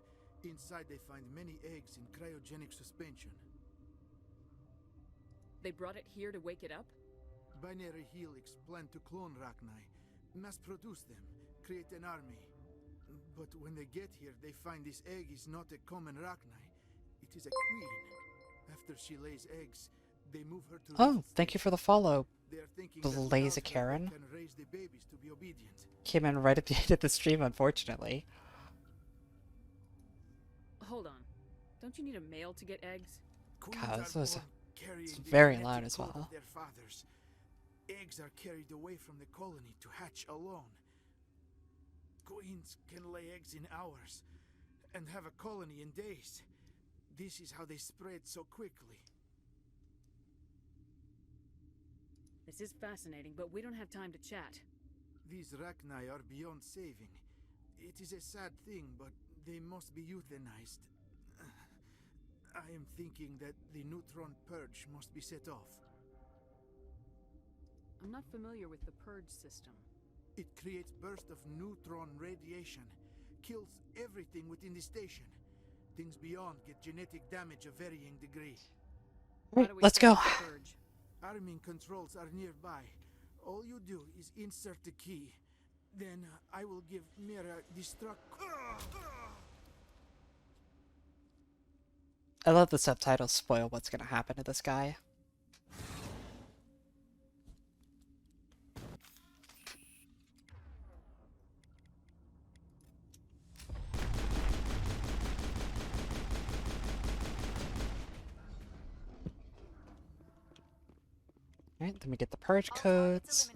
Inside they find many eggs in cryogenic suspension. They brought it here to wake it up? Binary Helix planned to clone Rachni, mass-produce them, create an army. But when they get here, they find this egg is not a common Rachni. It is a queen. After she lays eggs, they move her to... Oh, thank you for the follow, Blaze Karen. can raise the babies to be obedient. Came in right at the end of the stream, unfortunately. Hold on. Don't you need a male to get eggs? God, this was it's The very genetic loud as code of well. their fathers. Eggs are carried away from the colony to hatch alone. Queens can lay eggs in hours and have a colony in days. This is how they spread so quickly. This is fascinating, but we don't have time to chat. These Rachni are beyond saving. It is a sad thing, but they must be euthanized. I am thinking that the neutron purge must be set off. I'm not familiar with the purge system. It creates bursts of neutron radiation, kills everything within the station. Things beyond get genetic damage of varying degree. Let's go. Arming controls are nearby. All you do is insert the key. Then I will give Mira destruct... I love the subtitles spoil what's gonna happen to this guy. Alright, then we get the purge codes.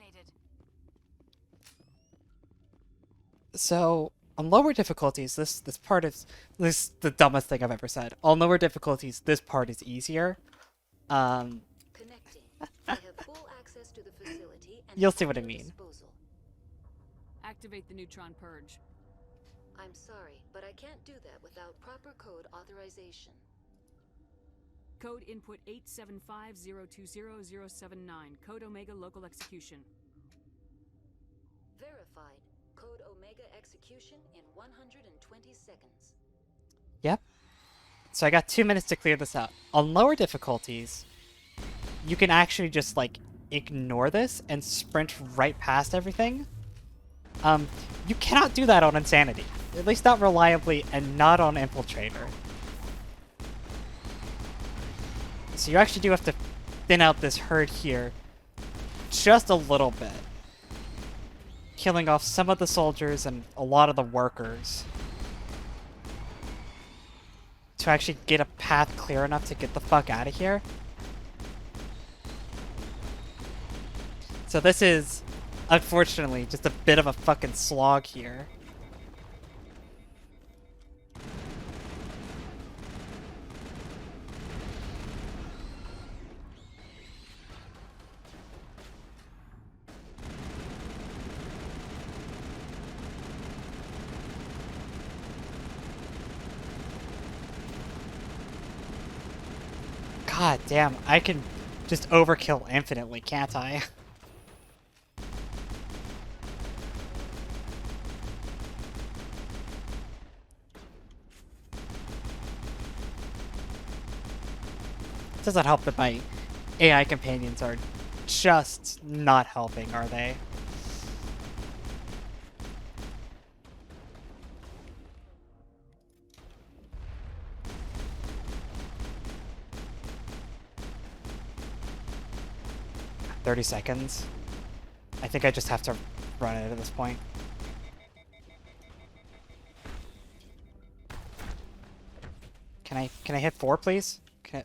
So, on lower difficulties, this part is the dumbest thing I've ever said. On lower difficulties, this part is easier. Connecting. I have full access to the facility and You'll see what I mean. disposal. Activate the neutron purge. I'm sorry, but I can't do that without proper code authorization. Code input 875020079. Code Omega local execution. Verified. Code Omega execution in 120 seconds. Yep. So I got 2 minutes to clear this out. On lower difficulties, you can actually just, like, ignore this and sprint right past everything. You cannot do that on Insanity. At least not reliably, and not on Infiltrator. So you actually do have to thin out this herd here just a little bit. Killing off some of the soldiers and a lot of the workers. To actually get a path clear enough to get the fuck out of here. So this is, unfortunately, just a bit of a fucking slog here. God damn, I can just overkill infinitely, can't I? It doesn't help that my AI companions are just not helping, are they? "30 seconds. I think I just have to run it at this point. Can I hit 4, please? Can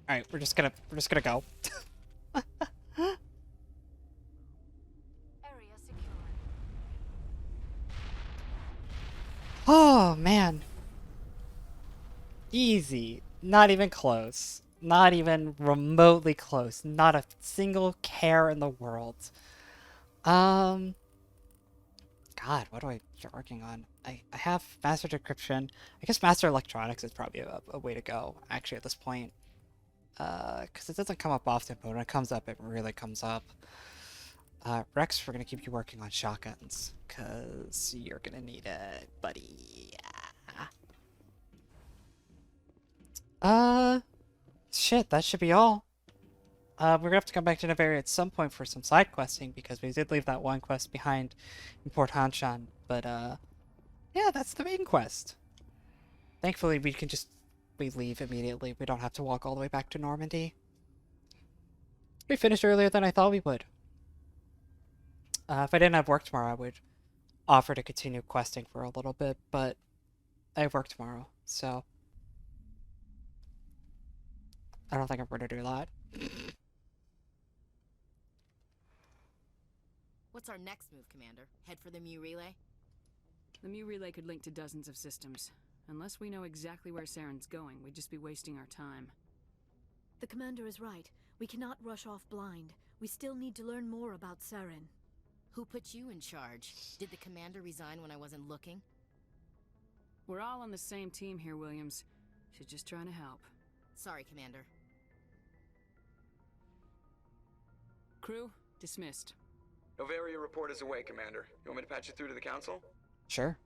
I... Alright, we're just gonna go. Oh man. Easy. Not even close. Not even remotely close. Not a single care in the world. God, what do I start working on? I have Master Decryption. I guess Master Electronics is probably a way to go, actually, at this point. Because it doesn't come up often, but when it comes up, it really comes up. Rex, we're going to keep you working on shotguns, because you're going to need it, buddy. Shit, that should be all. We're gonna have to come back to Nevaria at some point for some side questing, because we did leave that one quest behind in Port Hanshan, but, yeah, that's the main quest. Thankfully, we leave immediately. We don't have to walk all the way back to Normandy. We finished earlier than I thought we would. If I didn't have work tomorrow, I would offer to continue questing for a little bit, but I have work tomorrow, so I don't think I'm going to do that. What's our next move, Commander? Head for the Mu Relay? The Mu Relay could link to dozens of systems. Unless we know exactly where Saren's going, we'd just be wasting our time. The commander is right. We cannot rush off blind. We still need to learn more about Saren. Who put you in charge? Did the commander resign when I wasn't looking? We're all on the same team here, Williams. She's just trying to help. Sorry, Commander. Crew, dismissed. Novaria report is away, Commander. You want me to patch you through to the Council? Sure.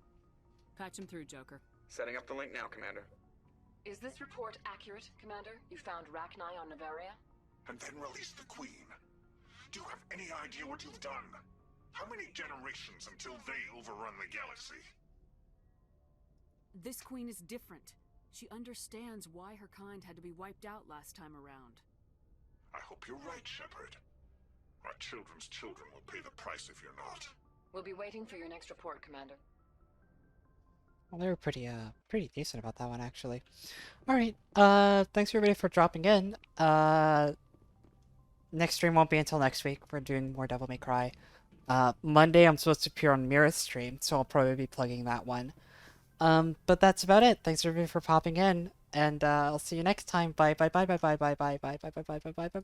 Patch him through, Joker. Setting up the link now, Commander. Is this report accurate, Commander? You found Rachni on Nevaria? And then released the Queen. Do you have any idea what you've done? How many generations until they overrun the galaxy? This Queen is different. She understands why her kind had to be wiped out last time around. I hope you're right, Shepard. My children's children will pay the price if you're not. We'll be waiting for your next report, Commander. Well, they were pretty decent about that one, actually. Alright, thanks everybody for dropping in. Next stream won't be until next week. We're doing more Devil May Cry. Monday I'm supposed to appear on Mira's stream, so I'll probably be plugging that one. But that's about it. Thanks everybody for popping in, and I'll see you next time. Bye bye bye bye bye bye bye bye bye bye bye bye bye bye.